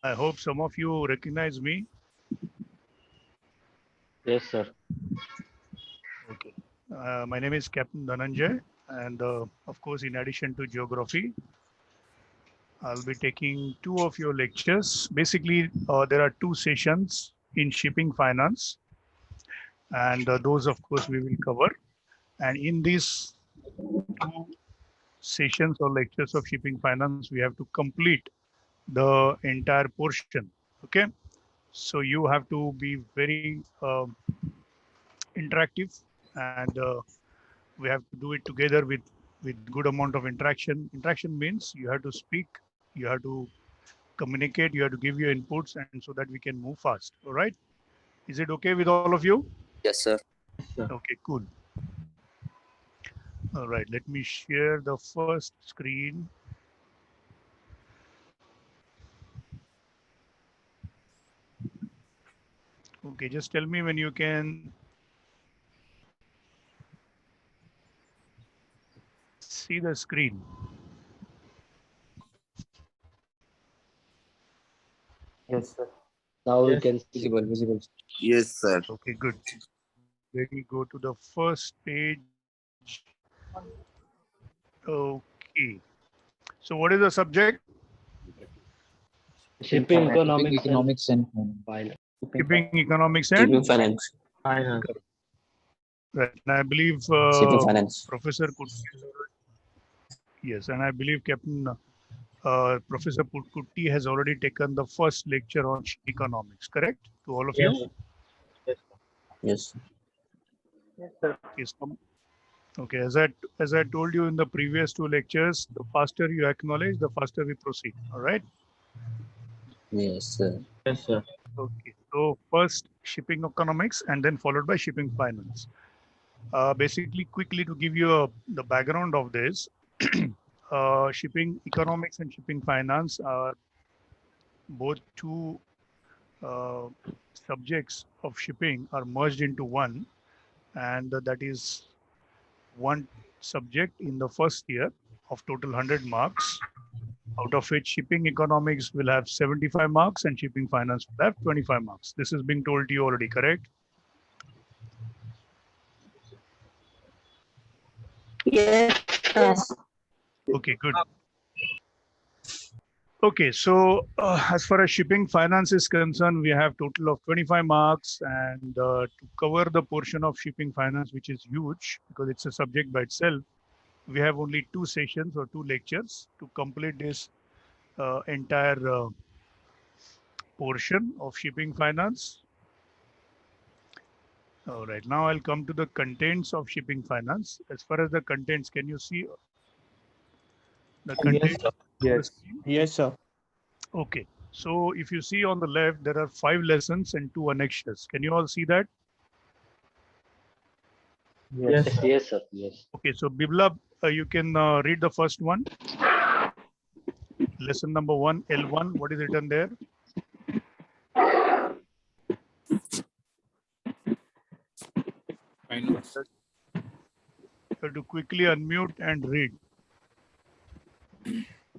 I hope some of you recognize me. Yes, sir. Okay. My name is Captain Dhananjay, and of course, in addition to geography, I'll be taking two of your lectures. Basically, there are two sessions in shipping finance, and those, of course, we will cover. And in these two sessions or lectures of shipping finance, we have to complete the entire portion. Okay. So you have to be very interactive, and we have to do it together with good amount of interaction means you have to speak, you have to communicate, you have to give your inputs, and so that we can move fast. All right, is it okay with all of you? Yes, sir. Okay, cool. All right, let me share the first screen. Okay, just tell me when you can see the screen. Yes, sir. Now we can see. Visible. Yes, sir. Okay, good. Let me go to the first page. Okay. So what is the subject? Shipping economics, economics and finance. Shipping economics and Shipping finance. Finance. right. And I believe Shipping finance. Professor Kutti, yes, and I believe Captain Professor Kutti has already taken the first lecture on shipping economics. Correct to all of Yes. you? Yes. Yes, sir. Okay, okay. As I told you in the previous two lectures, the faster you acknowledge, the faster we proceed. All right. Yes, sir. Yes, sir. Okay. So first shipping economics, and then followed by shipping finance. Basically, quickly to give you the background of this, shipping economics and shipping finance are both two uh, subjects of shipping are merged into one, and that is one subject in the first year of total 100 marks, out of which shipping economics will have 75 marks and shipping finance will have 25 marks. This is being told to you already, correct? Yes. Okay, good. Okay, so as far as shipping finance is concerned, we have total of 25 marks, and to cover the portion of shipping finance, which is huge because it's a subject by itself, we have only two sessions or two lectures to complete this entire portion of shipping finance. All right, now I'll come to the contents of shipping finance. As far as the contents, can you see the contents? Yes. yes, sir. Okay, so if you see on the left, there are 5 lessons and 2 annexures. Can you all see that? Yes. Yes, sir. Yes. Okay, so Biblab, you can read the first one. Lesson number 1, L1. What is written there? You have to quickly unmute and read.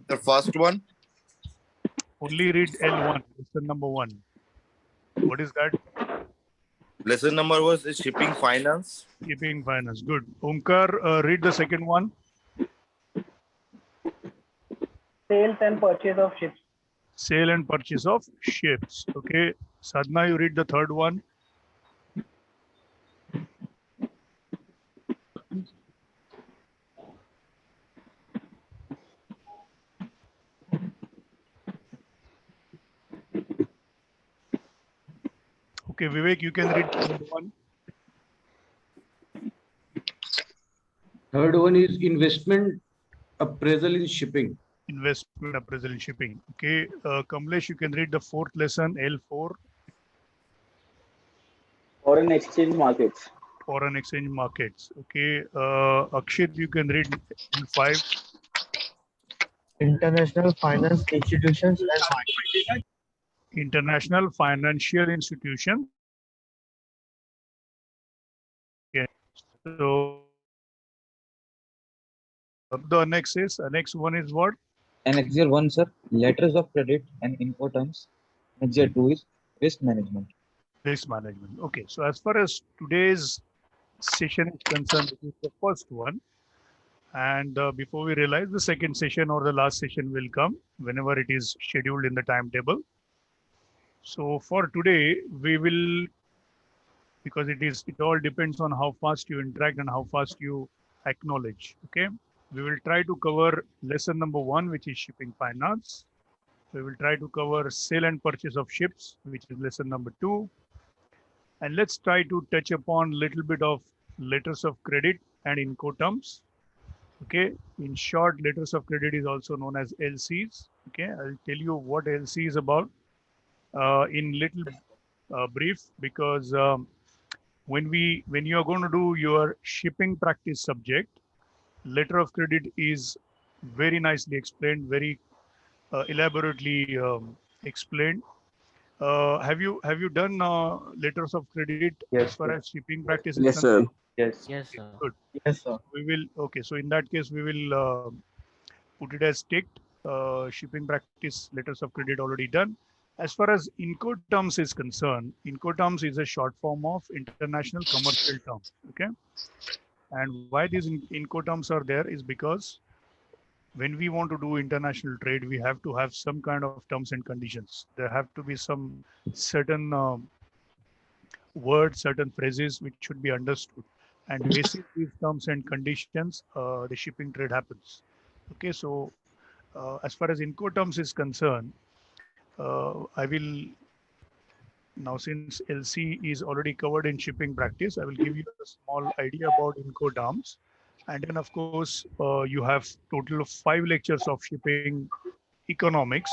The first one. Only read L1, lesson number 1. What is that? Lesson number was shipping finance. Shipping finance. Good. Omkar, read the second one. Sales and purchase of ships. Sale and purchase of ships. Okay. Sadhna, you read the third one. Okay, Vivek, you can read the third one. Third one is investment appraisal in shipping. Investment appraisal in shipping. Okay, Kamlesh, you can read the fourth lesson, L4. Foreign exchange markets. Foreign exchange markets. Okay, Akshit, you can read L5. International finance institutions and International financial institution. Okay, so the next one is what? Annexure 1, sir, letters of credit and Incoterms. Annexure 2 is risk management. Risk management. Okay, so as far as today's session is concerned, this is the first one. And before we realize, the second session or the last session will come whenever it is scheduled in the timetable. So for today, we will, because it all depends on how fast you interact and how fast you acknowledge. Okay, we will try to cover lesson number 1, which is shipping finance. We will try to cover sale and purchase of ships, which is lesson number 2. And let's try to touch upon a little bit of letters of credit and Incoterms. Okay, in short, letters of credit is also known as LCs. Okay, I'll tell you what LC is about in little brief, because when you are going to do your shipping practice subject, letter of credit is very nicely explained, very elaborately explained. Have you done letters of credit as Yes, far sir. as shipping practice is Yes, concerned? sir. Yes. Yes, Okay, sir. good. Yes, sir. We will, okay. So in that case, we will put it as ticked. Shipping practice letters of credit already done. As far as Incoterms is concerned, Incoterms is a short form of international commercial terms. Okay, and why these Incoterms are there is because when we want to do international trade, we have to have some kind of terms and conditions. There have to be some certain words, certain phrases which should be understood. And basic these terms and conditions, the shipping trade happens. Okay, so as far as Incoterms is concerned, I will now, since LC is already covered in shipping practice, I will give you a small idea about Incoterms. And then, of course, you have total of 5 lectures of shipping economics.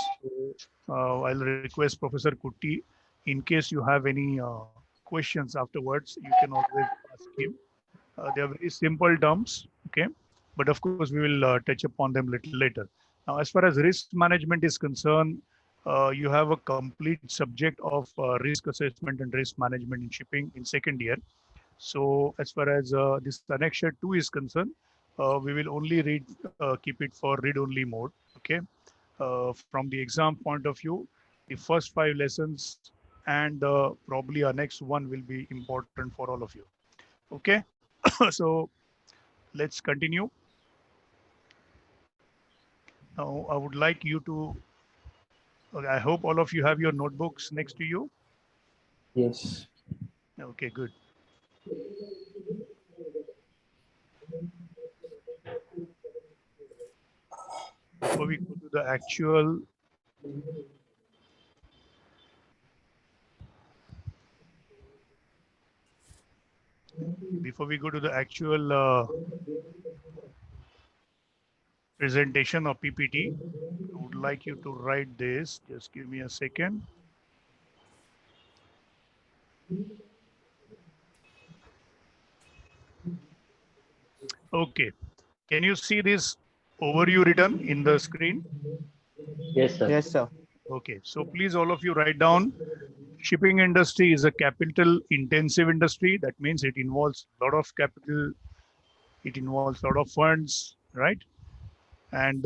I'll request Professor Kutti, in case you have any questions afterwards, you can always ask him. They are very simple terms, okay? But of course, we will touch upon them little later. Now, as far as risk management is concerned, you have a complete subject of risk assessment and risk management in shipping in second year. So as far as this annexure 2 is concerned, we will only keep it for read-only mode, okay? From the exam point of view, the first 5 lessons and probably our next one will be important for all of you, okay? So let's continue. Now, I would like you to, okay, I hope all of you have your notebooks next to you. Yes. Okay, good. Before we go to the actual, presentation or PPT, I would like you to write this. Just give me a second. Okay. Can you see this overview written in the screen? Yes, sir. Yes, sir. Okay. So please, all of you write down. Shipping industry is a capital intensive industry. That means it involves a lot of capital. It involves a lot of funds, right? And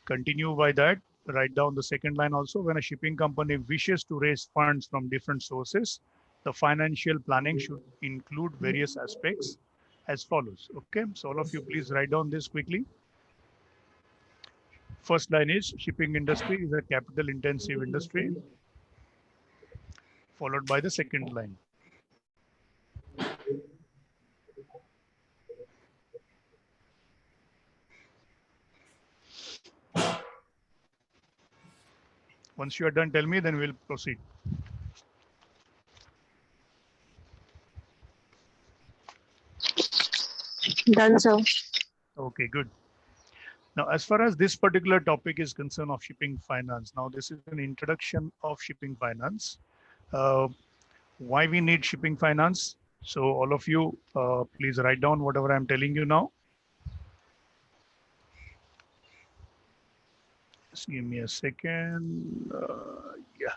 continue by that. Write down the second line also. When a shipping company wishes to raise funds from different sources, the financial planning should include various aspects as follows. Okay, so all of you please write down this quickly. First line is shipping industry is a capital intensive industry, followed by the second line. Once you are done, tell me, then we'll proceed. Done, sir. Okay, good. Now, as far as this particular topic is concerned of shipping finance, now this is an introduction of shipping finance. Why we need shipping finance? So all of you, please write down whatever I'm telling you now. Just give me a second. Yeah.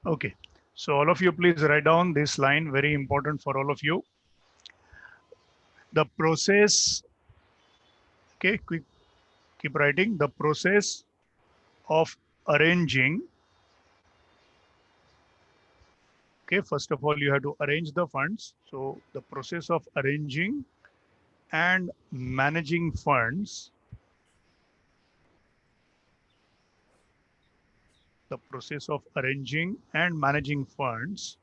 Okay. So all of you, please write down this line, very important for all of you. The process, okay, keep writing. The process of arranging, okay, first of all, you have to arrange the funds. So the process of arranging and managing funds, the process of arranging and managing funds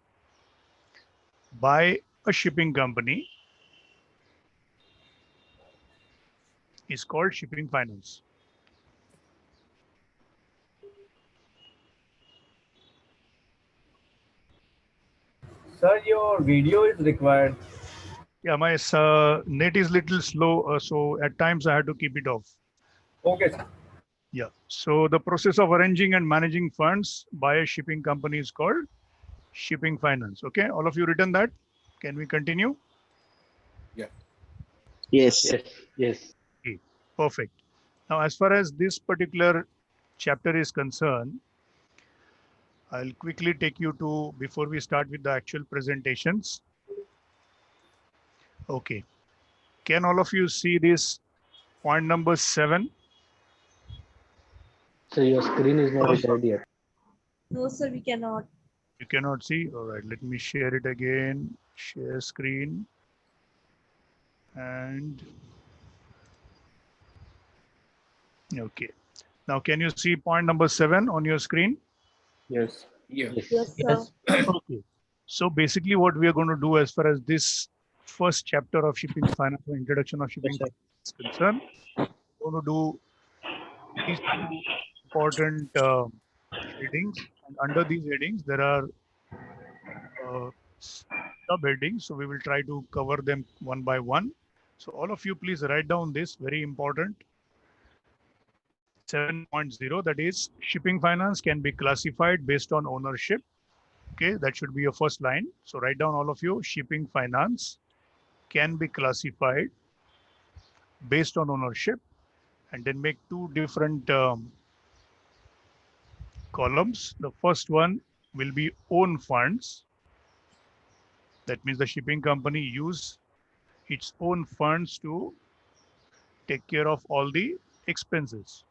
by a shipping company is called shipping finance. Sir, your video is required. Yeah, my net is little slow, so at times I had to keep it off. Okay, sir. Yeah, so the process of arranging and managing funds by a shipping company is called shipping finance. Okay, all of you written that? Can we continue? Yes. Yes. Yes. Okay, perfect. Now, as far as this particular chapter is concerned, I'll quickly take you to, before we start with the actual presentations. Okay, can all of you see this point number 7? So your screen is not shared yet. No, sir, we cannot. You cannot see? All right, let me share it again. Share screen. And okay. Now, can you see point number 7 on your screen? Yes. Yes, sir. Okay. So basically what we are going to do as far as this first chapter of shipping finance or introduction of shipping finance is concerned, we're going to do these two important headings. And under these headings, there are subheadings. So we will try to cover them one by one. So all of you, please write down this, very important. 7.0, that is shipping finance can be classified based on ownership. Okay, that should be your first line. So write down all of you, shipping finance can be classified based on ownership, and then make two different columns. The first one will be own funds. That means the shipping company use its own funds to take care of all the expenses,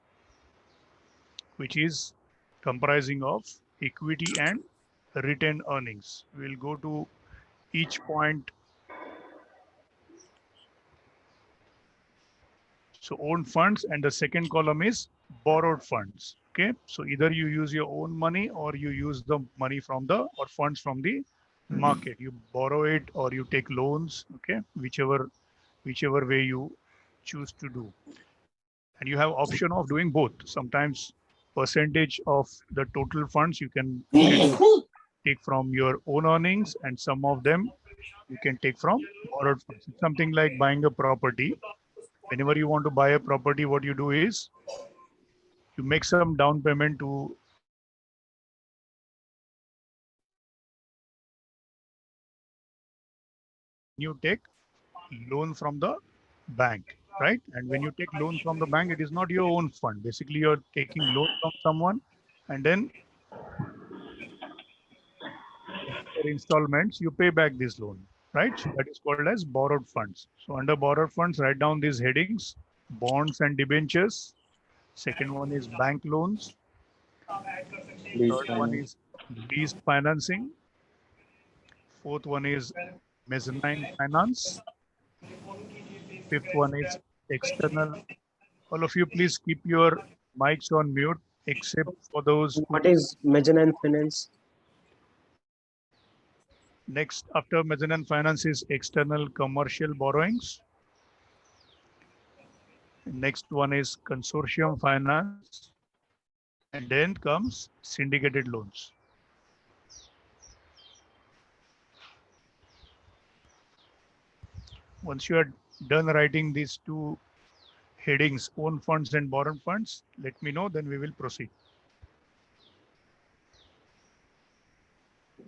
which is comprising of equity and retained earnings. We'll go to each point. So own funds, and the second column is borrowed funds. Okay, so either you use your own money or you use the money from the or funds from the market. You borrow it or you take loans. Okay, whichever way you choose to do. And you have option of doing both. Sometimes percentage of the total funds you can take from your own earnings, and some of them you can take from borrowed funds. It's something like buying a property. Whenever you want to buy a property, what you do is you make some down payment to you take loan from the bank, right? And when you take loan from the bank, it is not your own fund. Basically, you're taking loan from someone, and then for installments, you pay back this loan, right? So that is called as borrowed funds. So under borrowed funds, write down these headings: bonds and debentures. Second one is bank loans. Third one is lease financing. Fourth one is mezzanine finance. Fifth one is external. All of you, please keep your mics on mute, except for those. What is mezzanine finance? Next, after mezzanine finance is external commercial borrowings. Next one is consortium finance. And then comes syndicated loans. Once you are done writing these two headings, own funds and borrowed funds, let me know, then we will proceed.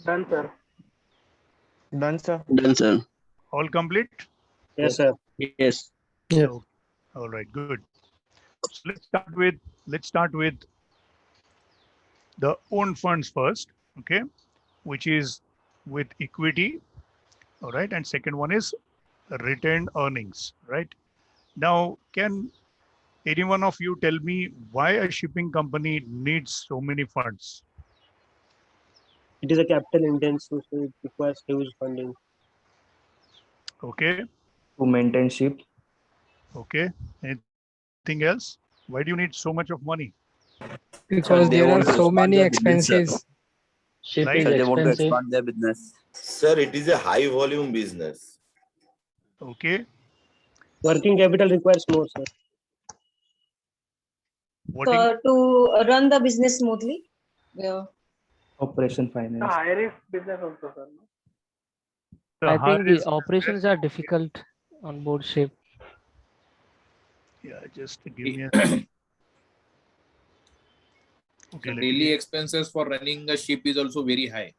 Done, sir. Done, sir. Done, sir. All complete? Yes, sir. Yes. So, all right, good. So let's start with the own funds first. Okay, which is with equity, all right, and second one is retained earnings, right? Now, can any one of you tell me why a shipping company needs so many funds? It is a capital intensive, so it requires huge funding. Okay, To maintain ship. okay. Anything else? Why do you need so much of money? Because they there are want to so expand many their business, sir. expenses. Ship Like- is Sir, they want to expensive. expand their business. Sir, it is a high volume business. Okay, Working capital requires more, sir. what in, To run the business smoothly. Yeah. Operation finance. High risk business also, sir. No? the I high think the risk operations business? are difficult on board ship. Yeah, just give me a. Okay, The let daily me. expenses for running a ship is also very high.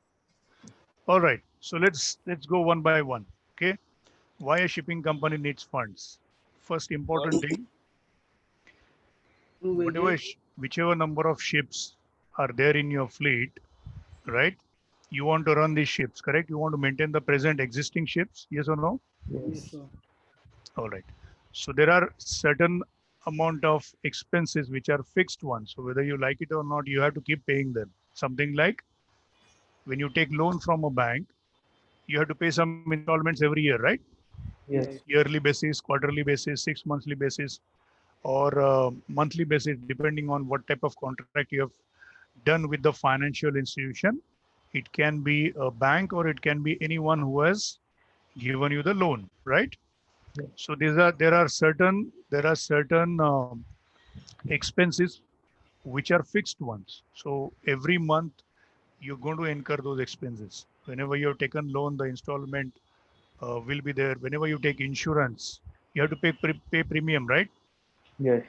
All right, so let's go one by one. Okay, why a shipping company needs funds? First important thing, whichever number of ships are there in your fleet, right? You want to run these ships, correct? You want to maintain the present existing ships, yes or no? Yes. All right. So there are certain amount of expenses which are fixed ones. So whether you like it or not, you have to keep paying them. Something like when you take loan from a bank, you have to pay some installments every year, right? Yes. Yearly basis, quarterly basis, 6 monthly basis, or monthly basis, depending on what type of contract you have done with the financial institution. It can be a bank or it can be anyone who has given you the loan, right? So there are certain expenses which are fixed ones. So every month you're going to incur those expenses. Whenever you have taken loan, the installment will be there. Whenever you take insurance, you have to pay premium, right? Yes.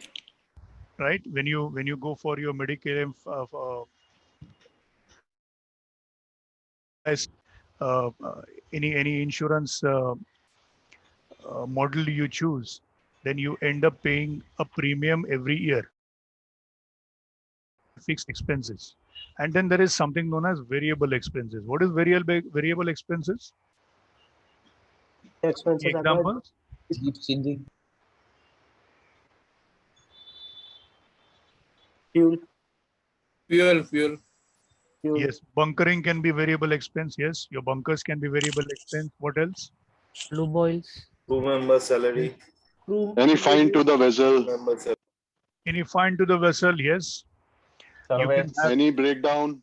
Right. When you go for your medical uh, any insurance model you choose, then you end up paying a premium every year, fixed expenses. And then there is something known as variable expenses. What is variable expenses? Expenses The applied. examples? Keeps changing. Fuel. Fuel. Yes, bunkering can be variable expense. Yes, your bunkers can be variable expense. What else? Lube oils. Crew member salary. Any fine to the vessel, Member salary. Any fine to the vessel? Yes. You can have any breakdown,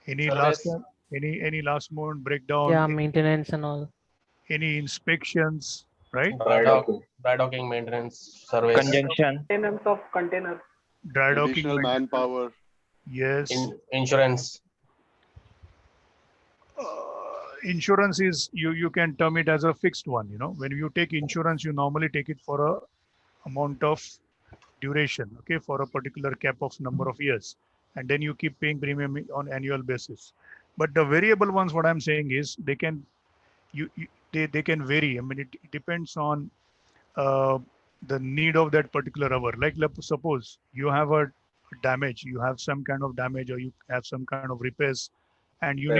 any last any last moment breakdown, Yeah, maintenance and all. any inspections, right? Dry docking maintenance service. Conjunction. Maintenance of containers. Dry docking, additional manpower, yes. Insurance. Insurance is you can term it as a fixed one. You know, when you take insurance, you normally take it for a amount of duration, okay, for a particular cap of number of years, and then you keep paying premium on annual basis. But the variable ones, what I'm saying is they can they can vary. I mean, it depends on uh, the need of that particular hour. Like suppose you have a damage, you have some kind of damage, or you have some kind of repairs, and you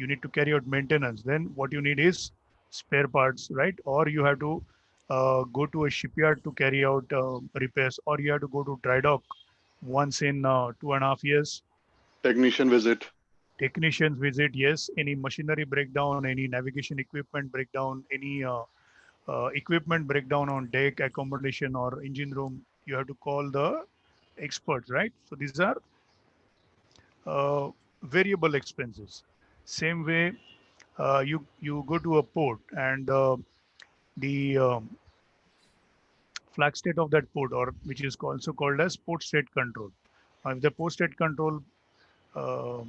need to carry out maintenance. Then what you need is spare parts, right? Or you have to go to a shipyard to carry out repairs, or you have to go to dry dock once in 2.5 years. technician visit, Technicians visit, yes. Any machinery breakdown, any navigation equipment breakdown, any equipment breakdown on deck, accommodation, or engine room, you have to call the experts, right? So these are variable expenses. Same way, you go to a port and the flag state of that port, or which is also called as port state control. If the port state control uh,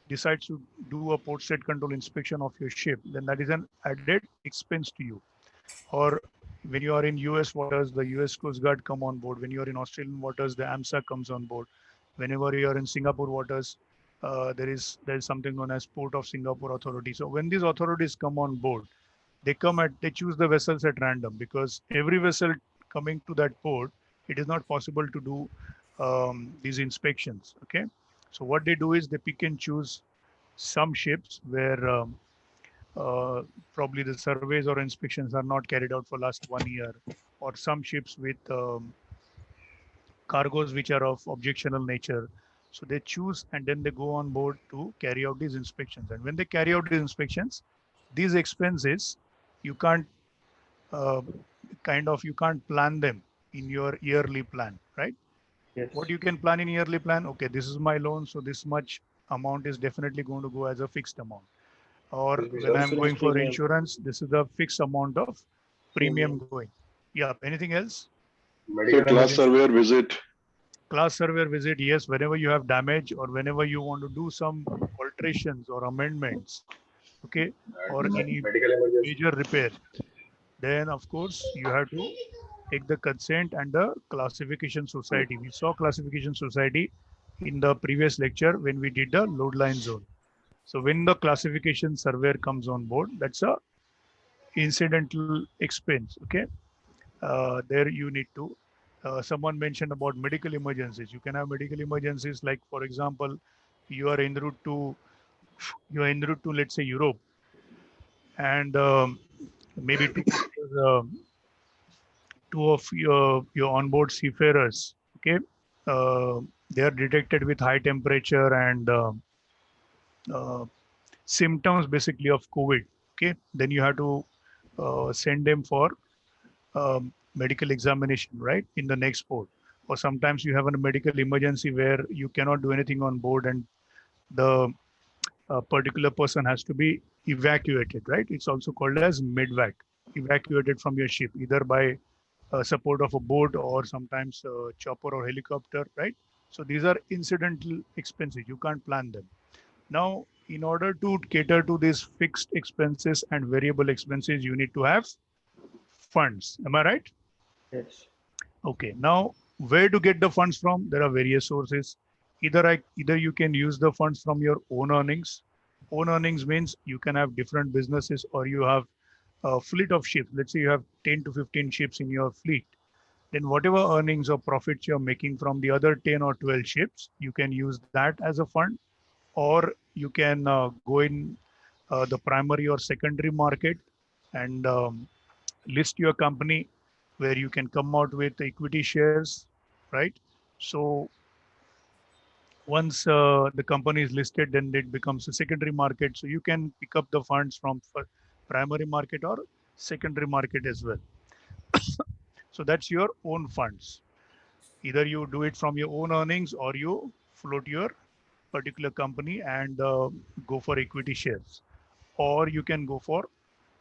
decides to do a port state control inspection of your ship, then that is an added expense to you. Or when you are in US waters, the US Coast Guard come on board. When you are in Australian waters, the AMSA comes on board. Whenever you are in Singapore waters, there is something known as Port of Singapore Authority. So when these authorities come on board, they choose the vessels at random, because every vessel coming to that port, it is not possible to do these inspections. Okay, so what they do is they pick and choose some ships where probably the surveys or inspections are not carried out for last 1 year, or some ships with cargoes which are of objectionable nature. So they choose and then they go on board to carry out these inspections. And when they carry out these inspections, these expenses, you can't you can't plan them in your yearly plan, right? Yes. What you can plan in yearly plan, okay, this is my loan, so this much amount is definitely going to go as a fixed amount. Or when I'm going for premium. insurance, this is the fixed amount of premium going. Yeah, anything else? So class surveyor visit. Class surveyor visit, yes, whenever you have damage or whenever you want to do some alterations or amendments, okay, or any major repair, then of course you have to take the consent and the classification society. We saw classification society in the previous lecture when we did the load line zone. So when the classification surveyor comes on board, that's a incidental expense, okay? There you need to, someone mentioned about medical emergencies. You can have medical emergencies like, for example, you are en route to, let's say, Europe, and maybe two of your onboard seafarers, okay, they are detected with high temperature and uh, symptoms basically of COVID, okay, then you have to send them for medical examination, right, in the next port. Or sometimes you have a medical emergency where you cannot do anything on board and the particular person has to be evacuated, right? It's also called as midvac, evacuated from your ship, either by support of a boat or sometimes chopper or helicopter, right? So these are incidental expenses. You can't plan them. Now, in order to cater to these fixed expenses and variable expenses, you need to have funds. Am I right? Yes. Okay. Now, where to get the funds from? There are various sources. Either you can use the funds from your own earnings. Own earnings means you can have different businesses or you have a fleet of ships. Let's say you have 10 to 15 ships in your fleet. Then whatever earnings or profits you're making from the other 10 or 12 ships, you can use that as a fund, or you can go in the primary or secondary market and list your company where you can come out with equity shares, right? So once the company is listed, then it becomes a secondary market. So you can pick up the funds from primary market or secondary market as well. So that's your own funds. Either you do it from your own earnings or you float your particular company and go for equity shares. Or you can go for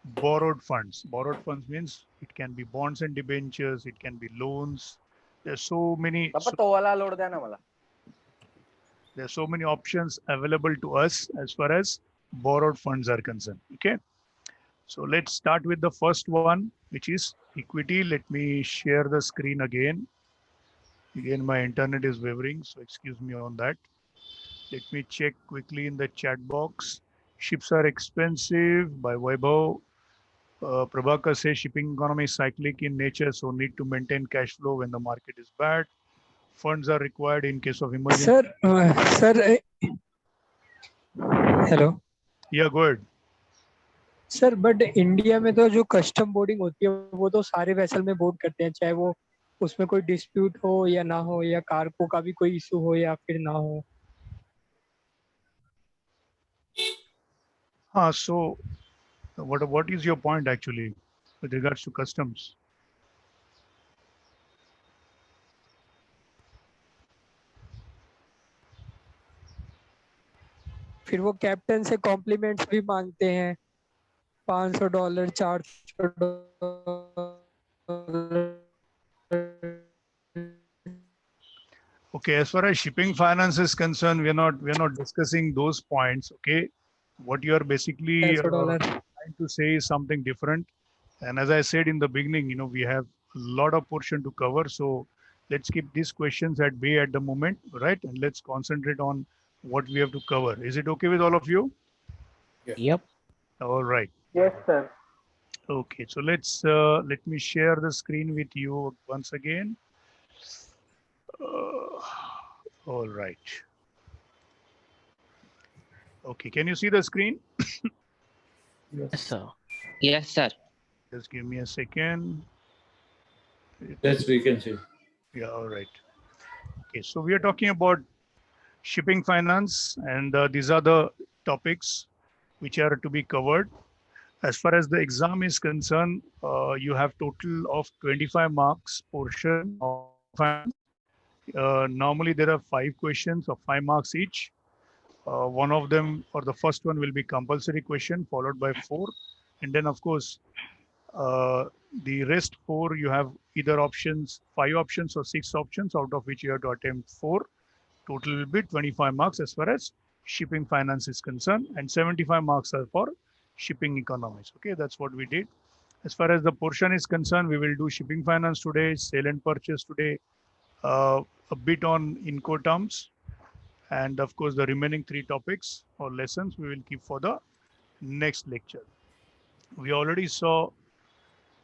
borrowed funds. Borrowed funds means it can be bonds and debentures, it can be loans. There's so many options available to us as far as borrowed funds are concerned. Okay. So let's start with the first one, which is equity. Let me share the screen again. Again, my internet is wavering, so excuse me on that. Let me check quickly in the chat box. Ships are expensive by Vaibhav. Prabhakar says shipping economy is cyclic in nature, so need to maintain cash flow when the market is bad. Funds are required in case of emergency. Sir, hello. Yeah, go ahead. Sir but India में तो जो custom boarding होती है वो तो सारे vessel में board करते हैं, चाहे वो उसमें कोई डिस्प्यूट हो या ना हो, या कार्गो का भी कोई इशू हो या फिर ना हो. So what is your point actually with regards to customs? फिर वो कैप्टन से कॉम्प्लीमेंट्स भी मांगते हैं, $500, $400. Okay, as far as shipping finance is concerned, we're not discussing those points. Okay, what you are basically trying to say is something different. And as I said in the beginning, we have a lot of portion to cover. So let's keep these questions at bay at the moment, right? And let's concentrate on what we have to cover. Is it okay with all of you? Yep. All right. Yes, sir. Okay, so let me share the screen with you once again. All right. Okay, can you see the screen? Yes, sir. Yes, sir. Just give me a second. Yes, we can see. Yeah, all right. Okay, so we are talking about shipping finance, and these are the topics which are to be covered. As far as the exam is concerned, you have total of 25 marks portion of shipping finance. Normally there are 5 questions of 5 marks each. One of them, or the first one, will be compulsory question followed by 4, and then of course uh, the rest 4 you have either options, 5 options or 6 options, out of which you have to attempt 4. Total will be 25 marks as far as shipping finance is concerned, and 75 marks are for shipping economics. Okay, that's what we did. As far as the portion is concerned, we will do shipping finance today, sale and purchase today, a bit on Incoterms, and of course the remaining 3 topics or lessons we will keep for the next lecture. We already saw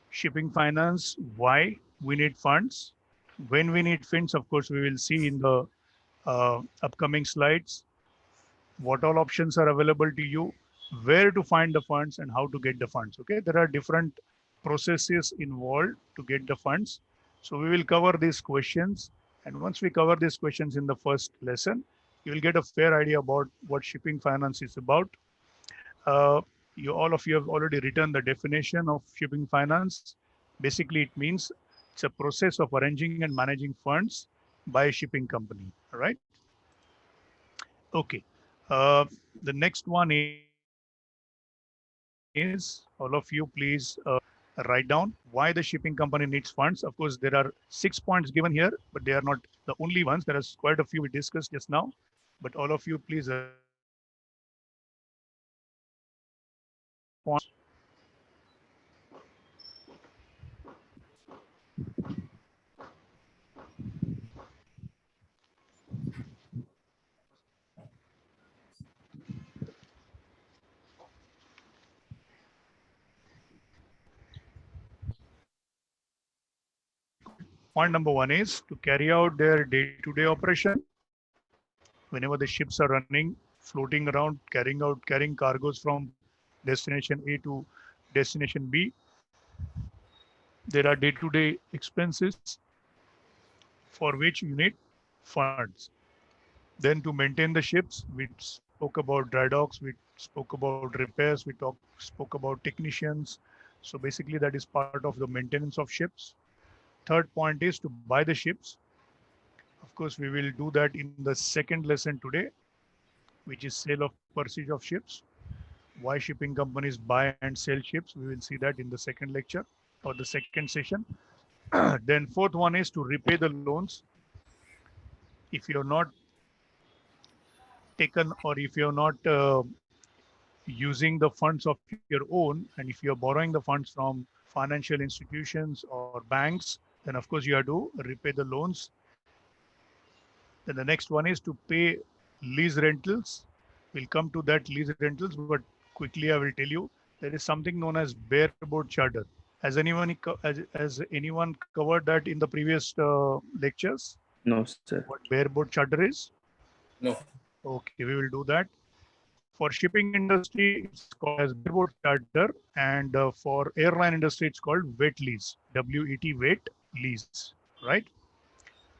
shipping finance, why we need funds, when we need funds. Of course, we will see in the upcoming slides what all options are available to you, where to find the funds, and how to get the funds. Okay, there are different processes involved to get the funds. So we will cover these questions, and once we cover these questions in the first lesson, you will get a fair idea about what shipping finance is about. Uh, all of you have already written the definition of shipping finance. Basically, it means it's a process of arranging and managing funds by a shipping company. All right. Okay. The next one is, all of you please write down why the shipping company needs funds. Of course, there are 6 points given here, but they are not the only ones. There is quite a few we discussed just now, but all of you please write down the 6 points. Point number 1 is to carry out their day-to-day operation. Whenever the ships are running, floating around, carrying cargoes from destination A to destination B, there are day-to-day expenses for which you need funds. Then to maintain the ships, we spoke about dry docks, we spoke about repairs, spoke about technicians. So basically that is part of the maintenance of ships. Third point is to buy the ships. Of course, we will do that in the second lesson today, which is sale of purchase of ships. Why shipping companies buy and sell ships. We will see that in the second lecture or the second session. Then fourth one is to repay the loans. If you're not taken, or if you're not using the funds of your own, and if you're borrowing the funds from financial institutions or banks, then of course you have to repay the loans. Then the next one is to pay lease rentals. We'll come to that lease rentals, but quickly I will tell you there is something known as bareboat charter. Has anyone covered that in the previous lectures? No, sir. What bareboat charter is? No. Okay, we will do that. For shipping industry, it's called as bareboat charter, and for airline industry, it's called wet lease. WET, wet lease, right?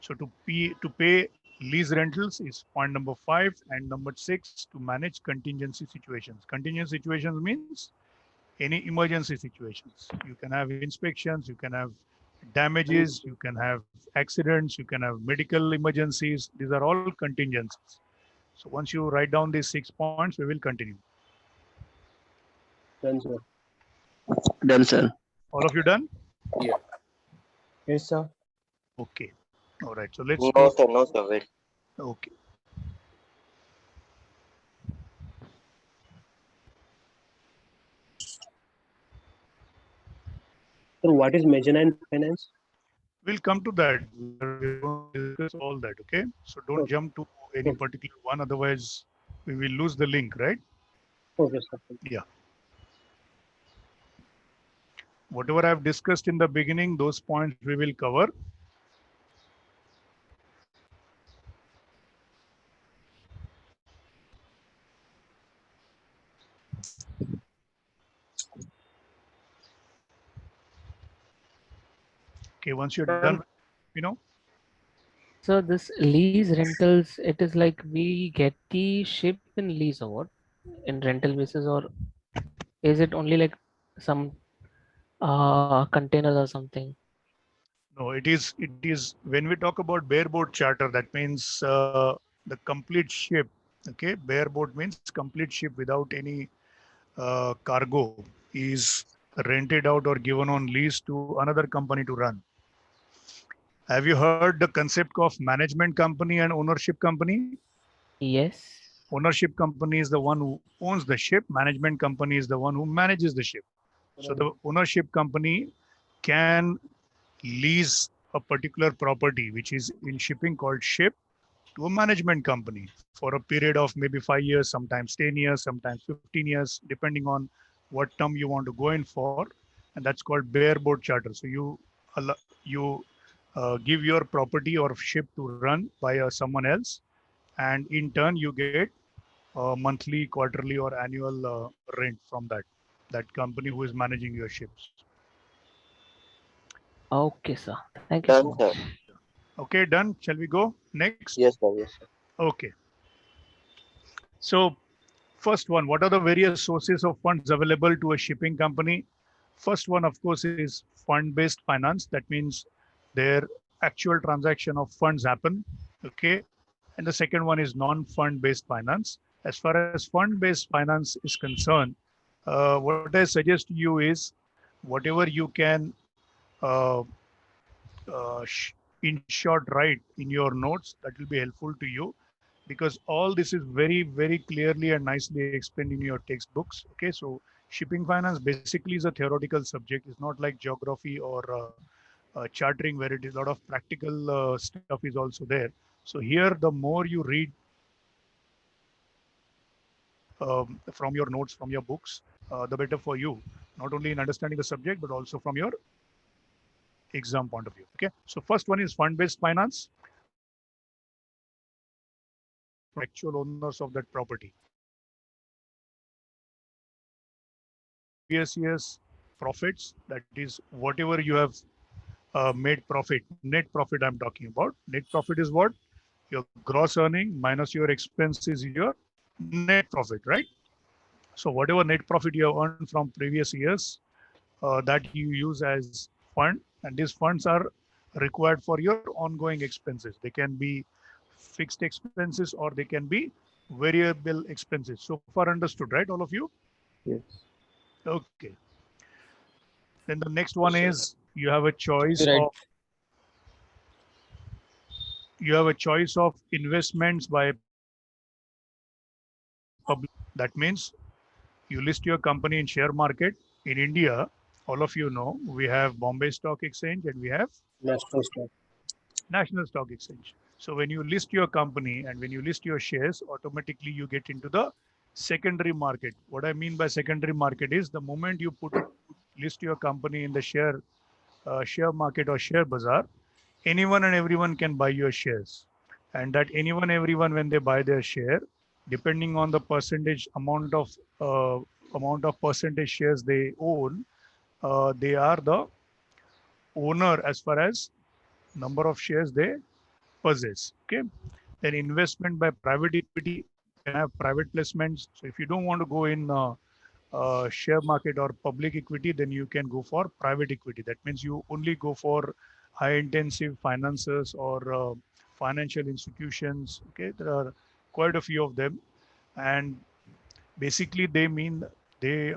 So to pay lease rentals is point number 5, and number 6 to manage contingency situations. Contingency situations means any emergency situations. You can have inspections, you can have damages, you can have accidents, you can have medical emergencies. These are all contingencies. So once you write down these 6 points, we will continue. Done, sir. Done, sir. All of you done? Yeah. Yes, sir. Okay. All right. So let's No, go. sir. No, sir. Wait. Okay. So what is mezzanine finance? We'll come to that. We're going to discuss all that. Okay. So don't Okay. jump to any particular one. Otherwise, we will lose the link, right? Okay, sir. Yeah. Whatever I've discussed in the beginning, those points we will cover. Okay, once you're done, So this lease rentals, it is like we get the ship in lease or what? In rental basis, or is it only like some containers or something? no, it is when we talk about bareboat charter, that means the complete ship. Okay, bareboat means complete ship without any cargo is rented out or given on lease to another company to run. Have you heard the concept of management company and ownership company? Yes. Ownership company is the one who owns the ship. Management company is the one who manages the ship. So the ownership company can lease a particular property, which is in shipping called ship, to a management company for a period of maybe 5 years, sometimes 10 years, sometimes 15 years, depending on what term you want to go in for. And that's called bareboat charter. So you give your property or ship to run by someone else, and in turn you get monthly, quarterly, or annual rent from that company who is managing your ships. Okay, sir. Thank you so Done, sir. much. Okay, done. Shall we go next? Yes, sir. Yes, sir. Okay. So first one, what are the various sources of funds available to a shipping company? First one, of course, is fund-based finance. That means their actual transaction of funds happen. Okay. And the second one is non-fund based finance. As far as fund-based finance is concerned, what I suggest to you is whatever you can uh, in short write in your notes, that will be helpful to you, because all this is very, very clearly and nicely explained in your textbooks. Okay, so shipping finance basically is a theoretical subject. It's not like geography or chartering, where it is a lot of practical stuff is also there. So here, the more you read from your notes, from your books, the better for you, not only in understanding the subject, but also from your exam point of view. Okay, so first one is fund-based finance. Actual owners of that property. Previous year's profits, that is whatever you have made profit, net profit I'm talking about. Net profit is what? Your gross earning minus your expense is your net profit, right? So whatever net profit you have earned from previous years, that you use as fund, and these funds are required for your ongoing expenses. They can be fixed expenses or they can be variable expenses. So far understood, right, all of you? Yes. Okay. Then the next one is you have a choice Right. of investments by public. That means you list your company in share market. In India, all of you know, we have Bombay Stock Exchange and we have National stock. National Stock Exchange. So when you list your company and when you list your shares, automatically you get into the secondary market. What I mean by secondary market is the moment you list your company in the share market or share bazaar, anyone and everyone can buy your shares. And that anyone, everyone, when they buy their share, depending on the percentage amount of percentage shares they own, they are the owner as far as number of shares they possess. Okay. Then investment by private equity, you can have private placements. So if you don't want to go in share market or public equity, then you can go for private equity. That means you only go for high intensive finances or financial institutions. Okay, there are quite a few of them, and basically they mean they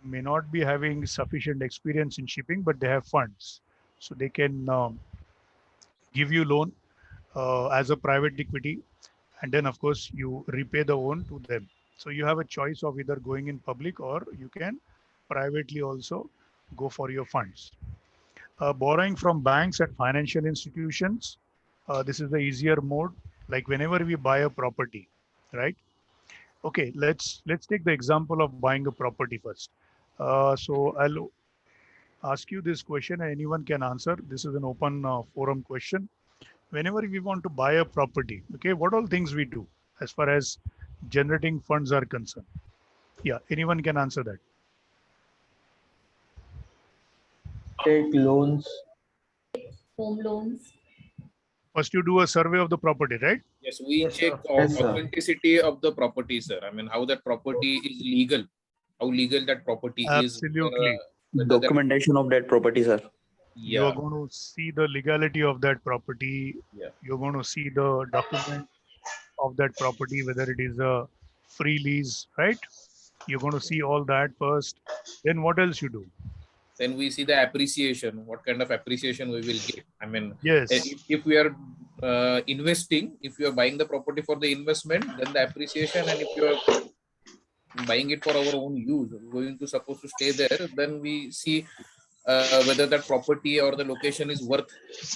may not be having sufficient experience in shipping, but they have funds, so they can give you loan as a private equity, and then of course you repay the loan to them. So you have a choice of either going in public or you can privately also go for your funds. Borrowing from banks and financial institutions, this is the easier mode. Like whenever we buy a property, right? Okay, let's take the example of buying a property first. So I'll ask you this question and anyone can answer. This is an open forum question. Whenever we want to buy a property, okay, what all things we do as far as generating funds are concerned? Yeah, anyone can answer that. Take loans. Home loans. First, you do a survey of the property, right? Yes, we Yes, check sir. Yes, sir. authenticity of the property, sir. I mean, how that property is legal, how legal that property is. Absolutely. Whether that, Documentation of that property, sir. You are yeah, going to see the legality of that property. yeah. You're going to see the document of that property, whether it is a free lease, right? You're going to see all that first. Then what else you do? Then we see the appreciation, what kind of appreciation we will get. I mean, Yes, if we are investing, if you are buying the property for the investment, then the appreciation, and if you are buying it for our own use, going to supposed to stay there, then we see whether that property or the location is worth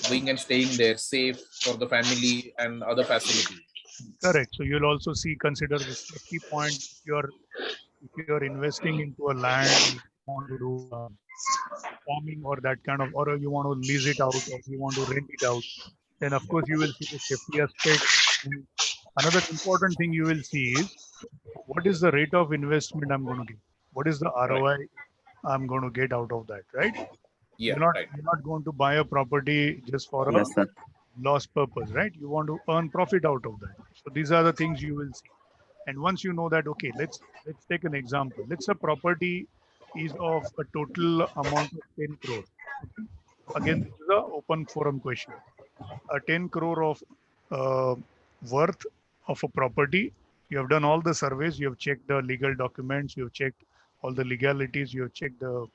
going and staying there, safe for the family and other facilities. correct. So you'll also see, consider the safety point. If you're investing into a land, you want to do farming or that kind of, or you want to lease it out or you want to rent it out, then of course you will see the safety aspect. And another important thing you will see is what is the rate of investment I'm going to get? What is the ROI I'm going to get out of that, right? Yeah, right. You're not going to buy a property just for a Yes, sir. loss purpose, right? You want to earn profit out of that. So these are the things you will see. And once you know that, okay, let's take an example. Let's say property is of a total amount of 10 crore. Okay? Again, this is an open forum question. A 10 crore of worth of a property. You have done all the surveys. You have checked the legal documents. You have checked all the legalities. You have checked the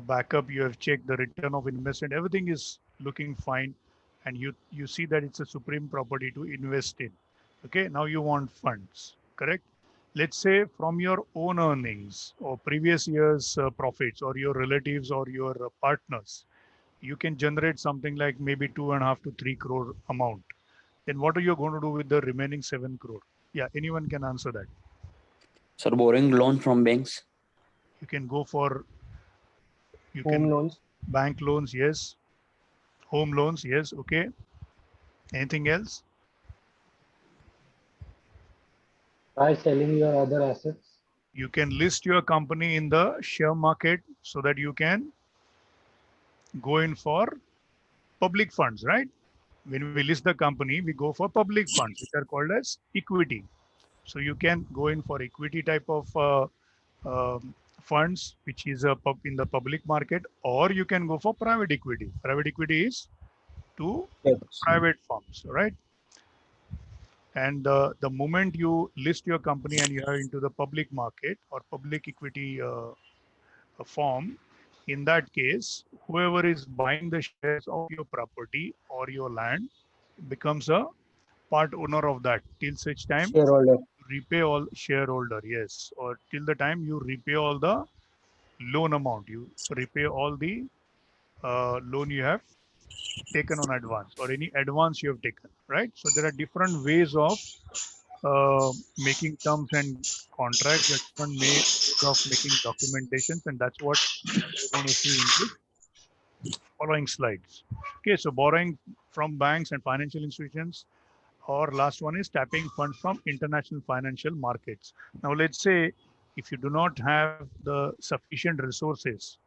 backup. You have checked the return of investment. Everything is looking fine, and you see that it's a supreme property to invest in. Okay, now you want funds, correct? Let's say from your own earnings or previous year's profits or your relatives or your partners, you can generate something like maybe 2.5 to 3 crore amount. Then what are you going to do with the remaining 7 crore? Yeah, anyone can answer that. Sir, borrowing loan from banks. You can go for Home loans. bank loans, yes. Home loans, yes. Okay. Anything else? By selling your other assets. You can list your company in the share market so that you can go in for public funds, right? When we list the company, we go for public funds, which are called as equity. So you can go in for equity type of funds, which is in the public market, or you can go for private equity. Private equity is to private firms, right? And the moment you list your company and you are into the public market or public equity form, in that case, whoever is buying the shares of your property or your land becomes a part owner of that till such time Shareholder. repay all shareholder, yes, or till the time you repay all the loan amount, you repay all the loan you have taken on advance or any advance you have taken, right? So there are different ways of making terms and contracts, there are different ways of making documentations, and that's what we're going to see in the following slides. Okay, so borrowing from banks and financial institutions, or last one is tapping funds from international financial markets. Now, let's say if you do not have the sufficient resources,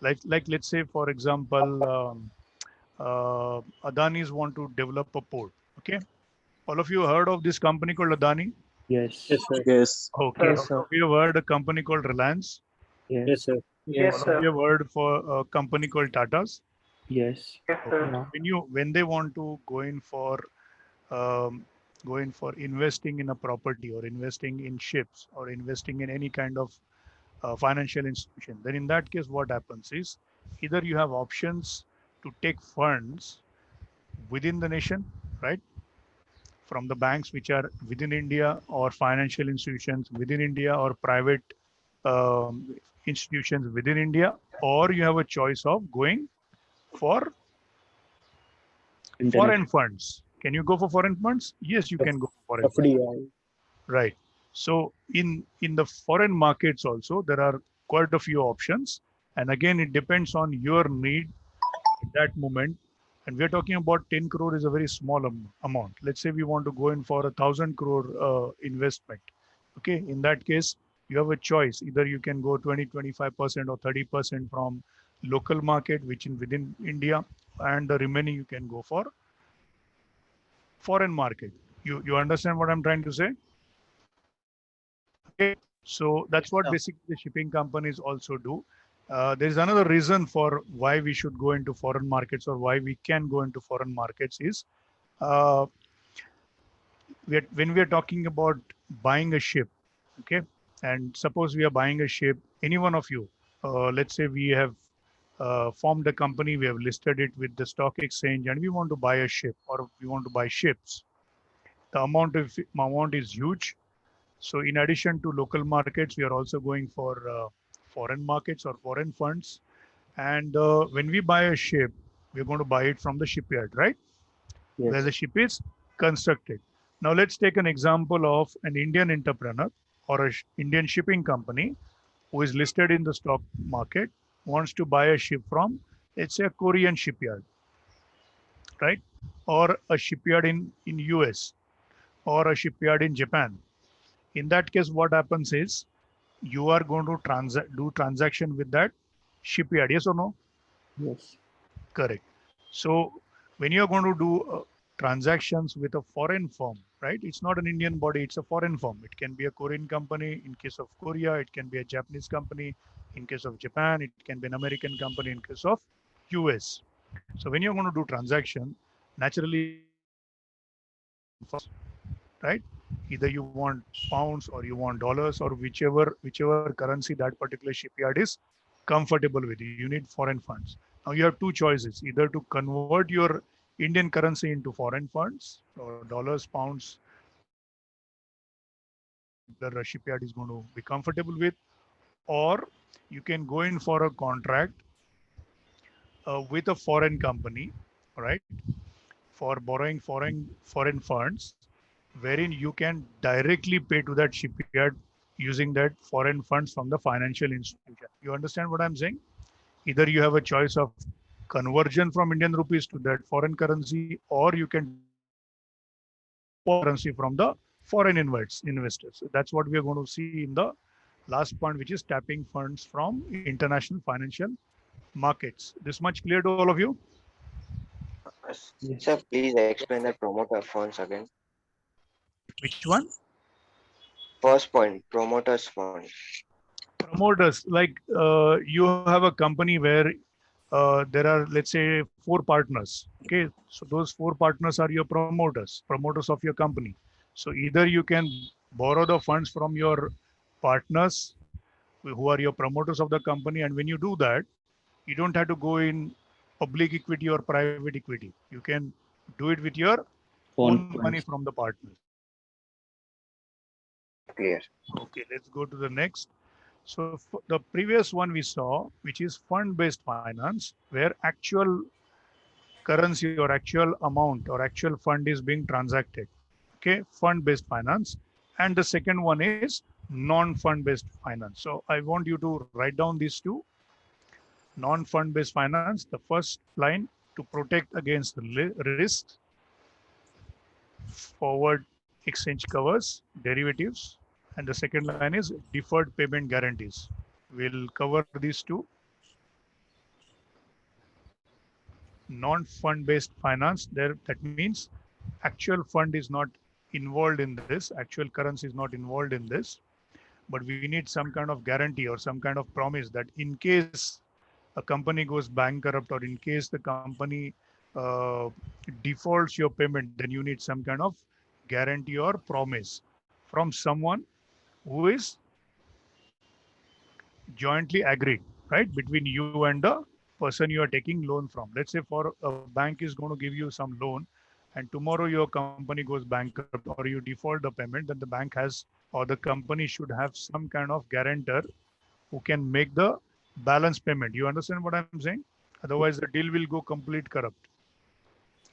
like let's say, for example, Adani's want to develop a port. Okay, all of you heard of this company called Adani? Yes. Yes, sir. Yes. Okay, Yes, all sir. of you have heard a company called Reliance? Yes. Yes, sir. Yes, All of sir. you have heard for a company called Tata's? Yes. Yes, Okay. sir. When they want to um, go in for investing in a property or investing in ships or investing in any kind of financial institution, then in that case, what happens is either you have options to take funds within the nation, right, from the banks which are within India or financial institutions within India or private institutions within India, or you have a choice of going for foreign funds. Can you go for foreign funds? Yes, you can go for foreign funds. FDI. Right. So in the foreign markets also, there are quite a few options. And again, it depends on your need at that moment. And we're talking about 10 crore is a very small amount. Let's say we want to go in for 1,000 crore investment. Okay. In that case, you have a choice. Either you can go 20, 25% or 30% from local market, which in within India, and the remaining you can go for foreign market. You understand what I'm trying to say? Okay, so that's what basically the shipping companies also do. There's another reason for why we should go into foreign markets or why we can go into foreign markets is uh, when we are talking about buying a ship, okay, and suppose we are buying a ship, any one of you, let's say we have formed a company, we have listed it with the stock exchange, and we want to buy a ship or we want to buy ships. The amount is huge. So in addition to local markets, we are also going for foreign markets or foreign funds. And when we buy a ship, we're going to buy it from the shipyard, right? Where the ship is constructed. Now let's take an example of an Indian entrepreneur or a Indian shipping company who is listed in the stock market, wants to buy a ship from, let's say, a Korean shipyard, right? Or a shipyard in US or a shipyard in Japan. In that case, what happens is you are going to do transaction with that shipyard, yes or no? Yes. Correct. So when you are going to do transactions with a foreign firm, right? It's not an Indian body, it's a foreign firm. It can be a Korean company in case of Korea, it can be a Japanese company in case of Japan, it can be an American company in case of US. So when you're going to do transaction, naturally, right? Either you want pounds or you want dollars or whichever currency that particular shipyard is comfortable with. You need foreign funds. Now you have two choices: either to convert your Indian currency into foreign funds or dollars, pounds, the shipyard is going to be comfortable with, or you can go in for a contract with a foreign company, right, for borrowing foreign funds, wherein you can directly pay to that shipyard using that foreign funds from the financial institution. You understand what I'm saying? Either you have a choice of conversion from Indian rupees to that foreign currency, or you can currency from the foreign investors. So that's what we are going to see in the last point, which is tapping funds from international financial markets. This much clear to all of you? Sir, please explain the promoter funds again. Which one? First point, promoters fund. Promoters, like you have a company where there are, let's say, 4 partners. Okay, so those 4 partners are your promoters of your company. So either you can borrow the funds from your partners who are your promoters of the company, and when you do that, you don't have to go in public equity or private equity. You can do it with your own money from the partners. Clear. Okay, let's go to the next. So the previous one we saw, which is fund-based finance, where actual currency or actual amount or actual fund is being transacted. Okay, fund-based finance. And the second one is non-fund-based finance. So I want you to write down these two. Non-fund-based finance, the first line, to protect against risks, forward exchange covers, derivatives, and the second line is deferred payment guarantees. We'll cover these two. Non-fund based finance, there that means actual fund is not involved in this, actual currency is not involved in this, but we need some kind of guarantee or some kind of promise that in case a company goes bankrupt or in case the company uh, defaults your payment, then you need some kind of guarantee or promise from someone who is jointly agreed, right, between you and the person you are taking loan from. Let's say for a bank is going to give you some loan, and tomorrow your company goes bankrupt or you default the payment, then the bank has or the company should have some kind of guarantor who can make the balance payment. You understand what I'm saying? Otherwise, the deal will go complete corrupt.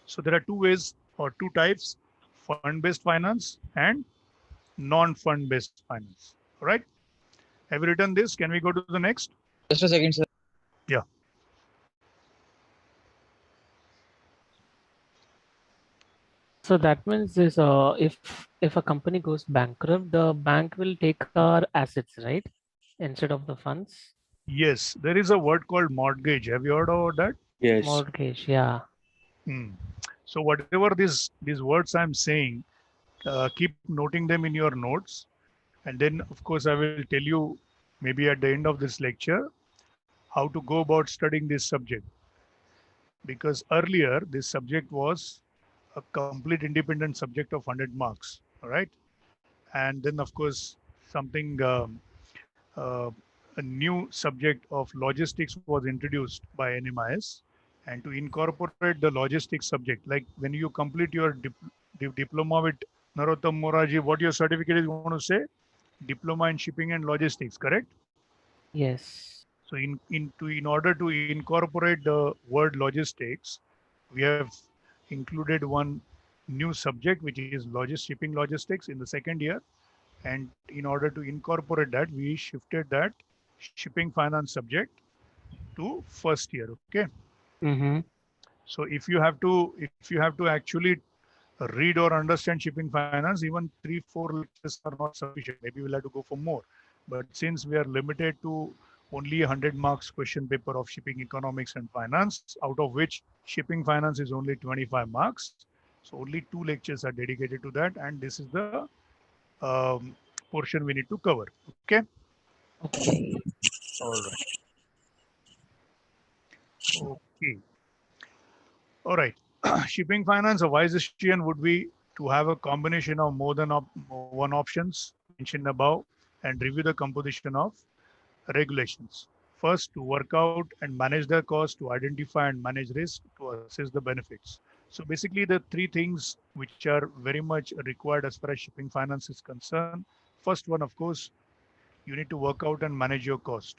So there are two ways or two types: fund-based finance and non-fund-based finance. All right. Have you written this? Can we go to the next? Just a second, sir. Yeah. So that means this if a company goes bankrupt, the bank will take our assets, right? Instead of the funds. Yes, there is a word called mortgage. Have you heard about that? Yes. Mortgage, yeah. Hmm. So whatever these words I'm saying, keep noting them in your notes, and then of course I will tell you maybe at the end of this lecture how to go about studying this subject. Because earlier this subject was a complete independent subject of 100 marks. All right, and then of course something a new subject of logistics was introduced by NMIS, and to incorporate the logistics subject, like when you complete your diploma with Narottam Moraji, what your certificate is going to say? Diploma in shipping and logistics, correct? Yes. So in order to incorporate the word logistics, we have included one new subject which is shipping logistics in the second year, and in order to incorporate that, we shifted that shipping finance subject to first year. Okay. Mm-hmm. So if you have to actually read or understand shipping finance, even 3-4 lectures are not sufficient. Maybe we'll have to go for more. But since we are limited to only 100 marks question paper of shipping economics and finance, out of which shipping finance is only 25 marks. So only 2 lectures are dedicated to that, and this is the um, portion we need to cover. Okay. Okay. All right. Okay. All right. Shipping finance, a wise decision would be to have a combination of more than one options mentioned above and review the composition of regulations. First, to work out and manage the cost, to identify and manage risk, to assess the benefits. So basically, the three things which are very much required as far as shipping finance is concerned. First one, of course, you need to work out and manage your cost.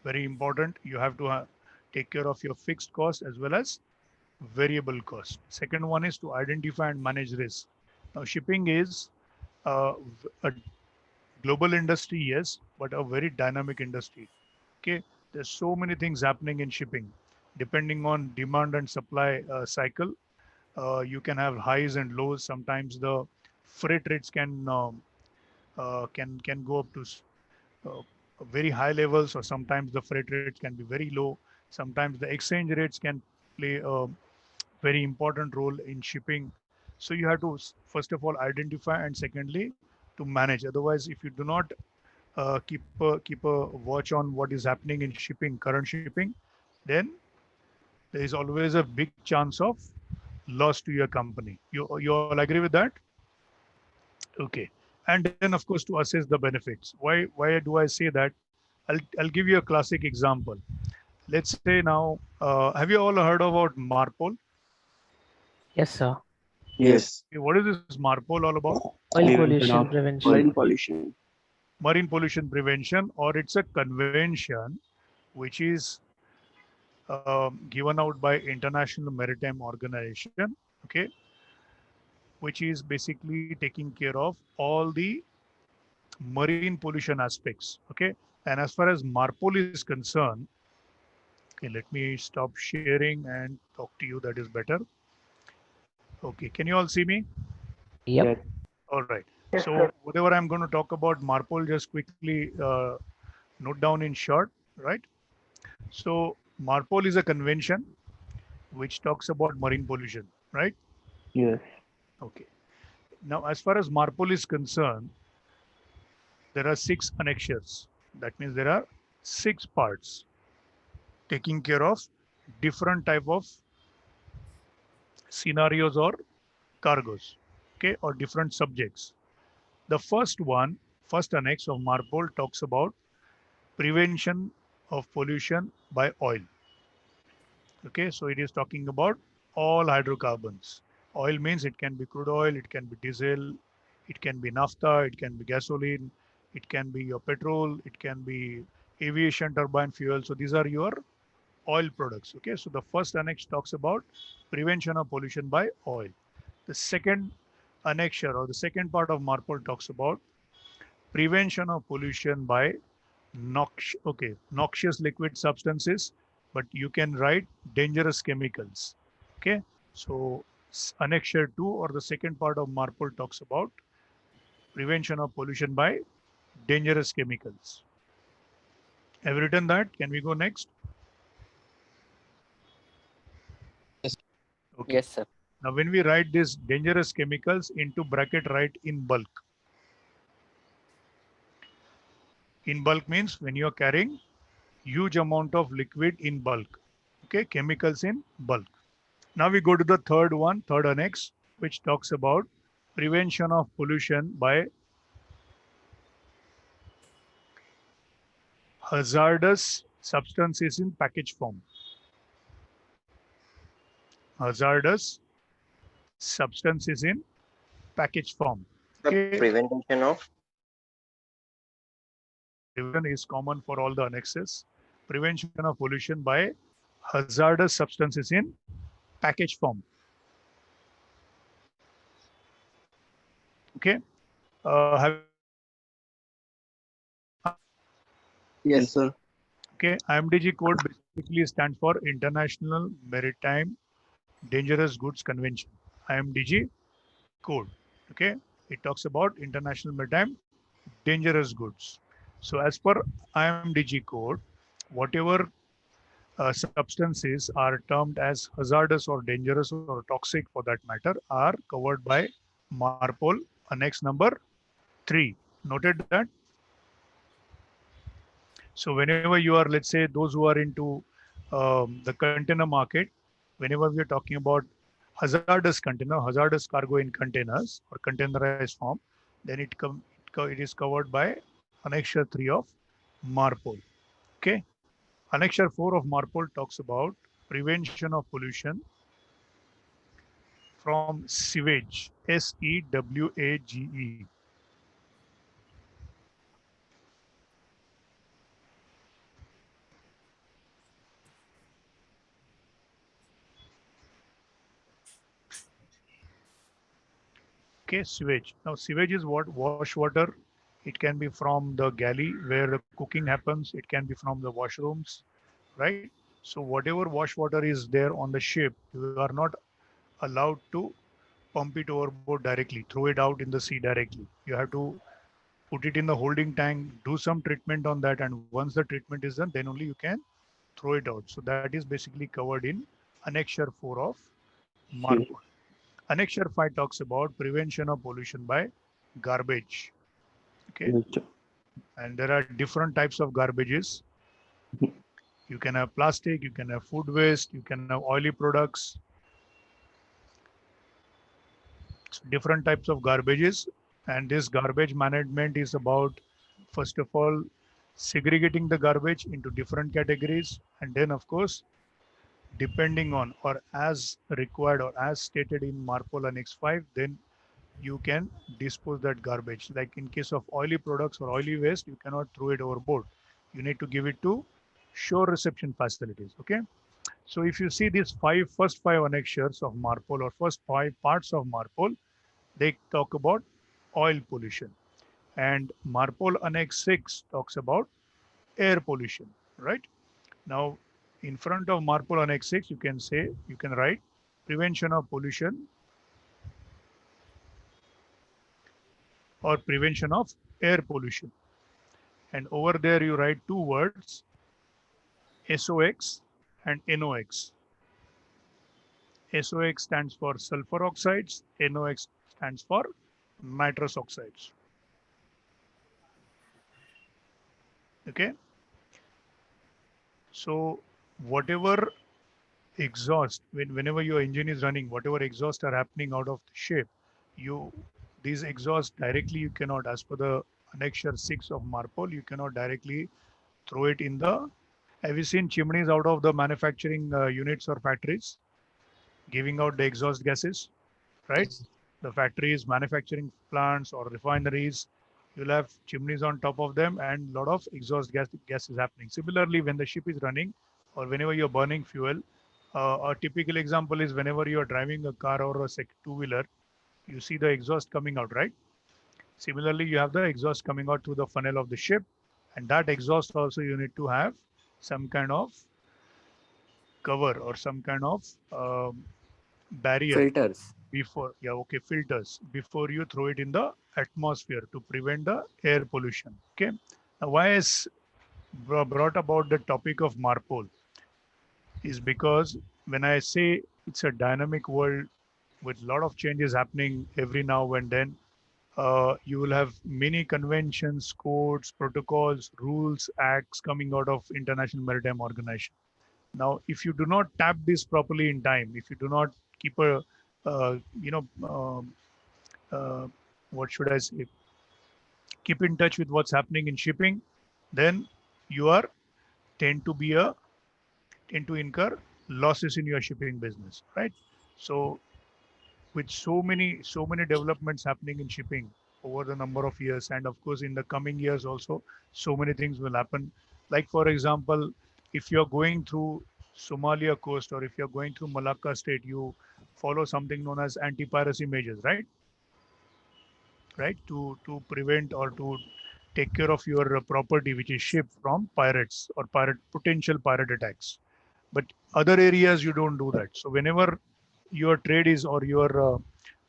Very important. You have to take care of your fixed cost as well as variable cost. Second one is to identify and manage risk. Now, shipping is a global industry, yes, but a very dynamic industry. Okay, there's so many things happening in shipping, depending on demand and supply cycle. You can have highs and lows. Sometimes the freight rates can go up to uh, very high levels, or sometimes the freight rates can be very low. Sometimes the exchange rates can play a very important role in shipping. So you have to first of all identify, and secondly to manage. Otherwise, if you do not keep a watch on what is happening in shipping, current shipping, then there is always a big chance of loss to your company. You all agree with that? Okay. And then of course to assess the benefits. Why do I say that? I'll give you a classic example. Let's say now, have you all heard about Marpol? Yes, sir. Yes. Okay, what is this Marpol all about? Oil Prevention pollution of prevention. oil Marine pollution. Marine pollution prevention, or it's a convention which is given out by International Maritime Organization, okay, which is basically taking care of all the marine pollution aspects, okay. And as far as Marpol is concerned, okay, let me stop sharing and talk to you. That is better. Okay, can you all see me? Yep. Yes. All right. Yes, So sir. whatever I'm going to talk about Marpol, just quickly note down in short, right? So Marpol is a convention which talks about marine pollution, right? Yes. Okay. Now, as far as Marpol is concerned, there are 6 annexures. That means there are 6 parts taking care of different type of scenarios or cargoes, okay, or different subjects. The first annex of Marpol talks about prevention of pollution by oil. Okay, so it is talking about all hydrocarbons. Oil means it can be crude oil, it can be diesel, it can be naphtha, it can be gasoline, it can be your petrol, it can be aviation turbine fuel. So these are your oil products. Okay, so the first annex talks about prevention of pollution by oil. The second annexure, or the second part of Marpol, talks about prevention of pollution by noxious liquid substances, but you can write dangerous chemicals. Okay, so annexure 2, or the second part of Marpol, talks about prevention of pollution by dangerous chemicals. Have you written that? Can we go next? Okay. Yes, sir. Now, when we write this dangerous chemicals into bracket, write in bulk. In bulk means when you are carrying huge amount of liquid in bulk. Okay, chemicals in bulk. Now we go to the third one, third annex, which talks about prevention of pollution by hazardous substances in package form. Hazardous substances in package form. The Okay. prevention of Prevention is common for all the annexes. Prevention of pollution by hazardous substances in package form. Okay. Have Yes, sir. Okay, IMDG code basically stands for International Maritime Dangerous Goods Convention. IMDG code. Okay, it talks about International Maritime Dangerous Goods. So as per IMDG code, whatever substances are termed as hazardous or dangerous or toxic for that matter are covered by MARPOL Annex number 3. Noted that? So whenever you are, let's say, those who are into the container market, whenever we are talking about hazardous container, hazardous cargo in containers or containerized form, then it is covered by Annexure 3 of MARPOL. Okay. Annexure 4 of MARPOL talks about prevention of pollution from sewage, SEWAGE. Okay, sewage. Now, sewage is what? Wash water. It can be from the galley where the cooking happens. It can be from the washrooms, right? So whatever wash water is there on the ship, you are not allowed to pump it overboard directly, throw it out in the sea directly. You have to put it in the holding tank, do some treatment on that, and once the treatment is done, then only you can throw it out. So that is basically covered in Annexure 4 of MARPOL. Annexure 5 talks about prevention of pollution by garbage. Okay. And there are different types of garbages. You can have plastic, you can have food waste, you can have oily products. So different types of garbages. And this garbage management is about, first of all, segregating the garbage into different categories. And then, of course, depending on or as required or as stated in MARPOL Annex 5, then you can dispose that garbage. Like in case of oily products or oily waste, you cannot throw it overboard. You need to give it to shore reception facilities. Okay. So if you see these first five annexures of MARPOL or first 5 parts of MARPOL, they talk about oil pollution. And MARPOL Annex 6 talks about air pollution, right? Now, in front of MARPOL Annex 6, you can write prevention of pollution or prevention of air pollution. And over there you write two words, SOX and NOx. SOX stands for sulfur oxides, NOx stands for nitrous oxides. Okay. So whatever exhaust, whenever your engine is running, whatever exhaust are happening out of the ship, these exhaust directly you cannot, as per the Annexure 6 of MARPOL, you cannot directly throw it in the. Have you seen chimneys out of the manufacturing units or factories giving out the exhaust gases, right? The factories, manufacturing plants or refineries, you'll have chimneys on top of them and a lot of exhaust gas is happening. Similarly, when the ship is running or whenever you're burning fuel, a typical example is whenever you're driving a car or a two-wheeler, you see the exhaust coming out, right? Similarly, you have the exhaust coming out through the funnel of the ship, and that exhaust also you need to have some kind of cover or some kind of barrier Filters. filters before you throw it in the atmosphere to prevent the air pollution. Okay. Now, why is brought about the topic of Marpol is because when I say it's a dynamic world with a lot of changes happening every now and then, you will have many conventions, codes, protocols, rules, acts coming out of International Maritime Organization. Now, if you do not tap this properly in time, if you do not keep a, you know, what should I say, keep in touch with what's happening in shipping, then you are tend to be a tend to incur losses in your shipping business, right? So with so many developments happening in shipping over the number of years, and of course in the coming years also, so many things will happen. Like for example, if you're going through Somalia coast or if you're going through Malacca state, you follow something known as anti-piracy measures, right, to prevent or to take care of your property which is shipped from pirates or potential pirate attacks. But other areas you don't do that. So whenever your trade is or your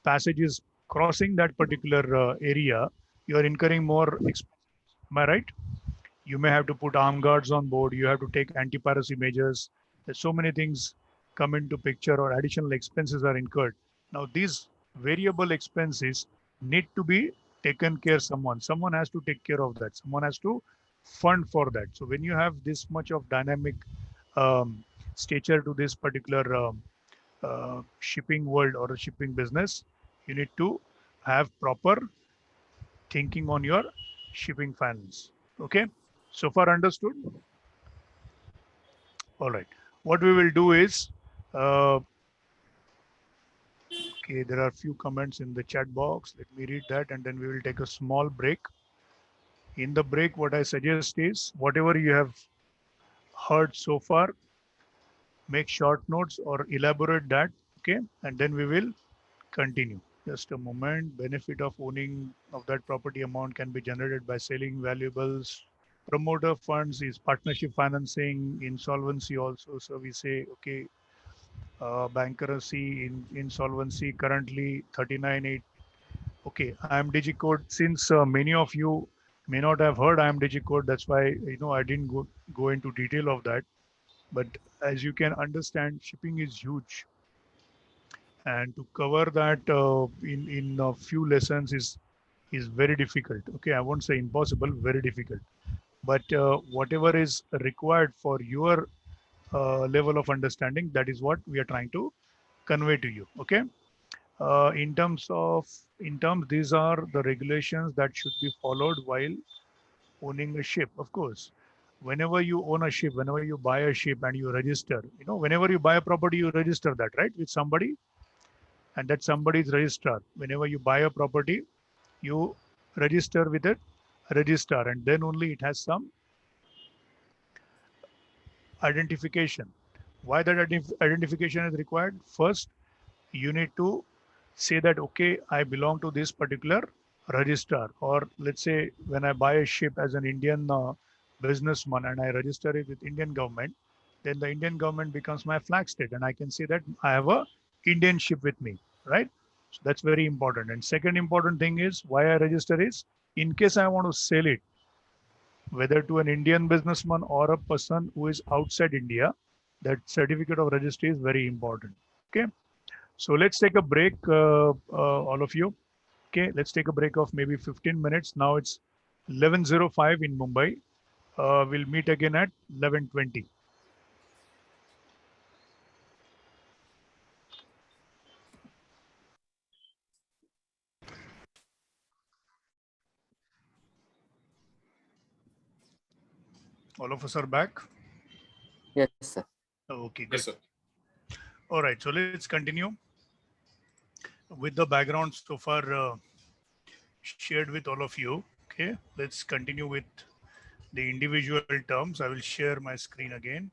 passage is crossing that particular area, you are incurring more expenses. Am I right? You may have to put armed guards on board. You have to take anti-piracy measures. There's so many things come into picture or additional expenses are incurred. Now these variable expenses need to be taken care someone. Someone has to take care of that. Someone has to fund for that. So when you have this much of dynamic um, stature to this particular shipping world or a shipping business, you need to have proper thinking on your shipping finance. Okay, so far understood? All right, what we will do is, okay, there are a few comments in the chat box. Let me read that and then we will take a small break. In the break, what I suggest is whatever you have heard so far, make short notes or elaborate that, okay, and then we will continue. Just a moment. Benefit of owning of that property amount can be generated by selling valuables. Promoter funds is partnership financing, insolvency also. So we say, okay, bankruptcy, in insolvency, currently 39.8. Okay, IMDG code. Since many of you may not have heard IMDG code, that's why I didn't go into detail of that. But as you can understand, shipping is huge, and to cover that in a few lessons is very difficult. Okay, I won't say impossible, very difficult. But whatever is required for your level of understanding, that is what we are trying to convey to you. Okay. In terms, these are the regulations that should be followed while owning a ship. Of course, whenever you own a ship, whenever you buy a ship and you register, whenever you buy a property, you register that, right, with somebody, and that somebody is registrar. Whenever you buy a property, you register with a registrar, and then only it has some identification. Why that identification is required? First, you need to say that, okay, I belong to this particular registrar. Or let's say when I buy a ship as an Indian businessman and I register it with Indian government, then the Indian government becomes my flag state, and I can say that I have a Indian ship with me, right? So that's very important. And second important thing is why I register is in case I want to sell it, whether to an Indian businessman or a person who is outside India, that certificate of registry is very important. Okay. So let's take a break, all of you. Okay, let's take a break of maybe 15 minutes. Now it's 11:05 in Mumbai. We'll meet again at 11:20. All of us are back? Yes, sir. Okay, good. Yes, sir. All right, so let's continue with the background so far shared with all of you. Okay, let's continue with the individual terms. I will share my screen again.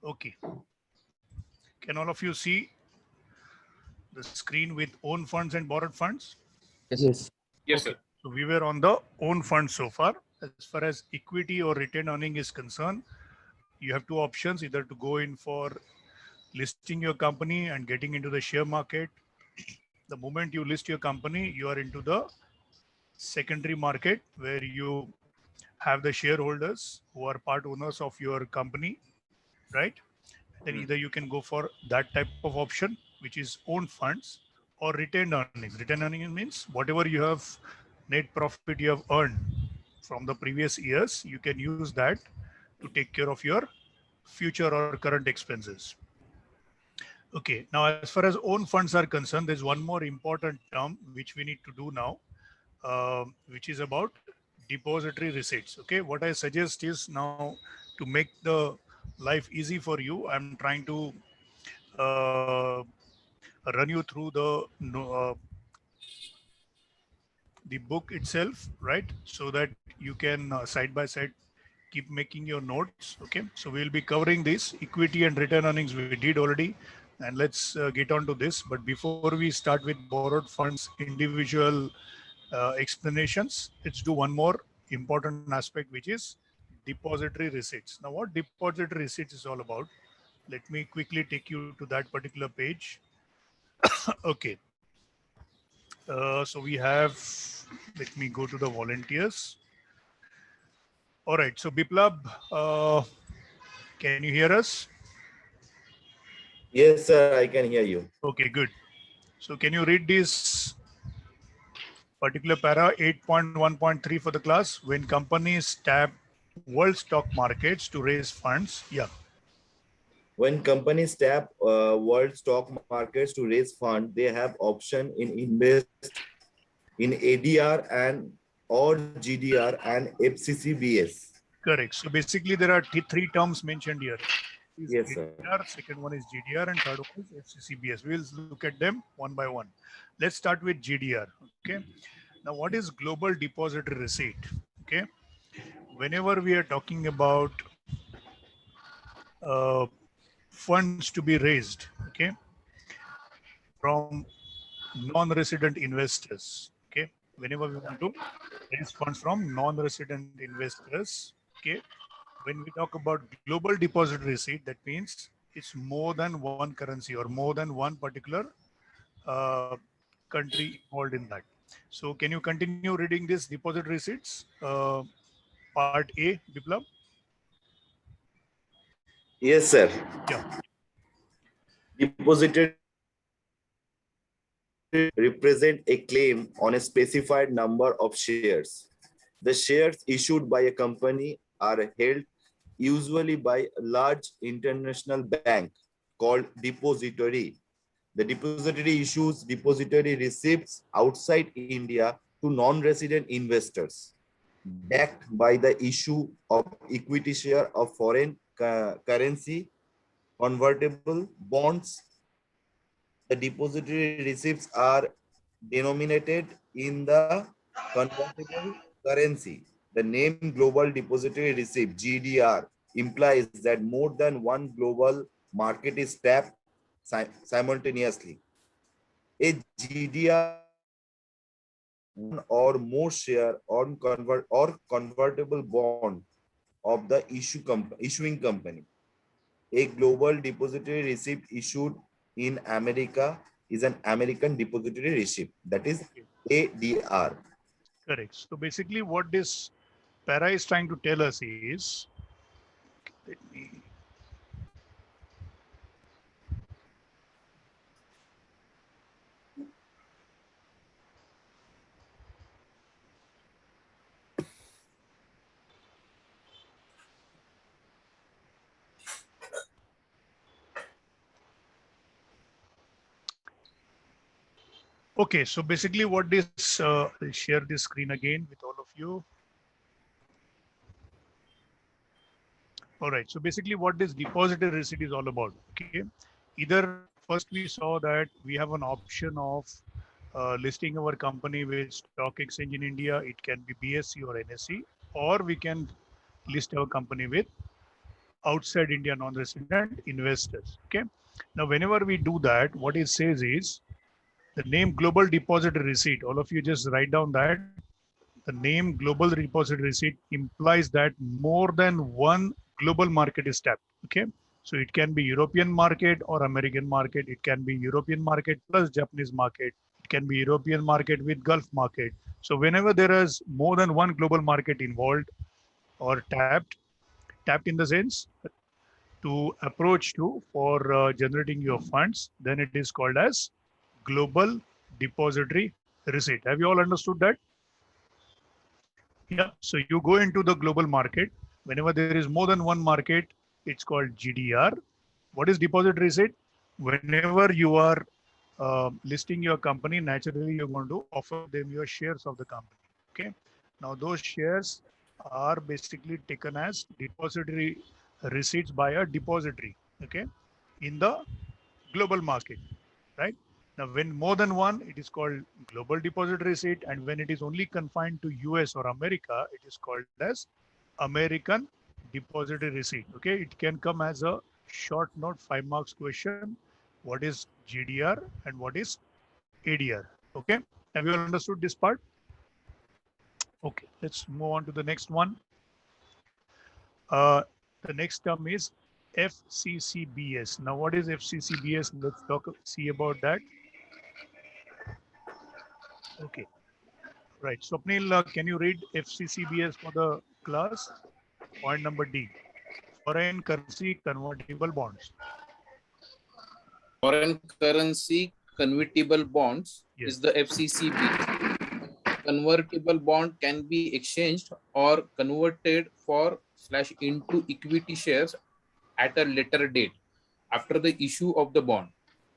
Okay. Can all of you see the screen with own funds and borrowed funds? Yes. Yes, Okay. sir. So we were on the own funds so far. As far as equity or retained earning is concerned, you have two options: either to go in for listing your company and getting into the share market, The moment you list your company, you are into the secondary market where you have the shareholders who are part owners of your company, right? Then either you can go for that type of option, which is own funds, or retained earnings. Retained earnings means whatever you have net profit you have earned from the previous years, you can use that to take care of your future or current expenses. Okay, now as far as own funds are concerned, there's one more important term which we need to do now, which is about depository receipts. Okay, what I suggest is now to make the life easy for you, I'm trying to uh, run you through the book itself, right? So that you can side by side keep making your notes. Okay, so we'll be covering this equity and return earnings we did already, and let's get on to this. But before we start with borrowed funds individual explanations, let's do one more important aspect, which is depository receipts. Now, what depository receipts is all about, let me quickly take you to that particular page. Okay, so we have, let me go to the volunteers. All right, so Biplab, can you hear us? Yes, sir, I can hear you. Okay, good. So can you read this particular para 8.1.3 for the class? When companies tap world stock markets to raise funds. Yeah. When companies tap world stock markets to raise fund, they have option in invest in ADR and or GDR and FCCBS. Correct. So basically there are three terms mentioned here. Yes, sir. ADR, second one is GDR, and third one is FCCBS. We'll look at them one by one. Let's start with GDR. Okay. Now, what is global depository receipt? Okay. Whenever we are talking about funds to be raised, okay, from non-resident investors, okay, whenever we want to raise funds from non-resident investors, okay, when we talk about global deposit receipt, that means it's more than one currency or more than one particular country involved in that. So can you continue reading this deposit receipts? Part A, Biplab? Yes, sir. Yeah. Depository represent a claim on a specified number of shares. The shares issued by a company are held usually by a large international bank called depository. The depository issues depository receipts outside India to non-resident investors, backed by the issue of equity share of foreign currency, convertible bonds. The depository receipts are denominated in the convertible currency. The name Global Depository Receipt, GDR, implies that more than one global market is tapped simultaneously. A GDR one or more share on convertible bond of the issuing company. A global depository receipt issued in America is an American depository receipt, that is ADR. Correct. So basically what this para is trying to tell us is, let me, okay, so basically what this, I'll share this screen again with all of you. All right, so basically what this depository receipt is all about, okay? Either first we saw that we have an option of listing our company with stock exchange in India. It can be BSE or NSE, or we can list our company with outside India non-resident investors, okay? Now, whenever we do that, what it says is the name global depository receipt. All of you just write down that the name global repository receipt implies that more than one global market is tapped. Okay, so it can be European market or American market. It can be European market plus Japanese market. It can be European market with Gulf market. So whenever there is more than one global market involved or tapped in the sense to approach to for generating your funds, then it is called as global depository receipt. Have you all understood that? Yeah. So you go into the global market. Whenever there is more than one market, it's called GDR. What is depository receipt? Whenever you are listing your company, naturally you're going to offer them your shares of the company. Okay. Now those shares are basically taken as depository receipts by a depository. Okay, in the global market, right? Now, when more than one, it is called global depository receipt, and when it is only confined to US or America, it is called as American depository receipt. Okay, it can come as a short note 5 marks question. What is GDR and what is ADR? Okay, have you all understood this part? Okay, let's move on to the next one. The next term is FCCBS. Now, what is FCCBS? Let's see about that. Okay, right. Swapnil, can you read FCCBS for the class? Point number D, foreign currency convertible bonds. Foreign currency convertible bonds Yes. is the FCCB. Convertible bond can be exchanged or converted for / into equity shares at a later date after the issue of the bond.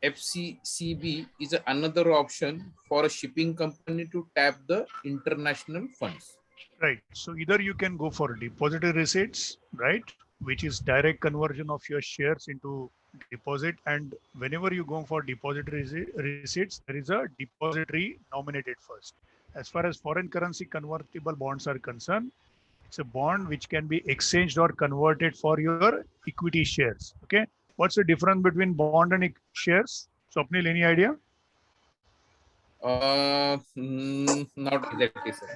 FCCB is another option for a shipping company to tap the international funds. Right. So either you can go for depository receipts, right, which is direct conversion of your shares into deposit. And whenever you go for depository receipts, there is a depository nominated first. As far as foreign currency convertible bonds are concerned, it's a bond which can be exchanged or converted for your equity shares. Okay. What's the difference between bond and shares? Swapnil, any idea? Not exactly, sir.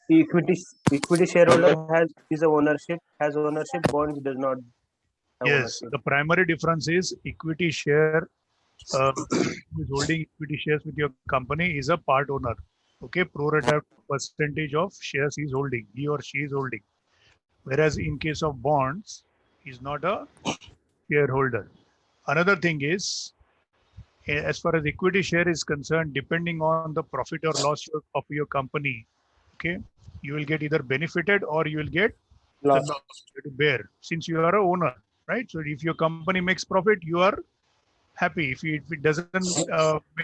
Equity shareholder is a ownership, has ownership. Bonds does not have Yes, ownership. the primary difference is equity share. Who is holding equity shares with your company is a part owner. Okay, pro rata percentage of shares he is holding, he or she is holding. Whereas in case of bonds, is not a shareholder. Another thing is, as far as equity share is concerned, depending on the profit or loss of your company, okay, you will get either benefited or you will get the Loss. loss to bear since you are a owner, right? So if your company makes profit, you are happy. If it doesn't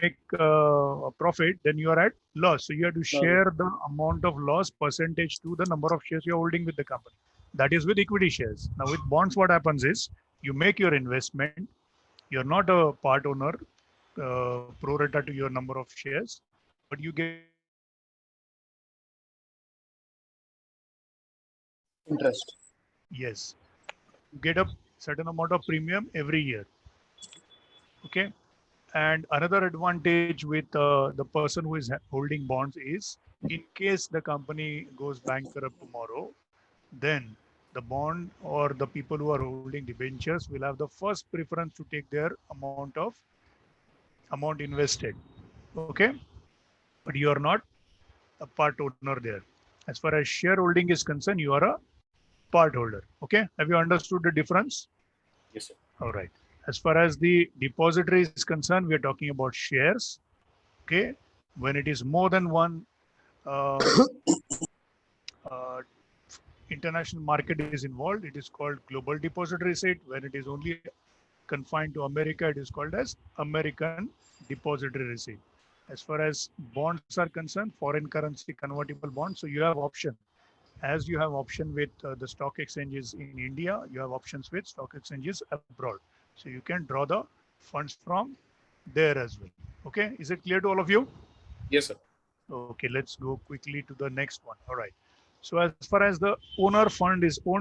make a profit, then you are at loss. So you have to share the amount of loss percentage to the number of shares you're holding with the company. That is with equity shares. Now with bonds, what happens is you make your investment. You're not a part owner, pro rata to your number of shares, but you get Interest. yes, you get a certain amount of premium every year. Okay. And another advantage with the person who is holding bonds is in case the company goes bankrupt tomorrow, then the bond or the people who are holding debentures will have the first preference to take their amount invested. Okay. But you are not a part owner there. As far as shareholding is concerned, you are a part holder. Okay. Have you understood the difference? Yes, sir. All right. As far as the depository is concerned, we are talking about shares. Okay. When it is more than one uh, uh, international market is involved, it is called global depository receipt. When it is only confined to America, it is called as American depository receipt. As far as bonds are concerned, foreign currency convertible bonds. So you have option. As you have option with the stock exchanges in India, you have options with stock exchanges abroad. So you can draw the funds from there as well. Okay, is it clear to all of you? Yes, sir. Okay, let's go quickly to the next one. All right. So as far as the own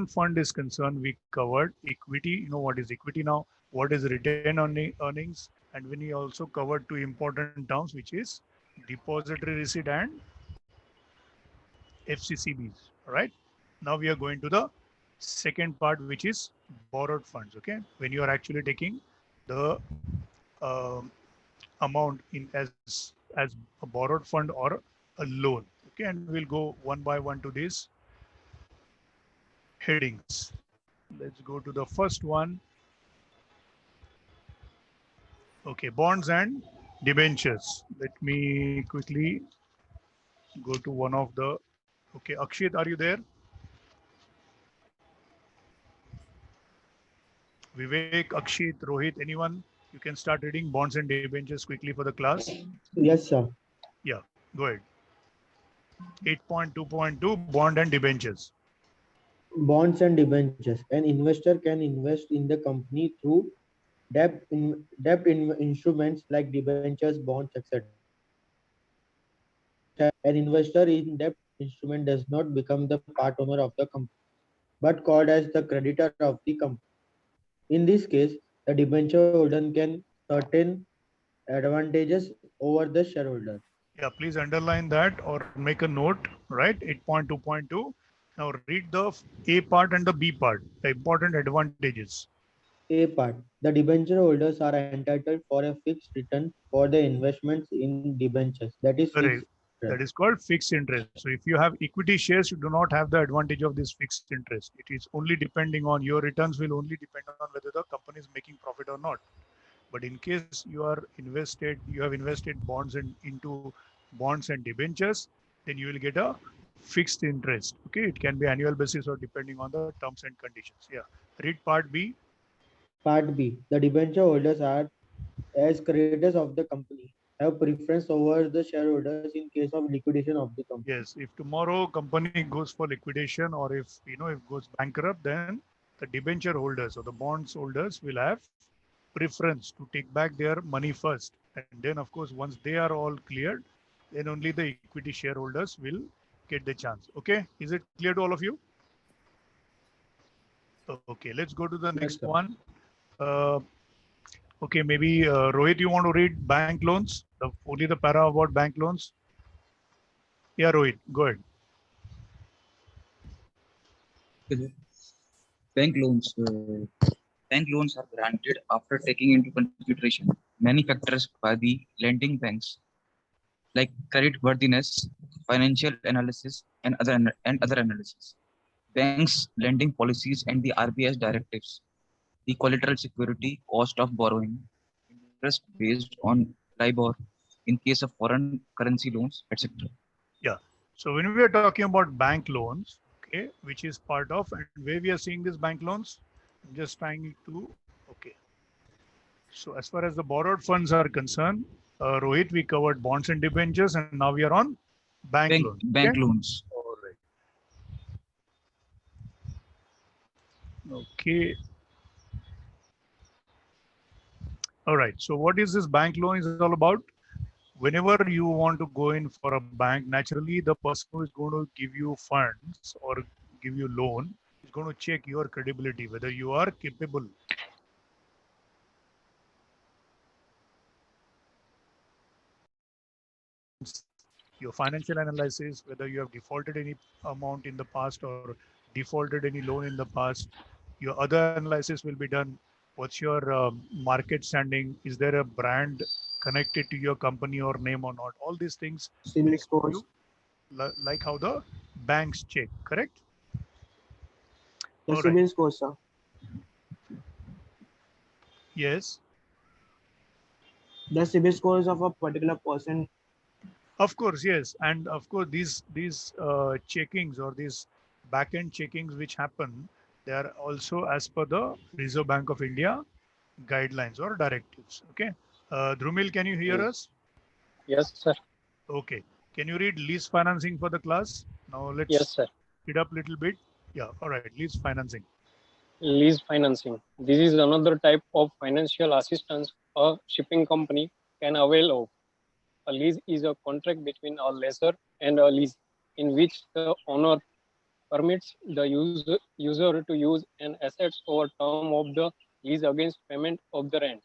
fund is concerned, we covered equity. You know what is equity now? What is retained earnings? And we also covered two important terms, which is depository receipt and FCCBs. All right. Now we are going to the second part, which is borrowed funds. Okay. When you are actually taking the amount in as as a borrowed fund or a loan. Okay, and we'll go one by one to these headings. Let's go to the first one. Okay, bonds and debentures. Let me quickly go to one of the. Okay, Akshit, are you there? Vivek, Akshit, Rohit, anyone? You can start reading bonds and debentures quickly for the class. Yes, sir. Yeah, go ahead. 8.2.2 bond and debentures. Bonds and debentures. An investor can invest in the company through instruments like debentures, bonds, etc. An investor in debt instrument does not become the part owner of the company, but called as the creditor of the company. In this case, the debenture holder can certain advantages over the shareholder. Yeah, please underline that or make a note, right? 8.2.2. Now read the A part and the B part, the important advantages. A part. The debenture holders are entitled for a fixed return for the investments in debentures. That is fixed Correct. interest. That is called fixed interest. So if you have equity shares, you do not have the advantage of this fixed interest. It is only depending on your returns will only depend on whether the company is making profit or not. But in case you have invested bonds and into bonds and debentures, then you will get a fixed interest. Okay, it can be annual basis or depending on the terms and conditions. Yeah. Read part B. Part B. The debenture holders are, as creditors of the company, have preference over the shareholders in case of liquidation of the company. Yes, if tomorrow company goes for liquidation or if if goes bankrupt, then the debenture holders or the bonds holders will have preference to take back their money first. And then of course, once they are all cleared, then only the equity shareholders will get the chance. Okay, is it clear to all of you? Okay, let's go to the Yes, next sir. one. Okay, maybe Rohit, you want to read bank loans? Only the para about bank loans. Yeah, Rohit, go ahead. Bank loans. Bank loans are granted after taking into consideration many factors by the lending banks, like credit worthiness, financial analysis, and other analysis. Banks' lending policies and the RBI's directives, the collateral security, cost of borrowing, interest based on LIBOR in case of foreign currency loans, etc. Yeah. So when we are talking about bank loans, okay, which is part of, and where we are seeing these bank loans, I'm just trying to, okay. So as far as the borrowed funds are concerned, Rohit, we covered bonds and debentures, and now we are on bank loans. Bank Okay? loans. All right. Okay. All right. So what is this bank loan is all about? Whenever you want to go in for a bank, naturally the person who is going to give you funds or give you loan is going to check your credibility, whether you are capable. Your financial analysis, whether you have defaulted any amount in the past or defaulted any loan in the past. Your other analysis will be done. What's your market standing? Is there a brand connected to your company or name or not? All these things Civil scores. like how the banks check, correct? The All right. civil scores, sir. Yes. The civil scores of a particular person. Of course, yes, and of course these checkings or these back-end checkings which happen, they are also as per the Reserve Bank of India guidelines or directives. Okay, Dhrumil, can you hear us? Yes, sir. Okay, can you read lease financing for the class? Now Yes, let's sir. speed up a little bit. Yeah, all right, lease financing. Lease financing. This is another type of financial assistance a shipping company can avail of. A lease is a contract between a lessor and a lease in which the owner permits the user to use an asset over term of the lease against payment of the rent.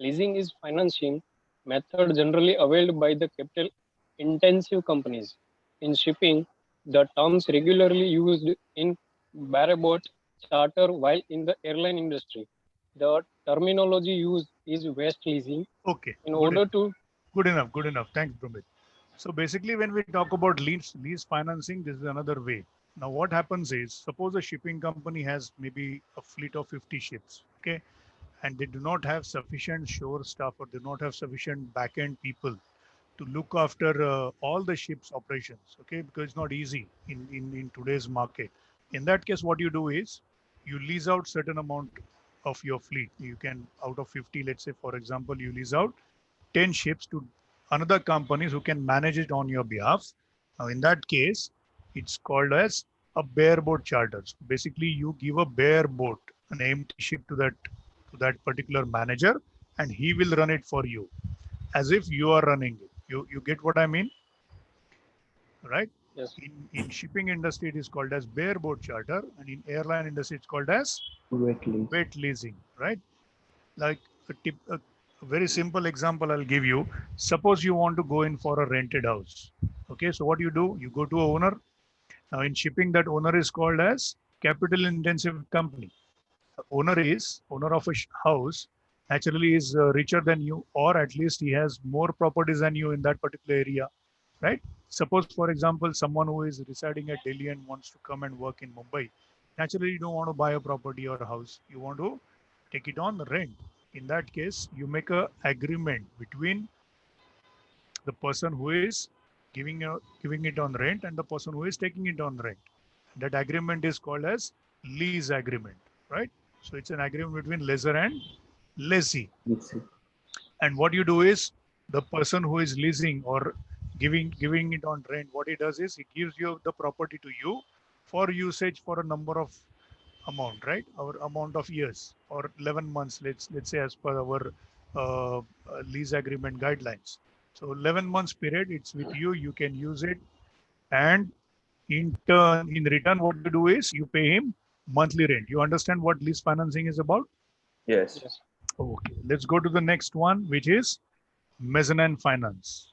Leasing is financing method generally availed by the capital intensive companies. In shipping, the terms regularly used in bareboat charter, while in the airline industry, the terminology used is waste leasing. Okay, In good. order to Good enough. Good enough. Thanks, Brumit. So basically, when we talk about lease financing, this is another way. Now, what happens is, suppose a shipping company has maybe a fleet of 50 ships, okay, and they do not have sufficient shore staff or do not have sufficient back-end people to look after all the ship's operations, okay, because it's not easy in today's market. In that case, what you do is you lease out certain amount of your fleet. You can, out of 50, let's say, for example, you lease out 10 ships to another companies who can manage it on your behalf. Now, in that case, it's called as a bareboat charter. So basically, you give a bareboat, an empty ship to that particular manager, and he will run it for you as if you are running it. You get what I mean, right? Yes. In shipping industry, it is called as bareboat charter, and in airline industry, it's called as wet leasing, right? Like a very simple example I'll give you. Suppose you want to go in for a rented house. Okay, so what you do? You go to a owner. Now in shipping, that owner is called as capital intensive company. Owner of a house naturally is richer than you, or at least he has more properties than you in that particular area, right? Suppose, for example, someone who is residing at Delhi and wants to come and work in Mumbai. Naturally, you don't want to buy a property or a house. You want to take it on rent. In that case, you make a agreement between the person who is giving it on rent and the person who is taking it on rent. That agreement is called as lease agreement, right? So it's an agreement between lessor and lessee. And what you do is the person who is leasing or giving it on rent, what he does is he gives you the property to you for usage for a number of amount, right? Our amount of years or 11 months, let's say, as per our lease agreement guidelines. So 11 months period, it's with you. You can use it, and in return, what you do is you pay him monthly rent. You understand what lease financing is about? Yes. Yes. Okay, let's go to the next one, which is mezzanine finance.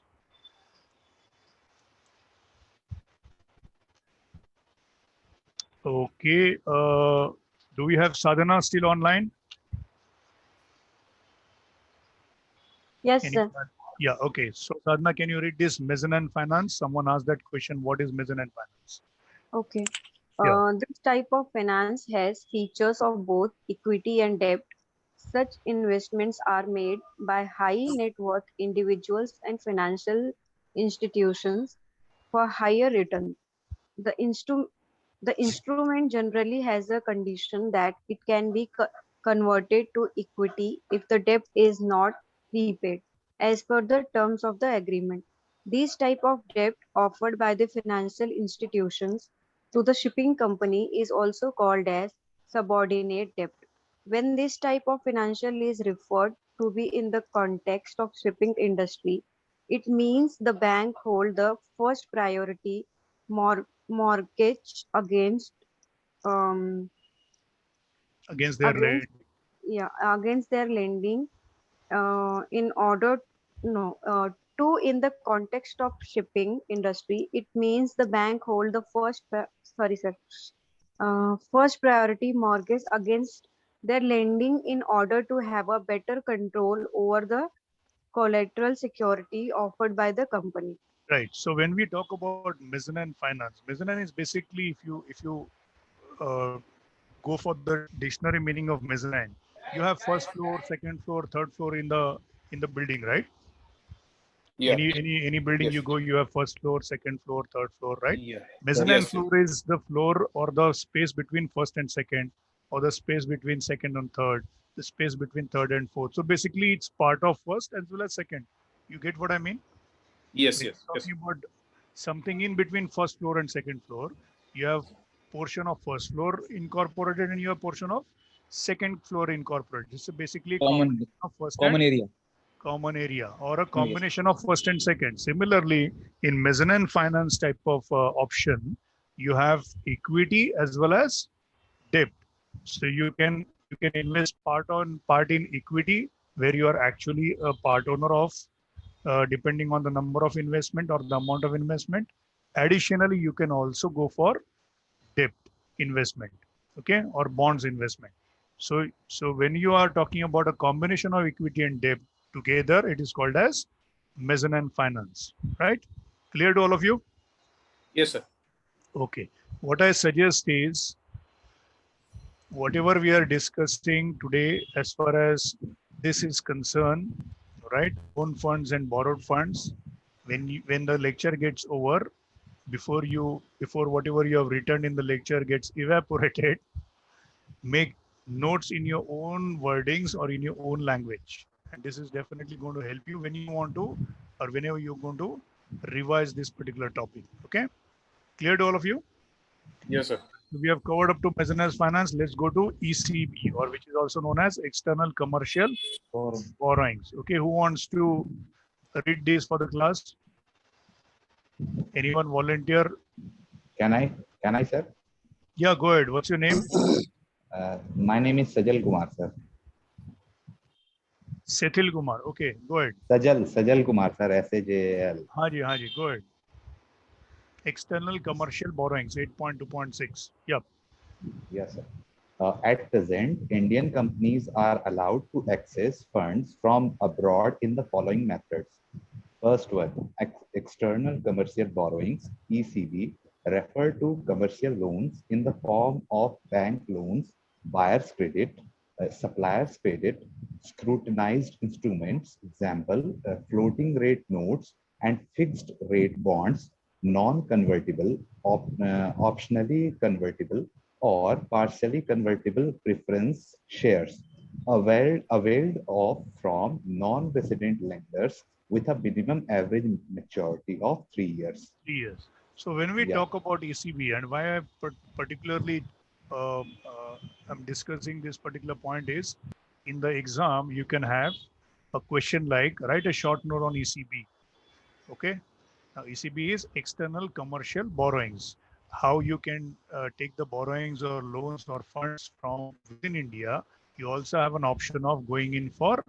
Okay, do we have Sadhana still online? Yes, Any? sir. Yeah, okay. So Sadhana, can you read this mezzanine finance? Someone asked that question. What is mezzanine finance? Okay. Yeah. This type of finance has features of both equity and debt. Such investments are made by high net worth individuals and financial institutions for higher return. The, instru- the instrument generally has a condition that it can be converted to equity if the debt is not repaid as per the terms of the agreement. These type of debt offered by the financial institutions to the shipping company is also called as subordinate debt. When this type of financial is referred to be in the context of shipping industry, it means the bank hold the first priority mortgage Against their against rent. against their lending in order no to in the context of shipping industry, it means the bank hold the sorry sir first priority mortgage against their lending in order to have a better control over the collateral security offered by the company. Right. So when we talk about mezzanine finance, mezzanine is basically, if you uh, go for the dictionary meaning of mezzanine, you have first floor, second floor, third floor in the building, right? Yeah. Any building Yes. you go, you have first floor, second floor, third floor, right? Yeah. Mezzanine Yes. floor is the floor or the space between first and second, or the space between second and third, the space between third and fourth. So basically, it's part of first as well as second. You get what I mean? Yes. When Yes. you're Yes. talking about something in between first floor and second floor, you have portion of first floor incorporated and you have portion of second floor incorporated. This is basically a combination of first and Common area. common area, or a Yes. combination of first and second. Similarly, in mezzanine finance type of option, you have equity as well as debt. So you can invest part in equity, where you are actually a part owner of, depending on the number of investment or the amount of investment. Additionally, you can also go for debt investment, okay, or bonds investment. So when you are talking about a combination of equity and debt together, it is called as mezzanine finance, right? Clear to all of you? Yes, sir. Okay. What I suggest is whatever we are discussing today, as far as this is concerned, right? Own funds and borrowed funds. When the lecture gets over, before whatever you have written in the lecture gets evaporated, make notes in your own wordings or in your own language. And this is definitely going to help you when you want to, or whenever you're going to revise this particular topic. Okay. Clear to all of you? Yes, sir. We have covered up to mezzanine finance. Let's go to ECB, or which is also known as external commercial borrowings. Okay, who wants to read this for the class? Anyone volunteer? Can I, sir? Yeah, go ahead. What's your name? My name is Sajal Kumar, sir. Sethil Kumar. Okay, go ahead. Sajal Kumar, sir. SAJL. Haji, go ahead. External commercial borrowings, 8.2.6. Yep. Yes, sir. At present, Indian companies are allowed to access funds from abroad in the following methods. First one, external commercial borrowings, ECB, refer to commercial loans in the form of bank loans, buyer's credit, supplier's credit, scrutinized instruments, example, floating rate notes and fixed rate bonds, non-convertible, optionally convertible, or partially convertible preference shares, availed of from non-resident lenders with a minimum average maturity of 3 years. 3 years. So when we talk about ECB, and why I particularly I'm discussing this particular point is, in the exam you can have a question like write a short note on ECB. Okay. Now ECB is external commercial borrowings. How you can take the borrowings or loans or funds from within India. You also have an option of going in for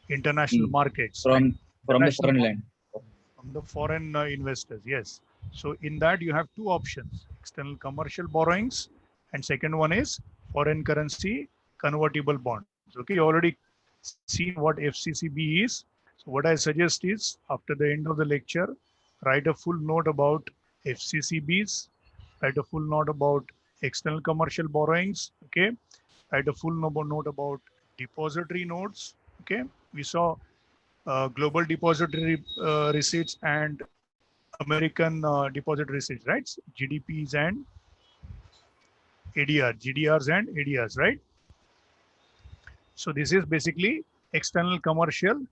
international markets. From the foreign land. From the foreign investors, yes. So in that you have two options: external commercial borrowings, and second one is foreign currency convertible bonds. Okay, you already seen what FCCB is. So what I suggest is, after the end of the lecture, write a full note about FCCBs, write a full note about external commercial borrowings. Okay, write a full note about depository notes. Okay, we saw global depository receipts and American depository receipts, right? GDPs and GDRs and ADRs, right? So this is basically external commercial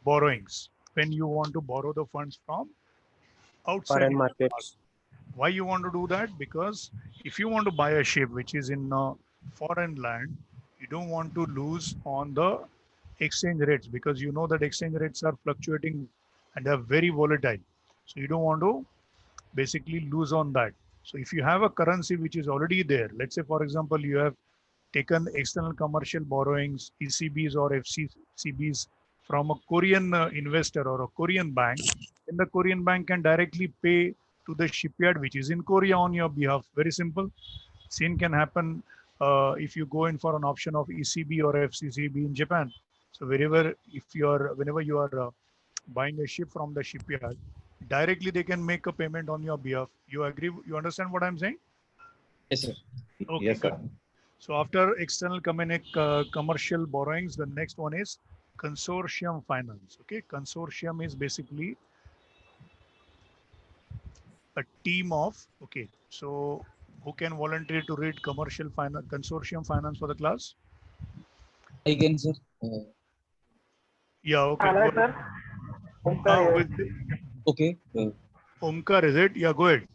borrowings when you want to borrow the funds from outside Foreign markets. Why you want to do that? Because if you want to buy a ship which is in a foreign land, you don't want to lose on the exchange rates, because you know that exchange rates are fluctuating and they're very volatile. So you don't want to basically lose on that. So if you have a currency which is already there, let's say, for example, you have taken external commercial borrowings, ECBs or FCCBs from a Korean investor or a Korean bank, then the Korean bank can directly pay to the shipyard which is in Korea on your behalf. Very simple. Same can happen if you go in for an option of ECB or FCCB in Japan. So whenever you are buying a ship from the shipyard, directly they can make a payment on your behalf. You agree? You understand what I'm saying? Yes, sir. Okay, Yes, sir. good. So after external commercial borrowings, the next one is consortium finance. Okay, consortium is basically a team of. Okay, so who can volunteer to read commercial finance, consortium finance for the class? Again, sir. Yeah, okay. Hello, sir. Omkar here. Okay. Omkar, is it? Yeah, go ahead.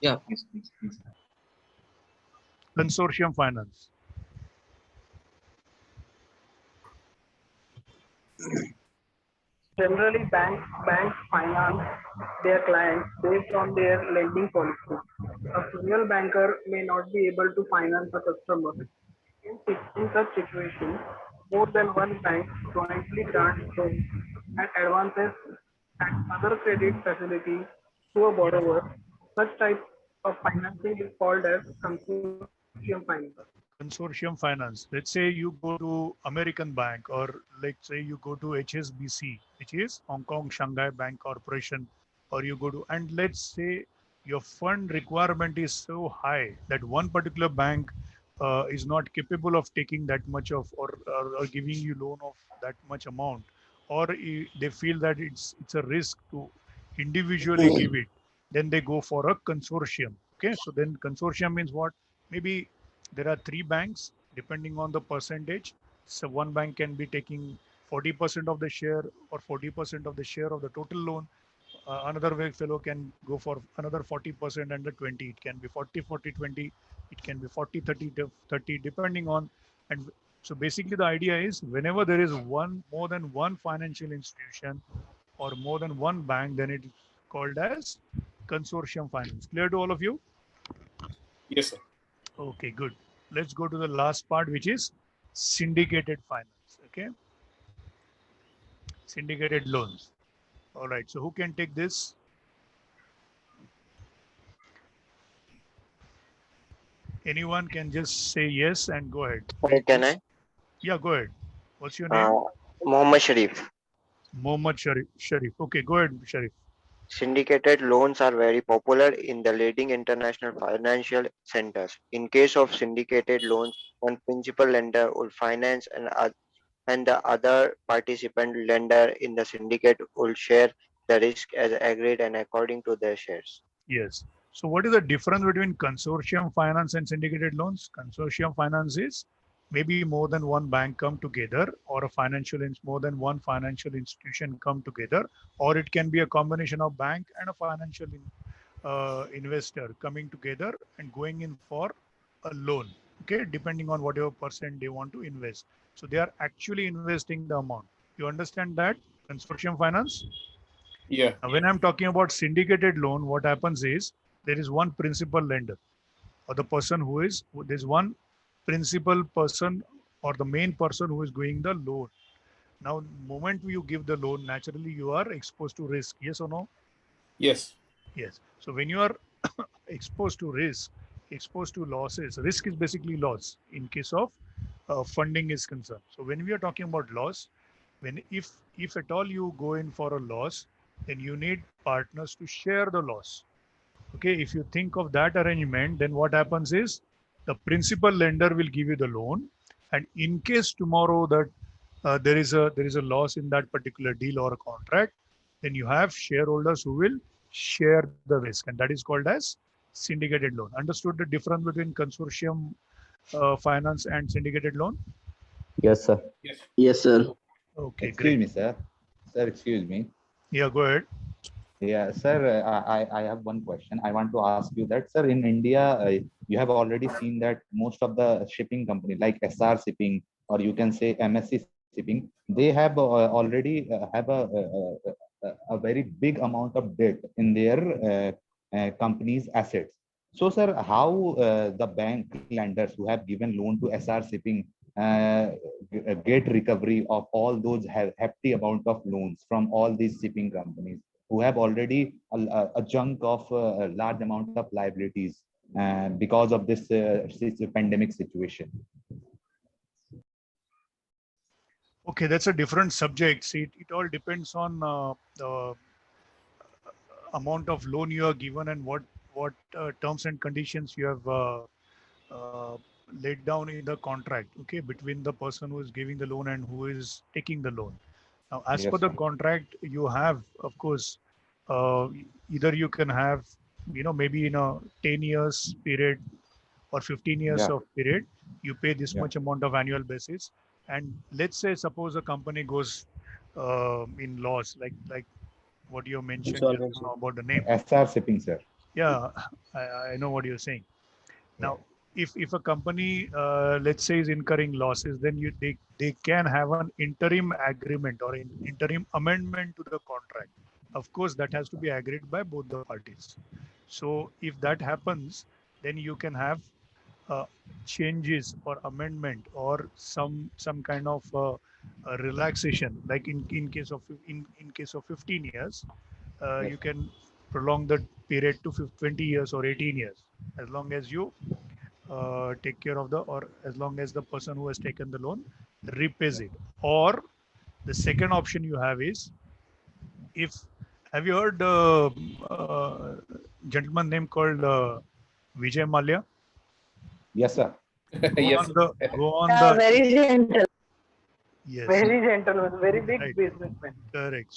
Yeah, please. Consortium finance. Generally, banks finance their clients based on their lending policy. A single banker may not be able to finance a customer. In such situations, more than one bank jointly grants loans and advances and other credit facilities to a borrower. Such type of financing is called as consortium finance. consortium finance. Let's say you go to American Bank, or let's say you go to HSBC, which is Hong Kong Shanghai Bank Corporation, or you go to, and let's say your fund requirement is so high that one particular bank is not capable of taking that much of, or giving you loan of that much amount, or they feel that it's a risk to individually give it, then they go for a consortium. Okay, so then consortium means what? Maybe there are three banks depending on the percentage. So one bank can be taking 40% of the share, or 40% of the share of the total loan. Another fellow can go for another 40% and the 20. It can be 40, 40, 20. It can be 40, 30, 30, depending on. And so basically the idea is whenever there is more than one financial institution or more than one bank, then it is called as consortium finance. Clear to all of you? Yes, sir. Okay, good. Let's go to the last part, which is syndicated finance. Okay, syndicated loans. All right, so who can take this? Anyone can just say yes and go ahead. Can I? Yeah, go ahead. What's your name? Mohammed Sharif. Mohammed Sharif. Sharif. Okay, go ahead, Sharif. Syndicated loans are very popular in the leading international financial centers. In case of syndicated loans, one principal lender will finance and the other participant lender in the syndicate will share the risk as agreed and according to their shares. Yes. So what is the difference between consortium finance and syndicated loans? Consortium finance is maybe more than one bank come together, or more than one financial institution come together, or it can be a combination of bank and a financial investor coming together and going in for a loan. Okay, depending on whatever percent they want to invest. So they are actually investing the amount. You understand that? Consortium finance? Yeah. Now, when I'm talking about syndicated loan, what happens is there is one principal lender, or the person there's one principal person or the main person who is going the loan. Now, moment you give the loan, naturally you are exposed to risk. Yes or no? Yes. Yes. So when you are exposed to risk, exposed to losses, risk is basically loss in case of funding is concerned. So when we are talking about loss, if at all you go in for a loss, then you need partners to share the loss. Okay, if you think of that arrangement, then what happens is the principal lender will give you the loan, and in case tomorrow that there is a loss in that particular deal or a contract, then you have shareholders who will share the risk, and that is called as syndicated loan. Understood the difference between consortium finance and syndicated loan? Yes, sir. Yes. Yes, sir. Okay, Excuse great. me, sir. Sir, excuse me. Yeah, go ahead. Yeah, sir, I have one question. I want to ask you that, sir, in India, you have already seen that most of the shipping company like SR Shipping, or you can say MSC Shipping, they have already have a very big amount of debt in their company's assets. So, sir, how the bank lenders who have given loan to SR Shipping get recovery of all those hefty amount of loans from all these shipping companies who have already a chunk of a large amount of liabilities because of this pandemic situation? Okay, that's a different subject. See, it all depends on the amount of loan you are given and what terms and conditions you have uh, laid down in the contract, okay, between the person who is giving the loan and who is taking the loan. Now, as per Yes, the sir. contract, you have, of course, uh, either you can have, maybe in a 10 years period or 15 years Yeah, of period, you pay this yeah. much amount of annual basis. And let's say, suppose a company goes in loss, like what you mentioned just Insolvency. now about the name. SR Shipping, sir. Yeah, I know what you're saying. Yeah. Now, if a company, let's say, is incurring losses, then they can have an interim agreement or an interim amendment to the contract. Of course, that has to be agreed by both the parties. So if that happens, then you can have uh, changes or amendment or some kind of relaxation. Like in case of 15 years, Yes, you can prolong the period to 20 years or 18 years, as long as you take care of the, or as long as the person who has taken the loan repays it. Or the second option you have is, if, have you heard gentleman name called Vijay Mallya? Yes, sir. Yes. Go on Yeah, the very gentle. yes, Very gentleman, very big right, businessman. correct.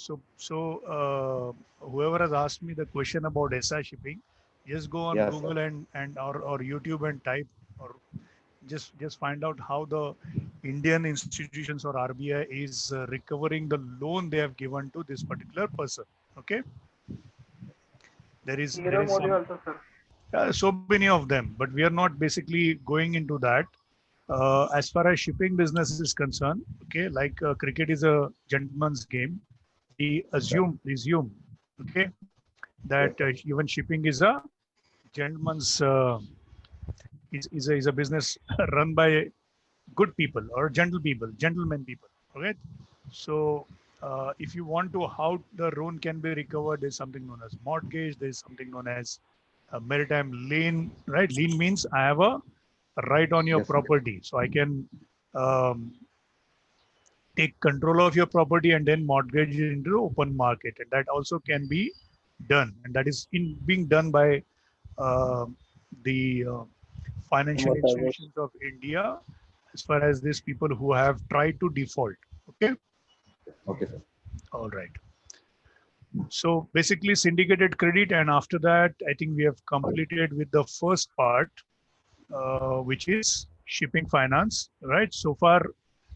Whoever has asked me the question about SI shipping, just go on Yes, Google sir. and or YouTube and type, or just find out how the Indian institutions or RBI is recovering the loan they have given to this particular person. Okay, there Hero is Modi some also, sir. so many of them, but we are not basically going into that. As far as shipping business is concerned, okay, like cricket is a gentleman's game. We Yes, sir. presume, okay, that Yes, sir. even shipping is a gentleman's is a business run by good people or gentlemen people. Okay, so if you want to how the loan can be recovered, there's something known as mortgage. There's something known as a maritime lien. Right, lien means I have a right on your Yes, sir. property, so I can um, take control of your property and then mortgage it into the open market, and that also can be done, and that is in being done by uh, the financial Amortization. institutions of India, as far as these people who have tried to default. Okay, Okay, sir. all right. So basically syndicated credit, and after that, I think we have completed with the first part, which is shipping finance. Right. So far,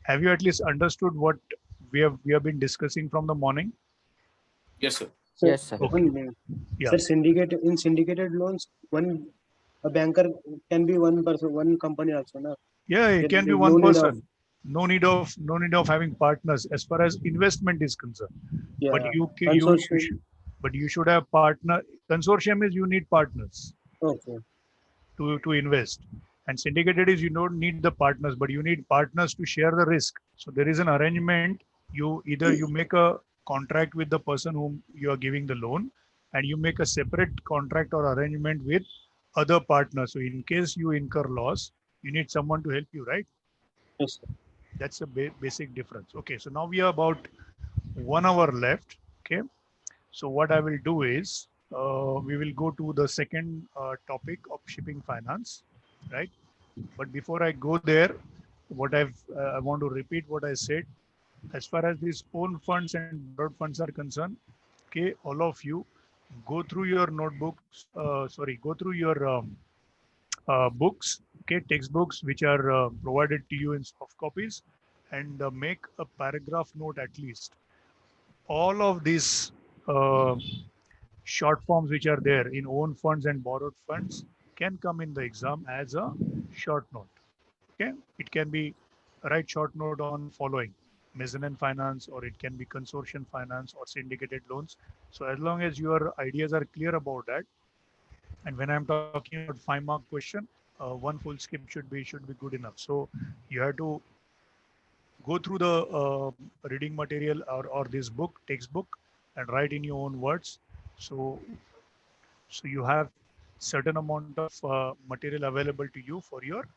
have you at least understood what we have been discussing from the morning? Yes, sir. So Yes, sir. Okay. Yeah. sir, syndicated loans, one a banker can be one person, one company also, na? Yeah, it can be There's one no need of person. No need of having partners as far as investment is concerned. But yeah you consortium. should, but you should have partner. Consortium is you need partners Okay. to invest, and syndicated is you don't need the partners, but you need partners to share the risk. So there is an arrangement. You either you make a contract with the person whom you are giving the loan, and you make a separate contract or arrangement with other partners. So in case you incur loss, you need someone to help you, right? Yes, sir. That's a basic difference. Okay, so now we are about 1 hour left. Okay, so what I will do is we will go to the second topic of shipping finance, right? But before I go there, I want to repeat what I said. As far as these own funds and borrowed funds are concerned, okay, all of you go through your notebooks. Go through your books, okay, textbooks which are provided to you in soft copies, and make a paragraph note at least. All of these uh, short forms which are there in own funds and borrowed funds can come in the exam as a short note. Okay, it can be write short note on following mezzanine finance, or it can be consortium finance or syndicated loans. So as long as your ideas are clear about that, and when I'm talking about 5 mark question, one full script should be good enough. So you have to go through the reading material, or this book textbook, and write in your own words. So so you have certain amount of material available to you for your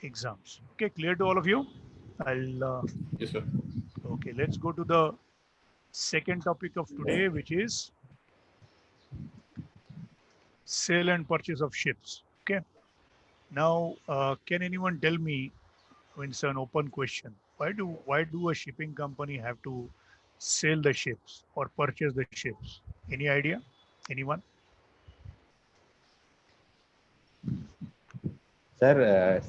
exams. Okay, clear to all of you? I'll Yes, sir. okay, let's go to the second topic of today, which is sale and purchase of ships. Okay, now can anyone tell me, when it's an open question, why do a shipping company have to sell the ships or purchase the ships? Any idea? Anyone? Sir,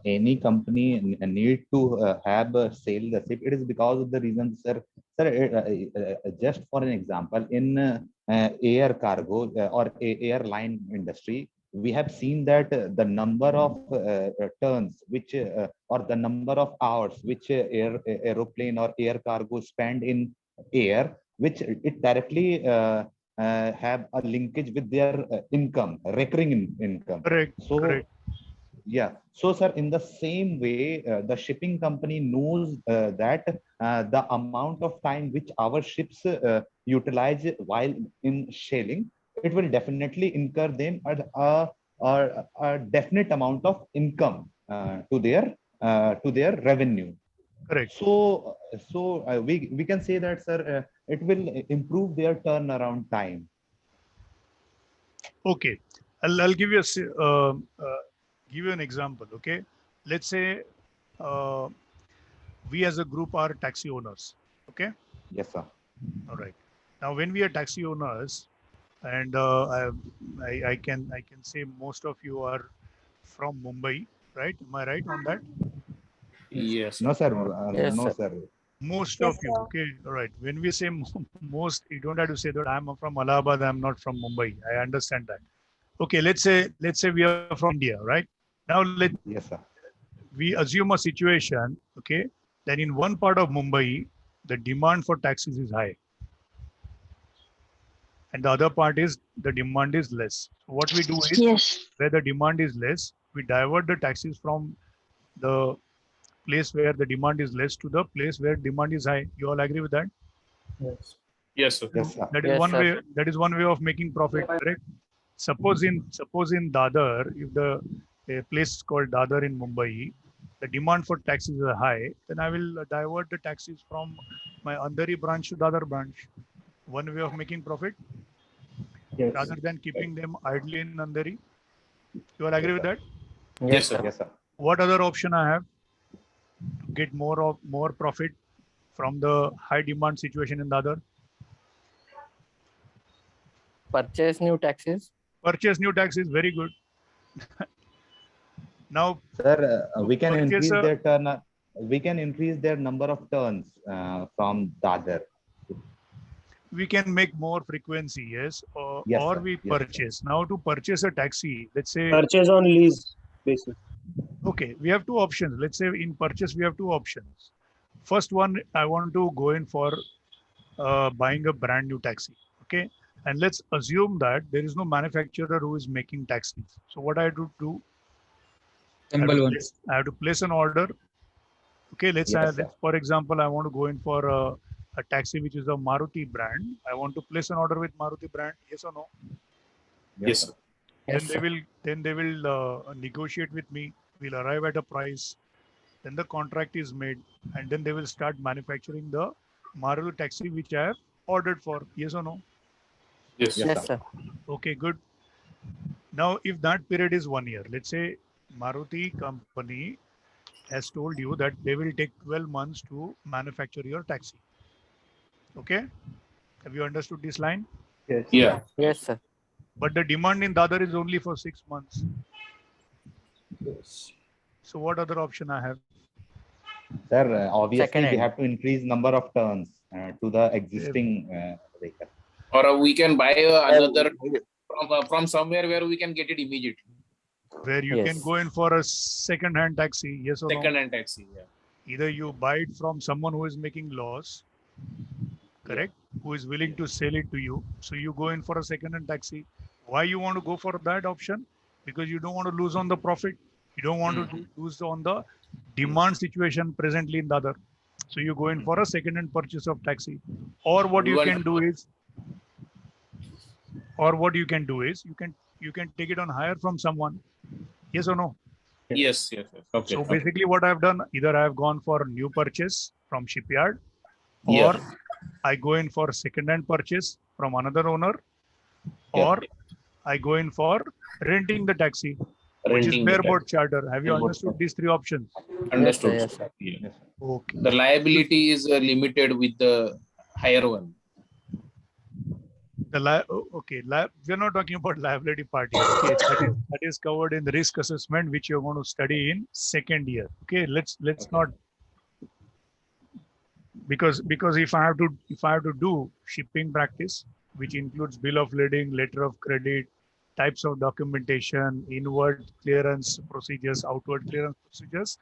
any company need to have sell the ship. It is because of the reason, sir. Sir, just for an example, in air cargo or airline industry, we have seen that the number of turns which or the number of hours which aeroplane or air cargo spend in air, which it directly have a linkage with their income, recurring income. Correct. So Correct. yeah. So, sir, in the same way, the shipping company knows that the amount of time which our ships utilize while in sailing, it will definitely incur them at a a definite amount of income to their revenue. Correct. So we can say that, sir, it will improve their turnaround time. Okay, I'll give you give you an example. Okay, let's say we as a group are taxi owners. Okay. Yes, sir. All right. Now, when we are taxi owners, and I can say most of you are from Mumbai, right? Am I right on that? Yes. No, sir. Yes, No, sir. sir. Most Yes, of you. sir. Okay. All right. When we say most, you don't have to say that I'm from Allahabad. I'm not from Mumbai. I understand that. Okay. Let's say we are from India, right? Now Yes, sir. we assume a situation. Okay. Then in one part of Mumbai, the demand for taxis is high, and the other part is the demand is less. So what we do is, Yes. where the demand is less, we divert the taxis from the place where the demand is less to the place where demand is high. You all agree with that? Yes. Yes, sir. Yes, sir. That is Yes, one sir. way. That is one way of making profit. Correct. Suppose in Dadar, if the a place is called Dadar in Mumbai, the demand for taxis is high, then I will divert the taxis from my Andheri branch to Dadar branch. One way of making profit, Yes. rather than keeping them idly in Andheri. You all agree Yes, with sir. that? Yes, sir. Yes, sir. What other option I have to get more profit from the high demand situation in Dadar? Purchase new taxis. Purchase new taxis, very good. Now, Sir, to we can purchase increase a, their turn. We can increase their number of turns from Dadar. we can make more frequency, yes, Yes, or sir. we Yes, sir. purchase. Now, to purchase a taxi, let's say, Purchase on lease basis. okay, we have two options. Let's say in purchase, we have two options. First one, I want to go in for buying a brand new taxi. Okay. And let's assume that there is no manufacturer who is making taxis. So what I have to do, Simple one. I have to place an order. Okay, Yes, sir. let's for example, I want to go in for a taxi which is a Maruti brand. I want to place an order with Maruti brand. Yes or no? Yes, sir. Yes, Then sir. they will negotiate with me. We'll arrive at a price. Then the contract is made, and then they will start manufacturing the Maruti taxi which I have ordered for. Yes or no? Yes. Yes, sir. Okay, good. Now, if that period is 1 year, let's say Maruti company has told you that they will take 12 months to manufacture your taxi. Okay, have you understood this line? Yes. Yeah. Yes, sir. But the demand in Dadar is only for 6 months. Yes. So what other option I have? Sir, obviously Second we hand. have to increase number of turns to the existing vehicle. Or we can buy another from somewhere where we can get it immediately. Where you can Yes. go in for a second-hand taxi, yes or no? Second-hand taxi. Yeah. Either you buy it from someone who is making loss, correct? Who is willing to sell it to you. So you go in for a second-hand taxi. Why you want to go for that option? Because you don't want to lose on the profit. You don't want to lose on the demand situation presently in Dadar. So you go in for a second-hand purchase of taxi. Or what you can do is, you can take it on hire from someone. Yes or no? Yes. Yes. Yes. Okay. So Okay. basically what I've done, either I've gone for new purchase from shipyard, Yeah. or I go in for second-hand purchase from another owner, Yeah. or I go in for renting the taxi, which is Renting the bareboat taxi. charter. Have you Bareboat understood these three options? Understood. Yes, sir. Yeah. Yes, sir. Okay. The liability is limited with the higher one. Okay, we're not talking about liability part here. Okay, that is covered in the risk assessment, which you're going to study in second year. Okay, let's not, because if I have to do shipping practice, which includes bill of lading, letter of credit, types of documentation, inward clearance procedures, outward clearance procedures,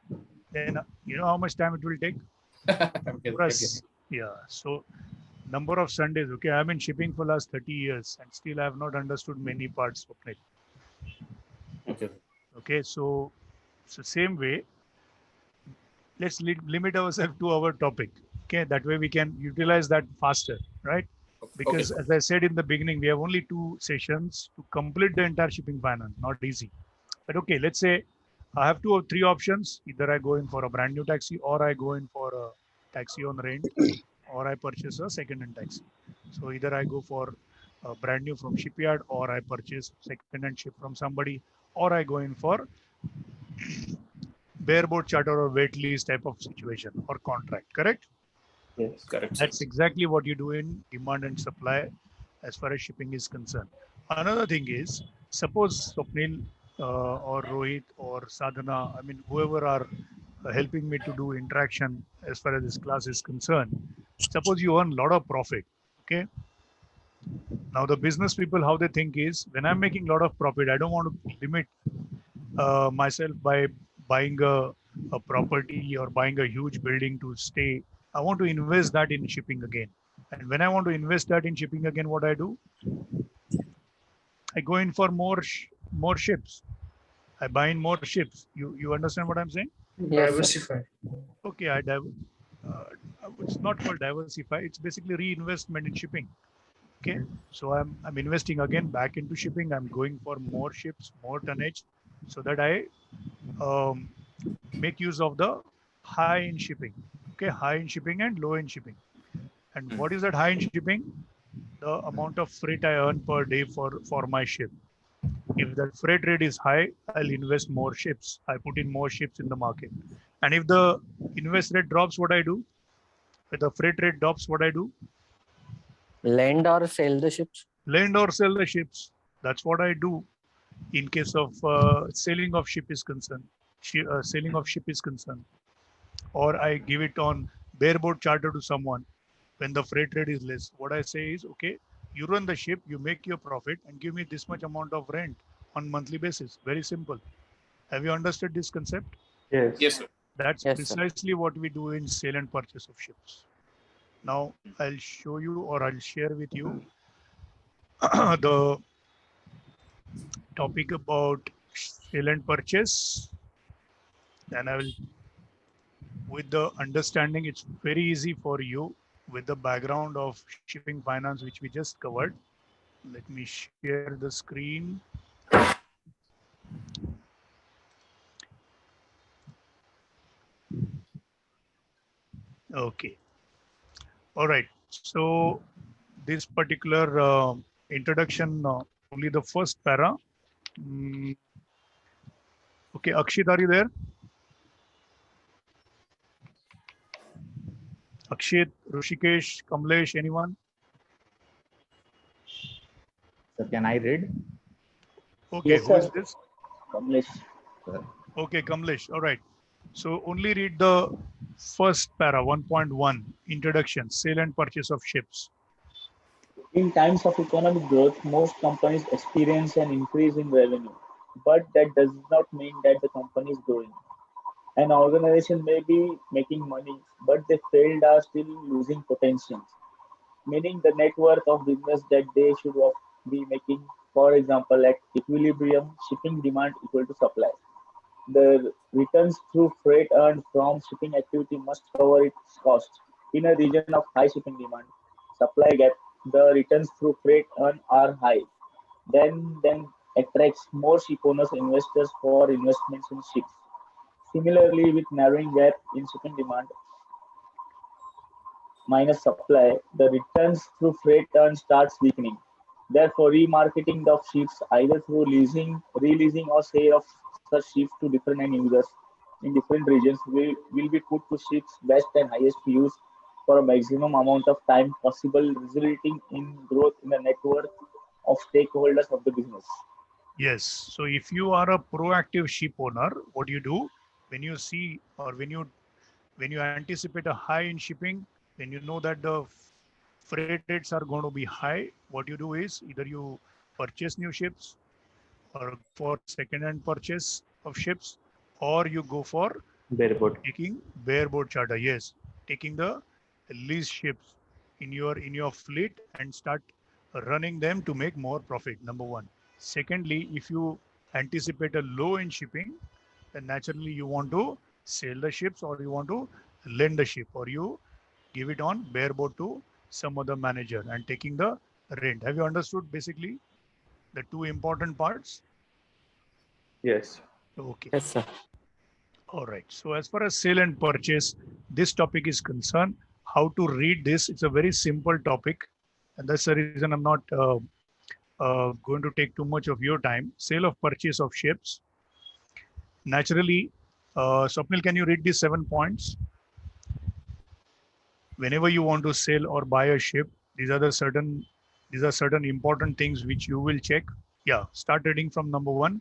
then you know how much time it will take for us. Yeah. So number of Sundays. Okay, I've been shipping for last 30 years and still I have not understood many parts of it. Okay. Okay, so same way, let's limit ourselves to our topic. Okay, that way we can utilize that faster, right? Because as I said in the beginning, we have only 2 sessions to complete the entire shipping finance. Not easy. But okay, let's say I have 2 or 3 options. Either I go in for a brand new taxi, or I go in for a taxi on rent, or I purchase a second-hand taxi. So either I go for a brand new from shipyard, or I purchase second-hand ship from somebody, or I go in for bareboat charter or wait lease type of situation or contract. Correct? Yes. Correct. That's exactly what you do in demand and supply as far as shipping is concerned. Another thing is, suppose Swapnil or Rohit or Sadhana, I mean, whoever are helping me to do interaction as far as this class is concerned, suppose you earn a lot of profit, okay? Now the business people, how they think is, when I'm making a lot of profit, I don't want to limit myself by buying a property or buying a huge building to stay. I want to invest that in shipping again. And when I want to invest that in shipping again, what I do? I go in for more ships. I buy in more ships. You understand what I'm saying? Yes, sir. Diversify. Okay, uh, it's not called diversify. It's basically reinvestment in shipping. Okay, so I'm investing again back into shipping. I'm going for more ships, more tonnage, so that I um, make use of the high in shipping. Okay, high in shipping and low in shipping. And what is that high in shipping? The amount of freight I earn per day for my ship. If that freight rate is high, I'll invest more ships. I put in more ships in the market. And if the invest rate drops, what I do? If the freight rate drops, what I do? Lend or sell the ships. Lend or sell the ships. That's what I do in case of selling of ship is concerned. Selling of ship is concerned. Or I give it on bareboat charter to someone when the freight rate is less. What I say is, okay, you run the ship, you make your profit and give me this much amount of rent on monthly basis. Very simple. Have you understood this concept? Yes. Yes, sir. That's Yes, sir. precisely what we do in sale and purchase of ships. Now I'll show you or I'll share with you the topic about sale and purchase. And I will, with the understanding, it's very easy for you with the background of shipping finance, which we just covered. Let me share the screen. Okay. All right. So this particular introduction, only the first para. Okay, Akshit, are you there? Akshit, Rushikesh, Kamlesh, anyone? So can I read? Okay, Yes, who is sir. this? Kamlesh. Okay, Kamlesh. All right. So only read the first para, 1.1, introduction, sale and purchase of ships. In times of economic growth, most companies experience an increase in revenue, but that does not mean that the company is growing. An organization may be making money, but they failed are still losing potential, meaning the net worth of business that they should be making. For example, at equilibrium, shipping demand equal to supply. The returns through freight earned from shipping activity must cover its cost. In a region of high shipping demand, supply gap, the returns through freight earned are high. Then attracts more ship owners investors for investments in ships. Similarly, with narrowing gap in shipping demand minus supply, the returns through freight earned starts weakening. Therefore, remarketing of ships either through leasing, releasing, or sale of such ships to different end users in different regions will be put to ships' best and highest use for a maximum amount of time possible, resulting in growth in the net worth of stakeholders of the business. Yes. So if you are a proactive ship owner, what you do when you see or when you anticipate a high in shipping, when you know that the freight rates are going to be high, what you do is either you purchase new ships or for second-hand purchase of ships, or you go for Bareboat. taking bareboat charter. Yes, taking the lease ships in your fleet and start running them to make more profit. Number one. Secondly, if you anticipate a low in shipping, then naturally you want to sell the ships or you want to lend the ship or you give it on bareboat to some other manager and taking the rent. Have you understood basically the two important parts? Yes. Okay. Yes, sir. All right. So as far as sale and purchase, this topic is concerned, how to read this, it's a very simple topic. And that's the reason I'm not going to take too much of your time. Sale of purchase of ships. Naturally, Swapnil, can you read these 7 points? Whenever you want to sell or buy a ship, these are certain important things which you will check. Yeah, start reading from number 1.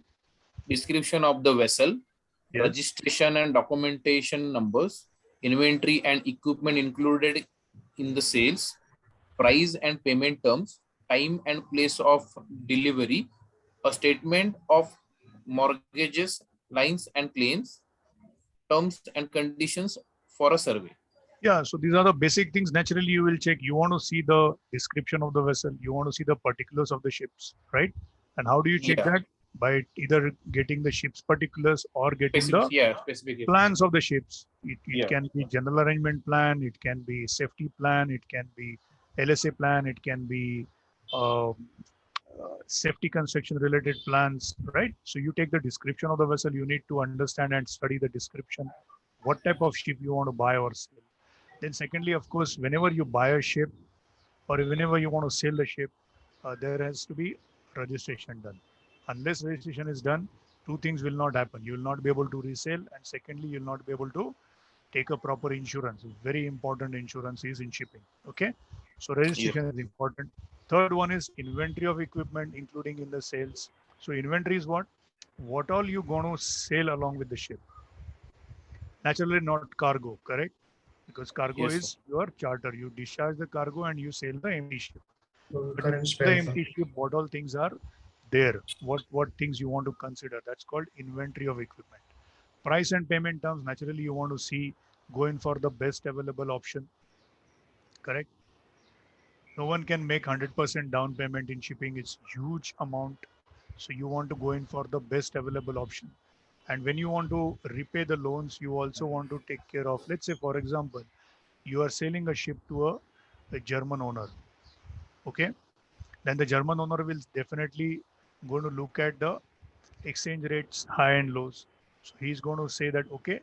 Description of the vessel, Yes. registration and documentation numbers, inventory and equipment included in the sales, price and payment terms, time and place of delivery, a statement of mortgages, lines and claims, terms and conditions for a survey. Yeah, so these are the basic things. Naturally, you will check. You want to see the description of the vessel. You want to see the particulars of the ships, right? And how do you check Yeah. that? By either getting the ship's particulars or getting the Specific plans of the ships. It Yeah. can be general arrangement plan. It can be safety plan. It can be LSA plan. It can be safety construction related plans, right? So you take the description of the vessel. You need to understand and study the description, what type of ship you want to buy or sell. Then secondly, of course, whenever you buy a ship or whenever you want to sell the ship, there has to be registration done. Unless registration is done, two things will not happen. You will not be able to resell, and secondly, you will not be able to take a proper insurance. Very important insurance is in shipping. Okay, so registration is important. Third one is inventory of equipment, including in the sales. So inventory is what? What all you going to sell along with the ship. Naturally, not cargo, correct? Because cargo Yes, sir. is your charter. You discharge the cargo and you sail the empty ship. But Current the spare, sir. empty ship, what all things are there? What things you want to consider? That's called inventory of equipment. Price and payment terms. Naturally, you want to see going for the best available option. Correct. No one can make 100% down payment in shipping. It's huge amount. So you want to go in for the best available option. And when you want to repay the loans, you also want to take care of, let's say, for example, you are selling a ship to a German owner. Okay. Then the German owner will definitely going to look at the exchange rates, high and lows. So he's going to say that, okay,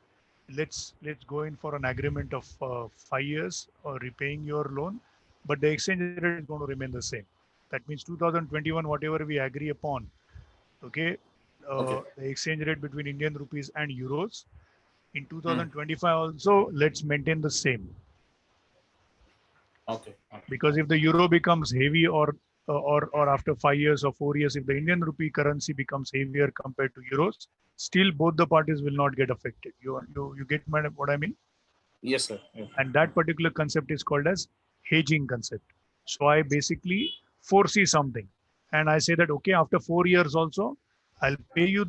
let's go in for an agreement of 5 years or repaying your loan, but the exchange rate is going to remain the same. That means 2021, whatever we agree upon, okay, the exchange rate between Indian rupees and euros in 2025 also, let's maintain the same. Okay. Because if the euro becomes heavy or after 5 years or 4 years, if the Indian rupee currency becomes heavier compared to euros, still both the parties will not get affected. You get what I mean? Yes, sir. Yeah. And that particular concept is called as hedging concept. So I basically foresee something, and I say that, okay, after 4 years also, I'll pay you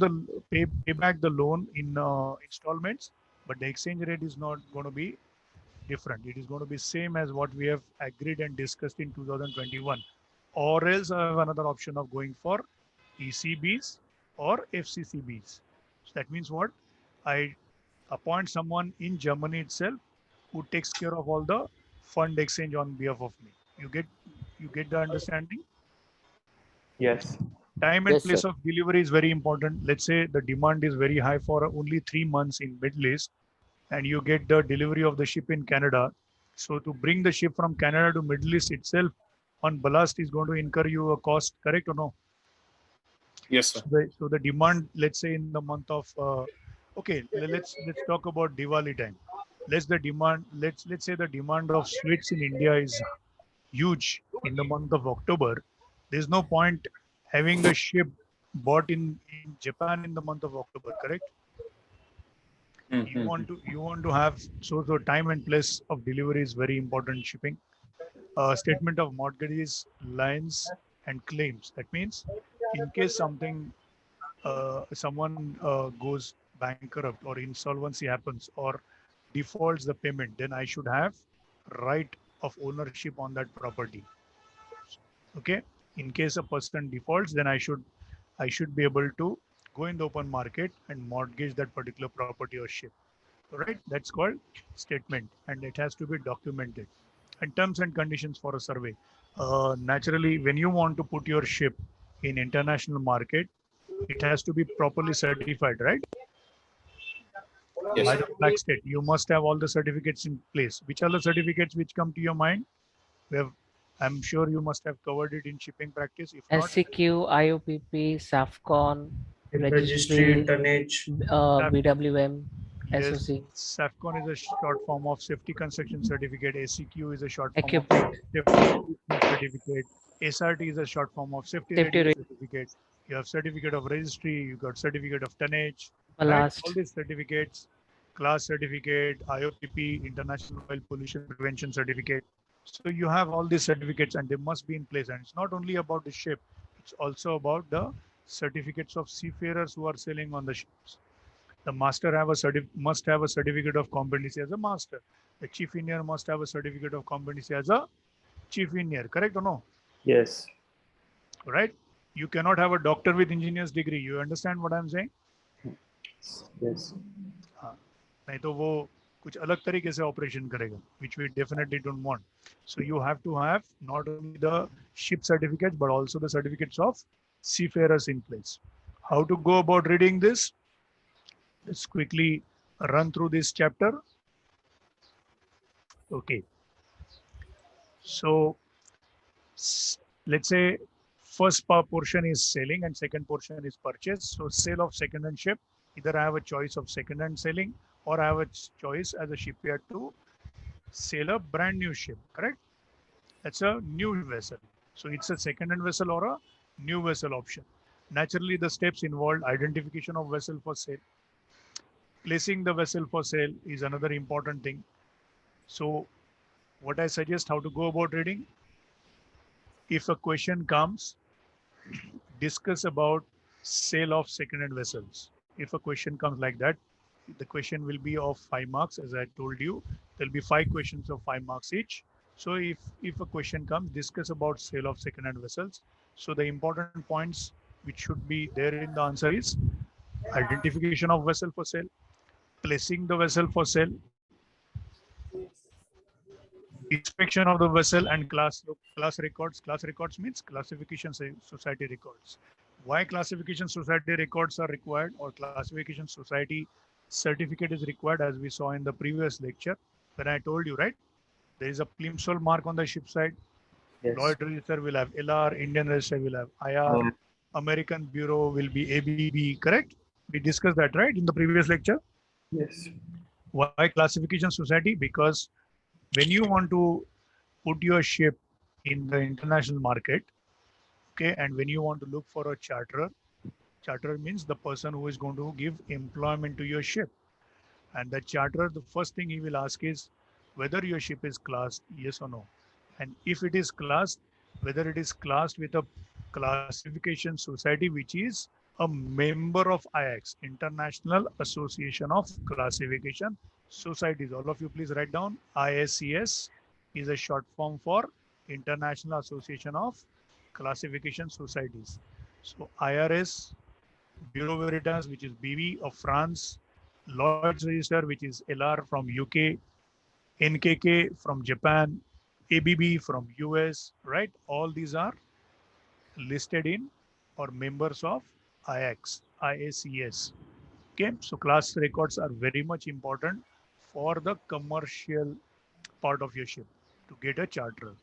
pay back the loan in installments, but the exchange rate is not going to be different. It is going to be same as what we have agreed and discussed in 2021. Or else I have another option of going for ECBs or FCCBs. So that means what? I appoint someone in Germany itself who takes care of all the fund exchange on behalf of me. You get the understanding? Yes. Time and Yes, place sir. of delivery is very important. Let's say the demand is very high for only 3 months in Middle East, and you get the delivery of the ship in Canada. So to bring the ship from Canada to Middle East itself on ballast is going to incur you a cost, correct or no? Yes, sir. So the demand, let's say in the month of, okay, let's talk about Diwali time. Let's say the demand of sweets in India is huge in the month of October. There's no point having the ship bought in Japan in the month of October, correct? You want to have, so time and place of delivery is very important in shipping. Statement of mortgages, lines, and claims. That means in case someone goes bankrupt or insolvency happens or defaults the payment, then I should have right of ownership on that property. Okay. In case a person defaults, then I should be able to go in the open market and mortgage that particular property or ship. Right? That's called statement, and it has to be documented. And terms and conditions for a survey. Naturally, when you want to put your ship in international market, it has to be properly certified, right? Yes, By sir. the flag state, you must have all the certificates in place. Which are the certificates which come to your mind? We have, I'm sure you must have covered it in shipping practice. If not, SCQ, IOPP, SAFCON, Registry, registry, tonnage. BWM, yes, SOC, SAFCON is a short form of Safety Construction Certificate. ACQ is a short form of equipment, Safety Equipment Certificate. SRT is a short form of Safety safety Readiness rate, Certificate. You have Certificate of Registry, you got Certificate of Tonnage, right? All ballast, these certificates, Class Certificate, IOPP, International Oil Pollution Prevention Certificate. So you have all these certificates and they must be in place. And it's not only about the ship, it's also about the certificates of seafarers who are sailing on the ships. The master must have a certificate of competency as a master. The chief engineer must have a certificate of competency as a chief engineer. Correct or no? Yes. Right? You cannot have a doctor with engineer's degree. You understand what I'm saying? Yes. हाँ, नहीं तो वो कुछ अलग तरीके से operation करेगा, which we definitely don't want. So you have to have not only the ship certificates but also the certificates of seafarers in place. How to go about reading this? Let's quickly run through this chapter. Okay. So let's say first portion is selling and second portion is purchase. So sale of second-hand ship, either I have a choice of second-hand selling or I have a choice as a shipyard to sell a brand new ship, correct? That's a new vessel. So it's a second-hand vessel or a new vessel option. Naturally, the steps involved identification of vessel for sale. Placing the vessel for sale is another important thing. So what I suggest how to go about reading, if a question comes, discuss about sale of second-hand vessels. If a question comes like that, the question will be of 5 marks. As I told you, there'll be 5 questions of 5 marks each. So if a question comes, discuss about sale of second-hand vessels. So the important points which should be there in the answer is identification of vessel for sale, placing the vessel for sale, inspection of the vessel and class records. Class records means classification society records. Why classification society records are required or classification society certificate is required, as we saw in the previous lecture when I told you, right? There is a plimsoll mark on the ship side. Yes. Lloyd Register will have LR, Indian Register will have IR, American Bureau will be ABB, correct? We discussed that, right, in the previous lecture? Yes. Why classification society? Because when you want to put your ship in the international market, okay, and when you want to look for a charterer, charterer means the person who is going to give employment to your ship. And the charterer, the first thing he will ask is whether your ship is classed, yes or no. And if it is classed, whether it is classed with a classification society, which is a member of IACS, International Association of Classification Societies. All of you please write down IACS is a short form for International Association of Classification Societies. So IRS, Bureau Veritas, which is BV of France, Lloyd's Register, which is LR from UK, NKK from Japan, ABB from US, right? All these are listed in or members of IACS. Okay, so class records are very much important for the commercial part of your ship to get a charter.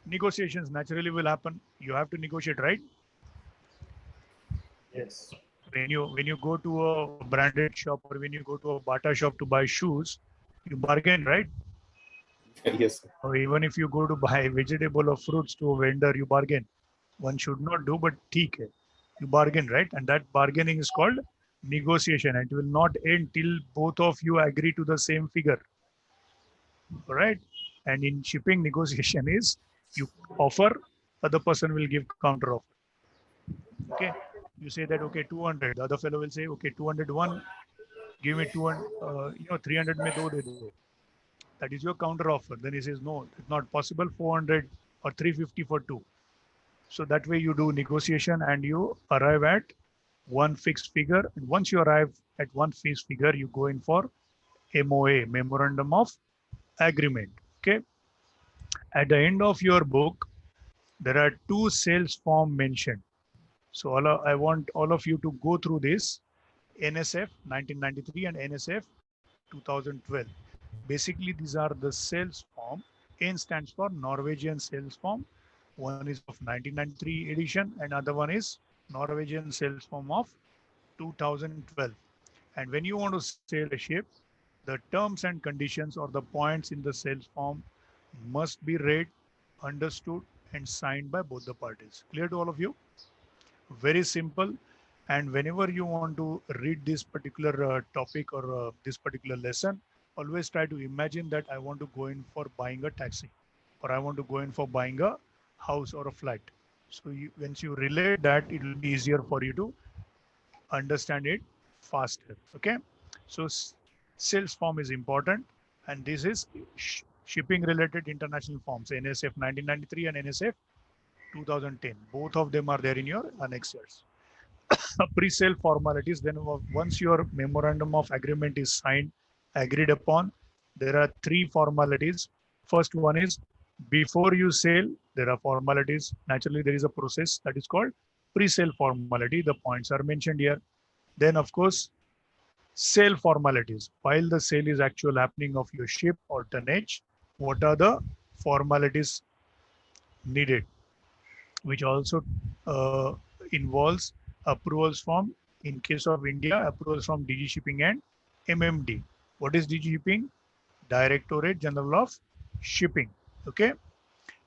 Negotiations naturally will happen. You have to negotiate, right? Yes. When you go to a branded shop or when you go to a Bata shop to buy shoes, you bargain, right? Yes. Or even if you go to buy vegetable or fruits to a vendor, you bargain. One should not do, but theek hai. You bargain, right? And that bargaining is called negotiation. And it will not end till both of you agree to the same figure. All right? And in shipping, negotiation is you offer, other person will give counter offer. Okay? You say that, okay, 200. The other fellow will say, okay, 201, give me 200, 300 mein do de do. That is your counter offer. Then he says, no, it's not possible, 400 or 350 for two. So that way you do negotiation and you arrive at one fixed figure. And once you arrive at one fixed figure, you go in for MOA, Memorandum of Agreement. Okay. At the end of your book, there are two sales form mentioned. So I want all of you to go through this: NSF 1993 and NSF 2012. Basically, these are the sales form. N stands for Norwegian sales form. One is of 1993 edition, and other one is Norwegian sales form of 2012. And when you want to sail a ship, the terms and conditions or the points in the sales form must be read, understood, and signed by both the parties. Clear to all of you? Very simple. And whenever you want to read this particular topic or this particular lesson, always try to imagine that I want to go in for buying a taxi, or I want to go in for buying a house or a flat. So once you relate that, it will be easier for you to understand it faster. Okay. So sales form is important, and this is shipping related international forms, NSF 1993 and NSF 2010. Both of them are there in your annexures. Pre-sale formalities. Then once your memorandum of agreement is signed, agreed upon, there are three formalities. First one is before you sell, there are formalities. Naturally, there is a process that is called pre-sale formality. The points are mentioned here. Then, of course, sale formalities. While the sale is actual happening of your ship or tonnage, what are the formalities needed, which also involves approvals from, in case of India, approvals from DG Shipping and MMD. What is DG Shipping? Directorate General of Shipping. Okay.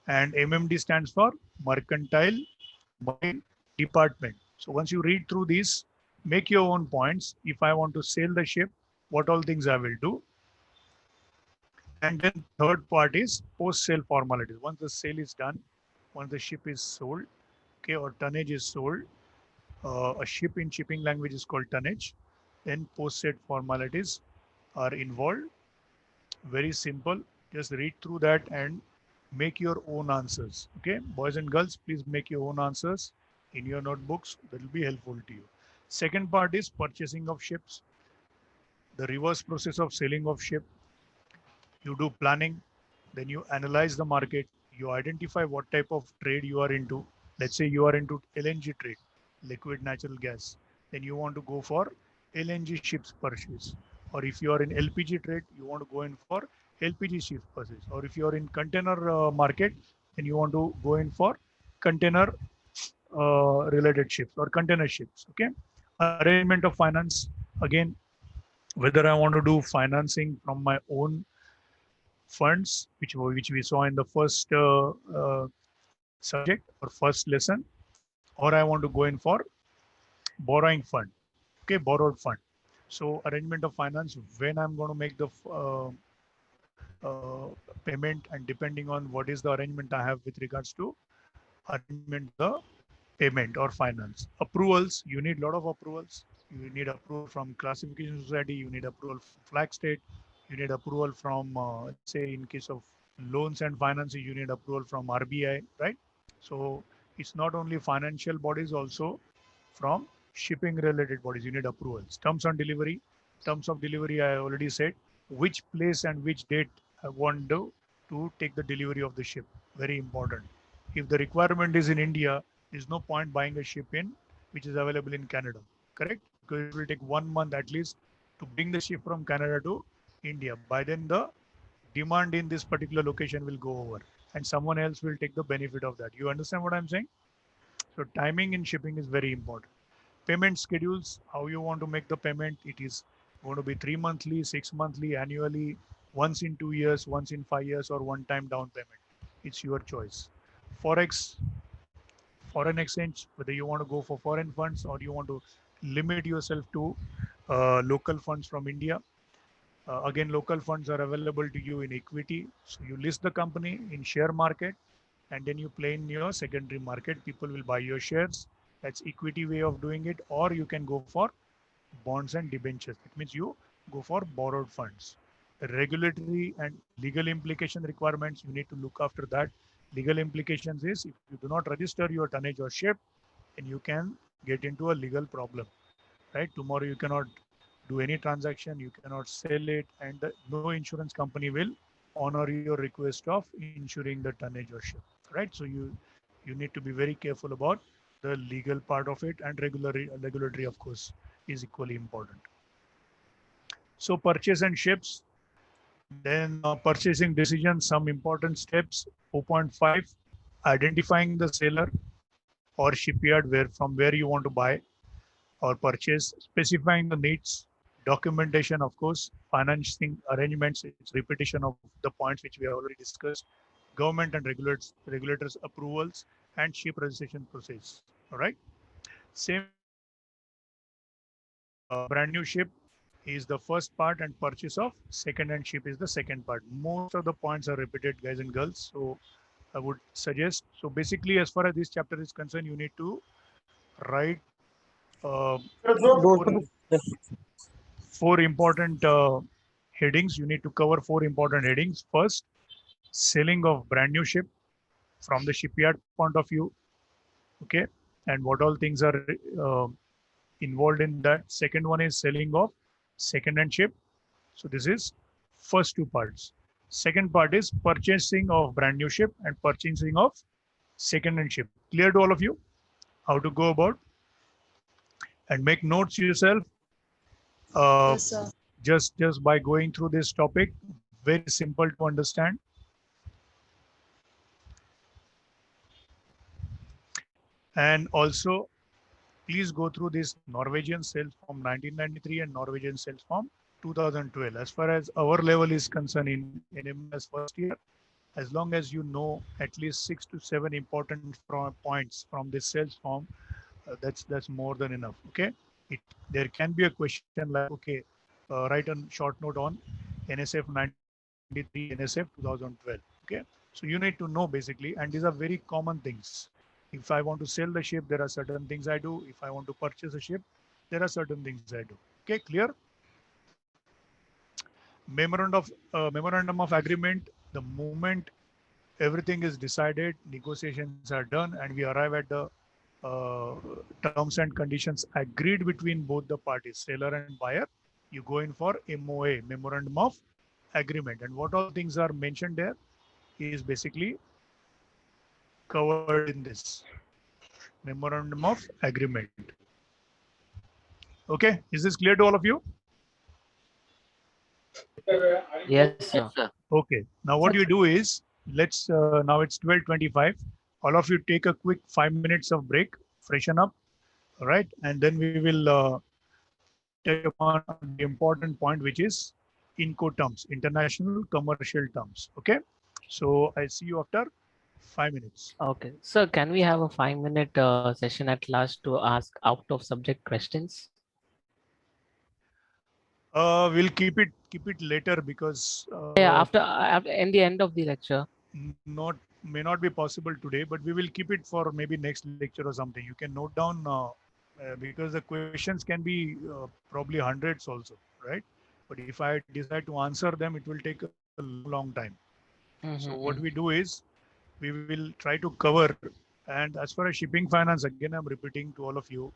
And MMD stands for Mercantile Marine Department. So once you read through these, make your own points. If I want to sail the ship, what all things I will do. And then third part is post-sale formalities. Once the sale is done, once the ship is sold, okay, or tonnage is sold, a ship in shipping language is called tonnage. Then post-sale formalities are involved. Very simple. Just read through that and make your own answers. Okay, boys and girls, please make your own answers in your notebooks. That will be helpful to you. Second part is purchasing of ships. The reverse process of selling of ship. You do planning, then you analyze the market, you identify what type of trade you are into. Let's say you are into LNG trade, liquid natural gas, then you want to go for LNG ships purchase. Or if you are in LPG trade, you want to go in for LPG ships purchase. Or if you are in container market, then you want to go in for container related ships or container ships. Okay. Arrangement of finance, again, whether I want to do financing from my own funds, which we saw in the first subject or first lesson, or I want to go in for borrowing fund, okay, borrowed fund. So arrangement of finance, when I'm going to make the payment, and depending on what is the arrangement I have with regards to arrangement the payment or finance. Approvals, you need a lot of approvals. You need approval from classification society, you need approval from flag state, you need approval from, let's say in case of loans and finances, you need approval from RBI, right? So it's not only financial bodies, also from shipping related bodies, you need approvals. Terms on delivery, terms of delivery, I already said, which place and which date I want to take the delivery of the ship. Very important. If the requirement is in India, there's no point buying a ship in which is available in Canada, correct? Because it will take 1 month at least to bring the ship from Canada to India. By then the demand in this particular location will go over and someone else will take the benefit of that. You understand what I'm saying? So timing in shipping is very important. Payment schedules, how you want to make the payment. It is going to be 3 monthly, 6 monthly, annually, once in 2 years, once in 5 years, or one time down payment. It's your choice. Forex, foreign exchange, whether you want to go for foreign funds or you want to limit yourself to local funds from India. Again, local funds are available to you in equity. So you list the company in share market and then you play in your secondary market. People will buy your shares. That's equity way of doing it. Or you can go for bonds and debentures. It means you go for borrowed funds. The regulatory and legal implication requirements, you need to look after that. Legal implications is if you do not register your tonnage or ship, then you can get into a legal problem, right? Tomorrow you cannot do any transaction, you cannot sell it, and no insurance company will honor your request of insuring the tonnage or ship, right? So you need to be very careful about the legal part of it, and regulatory, of course, is equally important. So purchase and ships, then purchasing decision, some important steps. 4.5, identifying the seller or shipyard where you want to buy or purchase, specifying the needs, documentation, of course, financing arrangements, it's repetition of the points which we have already discussed, government and regulators approvals, and ship registration process. All right. Same brand new ship is the first part, and purchase of second-hand ship is the second part. Most of the points are repeated, guys and girls. So I would suggest. So basically, as far as this chapter is concerned, you need to write four important headings. You need to cover four important headings. First, selling of brand new ship from the shipyard point of view. Okay, and what all things are involved in that. Second one is selling of second-hand ship. So this is first two parts. Second part is purchasing of brand new ship and purchasing of second-hand ship. Clear to all of you how to go about? And make notes yourself. Yes, sir. Just by going through this topic, very simple to understand. And also, please go through this Norwegian sales form 1993 and Norwegian sales form 2012. As far as our level is concerned in NMIS first year, as long as you know at least 6 to 7 important points from this sales form, that's more than enough. Okay, there can be a question like, okay, write a short note on NSF 93, NSF 2012. Okay, so you need to know basically, and these are very common things. If I want to sell the ship, there are certain things I do. If I want to purchase a ship, there are certain things I do. Okay, clear? Memorandum of agreement. The moment everything is decided, negotiations are done, and we arrive at the terms and conditions agreed between both the parties, seller and buyer, you go in for MOA, Memorandum of Agreement. And what all things are mentioned there is basically covered in this Memorandum of Agreement. Okay, is this clear to all of you? Yes, sir. Okay, now what you do is, let's now it's 12:25. All of you take a quick 5 minutes of break, freshen up, all right, and then we will touch upon the important point, which is Incoterms, international commercial terms. Okay, so I see you after 5 minutes. Okay, so can we have a 5-minute session at last to ask out of subject questions? We'll keep it later because Yeah, after in the end of the lecture. May not be possible today, but we will keep it for maybe next lecture or something. You can note down because the questions can be probably hundreds also, right? But if I decide to answer them, it will take a long time. So what we do is we will try to cover. And as far as shipping finance, again, I'm repeating to all of you,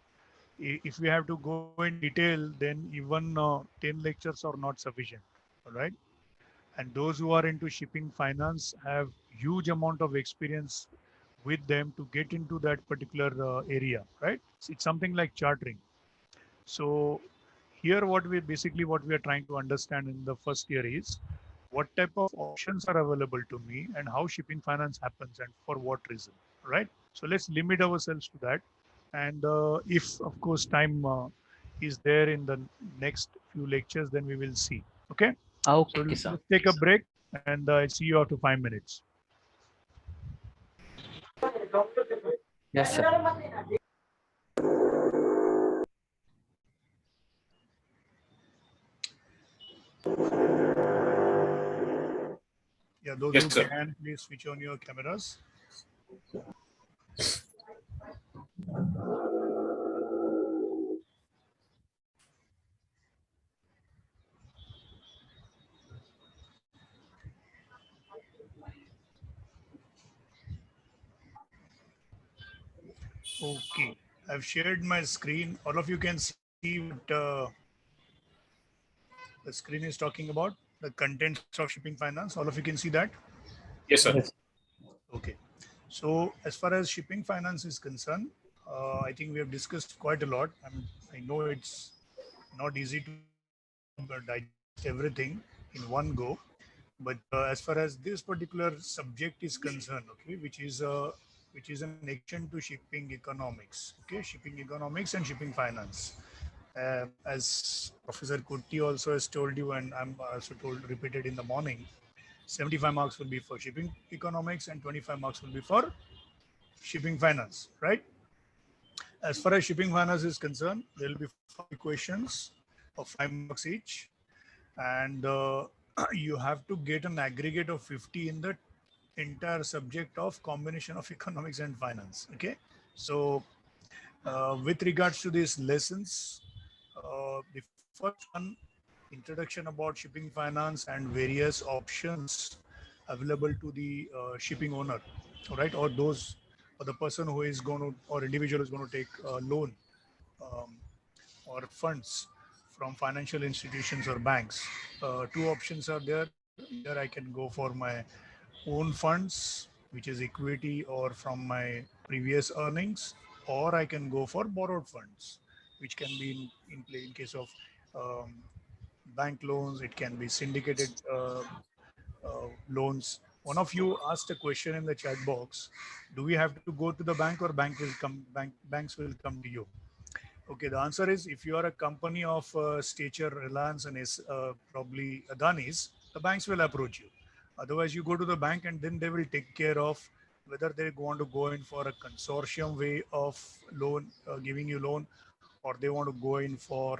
if we have to go in detail, then even 10 lectures are not sufficient, all right? And those who are into shipping finance have huge amount of experience with them to get into that particular area, right? It's something like chartering. So here what we are trying to understand in the first year is what type of options are available to me and how shipping finance happens and for what reason, right? So let's limit ourselves to that. And if of course time is there in the next few lectures, then we will see. Okay. Okay, So sir. let's take a break, and I see you after 5 minutes. Yes, sir. Yeah, those Yes, who sir. can, please switch on your cameras. Okay, I've shared my screen. All of you can see what the screen is talking about. the contents of shipping finance? All of you can see that? Yes, sir. Yes. Okay. So as far as shipping finance is concerned, I think we have discussed quite a lot. I know it's not easy to digest everything in one go, but as far as this particular subject is concerned, okay, which is an extension to shipping economics, okay, shipping economics and shipping finance. As Professor Kurti also has told you, and I'm also told repeated in the morning, 75 marks will be for shipping economics and 25 marks will be for shipping finance, right? As far as shipping finance is concerned, there will be 5 questions of 5 marks each, and you have to get an aggregate of 50 in the entire subject of combination of economics and finance. Okay, so with regards to these lessons, the first one, introduction about shipping finance and various options available to the shipping owner, all right, or those, or the person who is going to, or individual is going to take a loan um, or funds from financial institutions or banks. Two options are there. Either I can go for my own funds, which is equity or from my previous earnings, or I can go for borrowed funds, which can be in play in case of um, bank loans. It can be syndicated loans. One of you asked a question in the chat box: do we have to go to the bank, or banks will come to you? Okay, the answer is, if you are a company of stature, Reliance and probably Adani's, the banks will approach you. Otherwise, you go to the bank and then they will take care of whether they want to go in for a consortium way of loan, giving you loan, or they want to go in for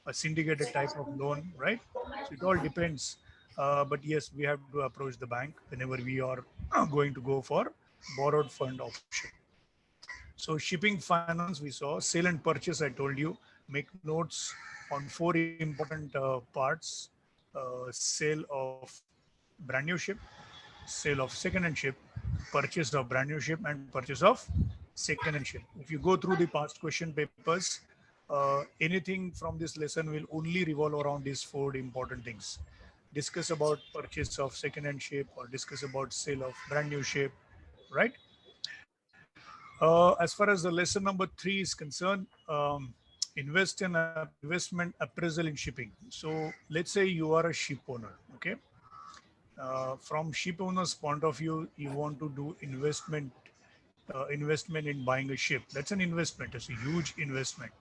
a syndicated type of loan, right? So it all depends. But yes, we have to approach the bank whenever we are going to go for borrowed fund option. So shipping finance, we saw sale and purchase. I told you, make notes on 4 important parts: sale of brand new ship, sale of second-hand ship, purchase of brand new ship, and purchase of second-hand ship. If you go through the past question papers, anything from this lesson will only revolve around these 4 important things. Discuss about purchase of second-hand ship, or discuss about sale of brand new ship, right? As far as the lesson number 3 is concerned, investment appraisal in shipping. So let's say you are a ship owner, okay? From ship owner's point of view, you want to do investment in buying a ship. That's an investment. It's a huge investment.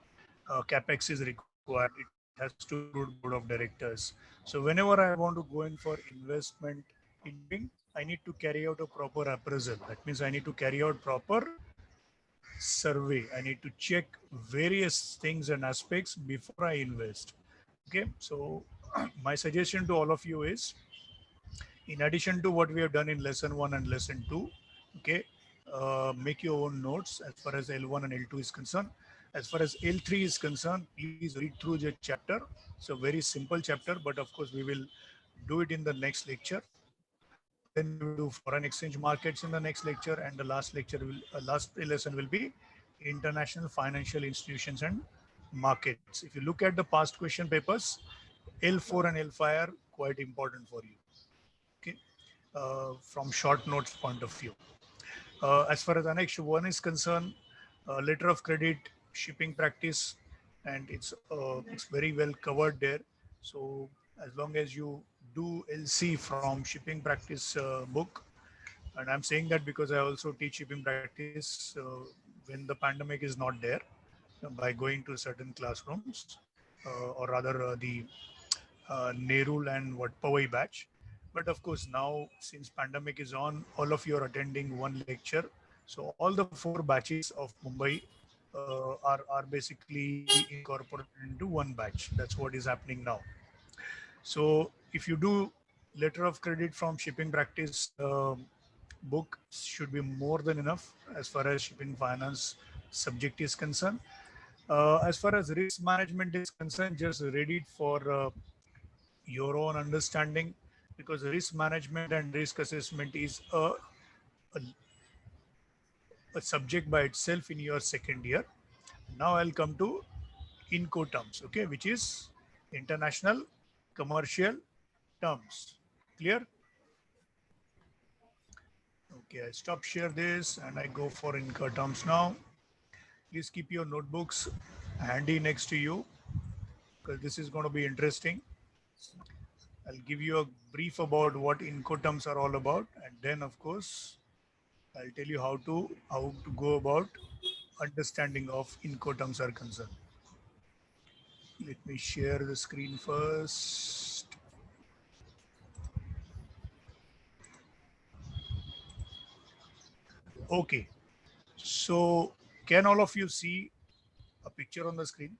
Capex is required. It has to go through board of directors. So whenever I want to go in for investment in shipping, I need to carry out a proper appraisal. That means I need to carry out proper survey. I need to check various things and aspects before I invest. Okay, so my suggestion to all of you is, in addition to what we have done in lesson 1 and lesson 2, okay, make your own notes as far as L1 and L2 is concerned. As far as L3 is concerned, please read through the chapter. It's a very simple chapter, but of course we will do it in the next lecture. Then we will do foreign exchange markets in the next lecture, and the last lecture will last lesson will be international financial institutions and markets. If you look at the past question papers, L4 and L5 are quite important for you. Okay, from short notes point of view. As far as Annex 1 is concerned, letter of credit, shipping practice, and it's very well covered there. So as long as you do LC from shipping practice book, and I'm saying that because I also teach shipping practice when the pandemic is not there, by going to certain classrooms, or rather the Nerul and what Powai batch. But of course, now since pandemic is on, all of you are attending one lecture. So all the 4 batches of Mumbai are basically incorporated into one batch. That's what is happening now. So if you do letter of credit from shipping practice book, should be more than enough as far as shipping finance subject is concerned. As far as risk management is concerned, just read it for your own understanding, because risk management and risk assessment is a subject by itself in your second year. Now I'll come to INCO terms, okay, which is international commercial terms. Clear? Okay, I stop share this and I go for incur terms now. Please keep your notebooks handy next to you because this is going to be interesting. I'll give you a brief about what Incoterms are all about, and then of course I'll tell you how to go about understanding of Incoterms are concerned. Let me share the screen first. Okay, so can all of you see a picture on the screen?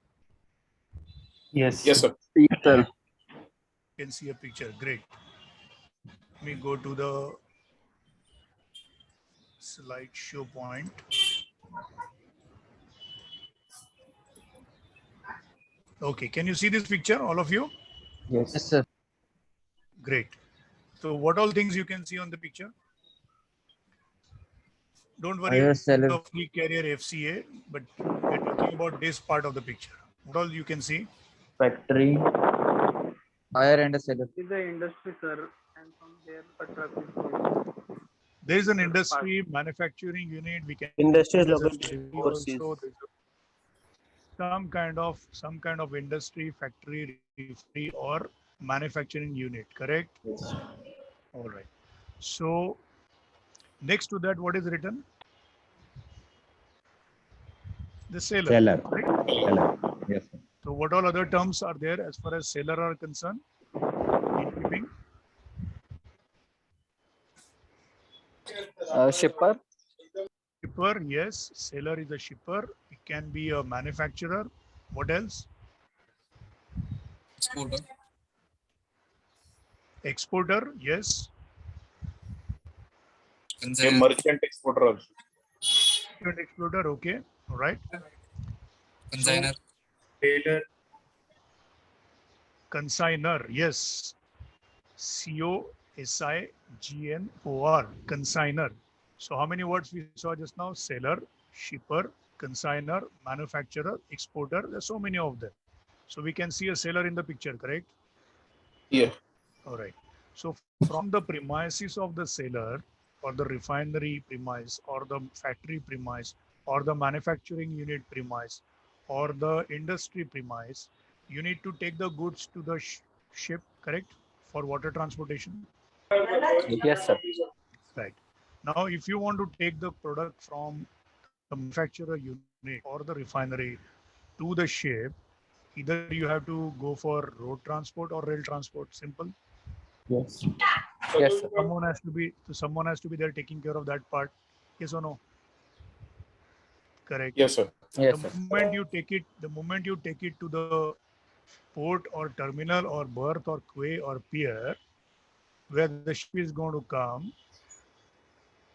Yes. Yes, sir. Yes, sir. Can see a picture. Great. Let me go to the slideshow point. Okay, can you see this picture, all of you? Yes. Yes, sir. Great. So what all things you can see on the picture? Don't worry Higher about salary. the free carrier FCA, but we're talking about this part of the picture. What all you can see? Factory. Higher and a seller. Is the industry, sir, and from there a truck is going. There is an industry manufacturing unit. We can Industries, there's a logistics, delivery overseas. also. There's some kind of industry, factory, refinery, or manufacturing unit. Correct? Yes. All right. So next to that, what is written? The seller. Seller. Right? Seller. Yes, sir. So what all other terms are there as far as seller are concerned in shipping? Shipper. Shipper, yes. Seller is a shipper. It can be a manufacturer. What else? Exporter. Exporter, yes. A merchant exporter also. Merchant exporter, okay. All right. Consigner. Trader. Consigner, yes. COSIGNOR, consigner. So how many words we saw just now? Seller, shipper, consigner, manufacturer, exporter. There's so many of them. So we can see a seller in the picture, correct? Yeah. All right. So from the premises of the seller or the refinery premise or the factory premise or the manufacturing unit premise or the industry premise, you need to take the goods to the ship, correct? For water transportation. Yes, sir. Right. Now, if you want to take the product from the manufacturer unit or the refinery to the ship, either you have to go for road transport or rail transport. Simple. Yes. Yes, sir. Someone has to be there taking care of that part. Yes or no? Correct. Yes, sir. Yes, The sir. moment you take it to the port or terminal or berth or quay or pier, where the ship is going to come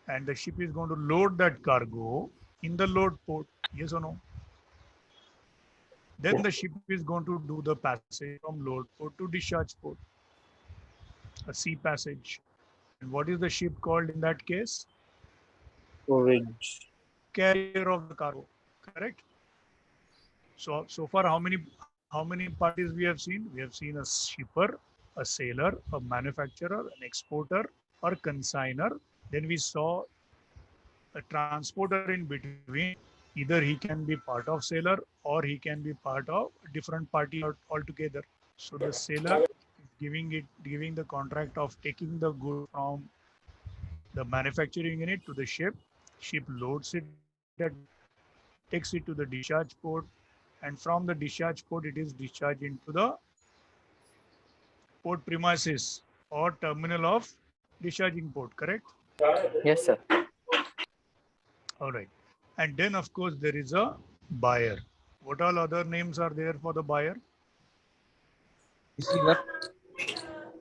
and the ship is going to load that cargo in the load port. Yes or no? Then the ship is going to do the passage from load port to discharge port, a sea passage. And what is the ship called in that case? Orange. Carrier of the cargo. Correct. So far, how many parties we have seen? We have seen a shipper, a sailor, a manufacturer, an exporter, or consigner. Then we saw a transporter in between. Either he can be part of sailor or he can be part of a different party altogether. So the sailor is giving the contract of taking the good from the manufacturing unit to the ship. Ship loads it at port, takes it to the discharge port, and from the discharge port it is discharged into the port premises or terminal of discharging port. Correct? Yes, sir. All right. And then of course there is a buyer. What all other names are there for the buyer? Receiver.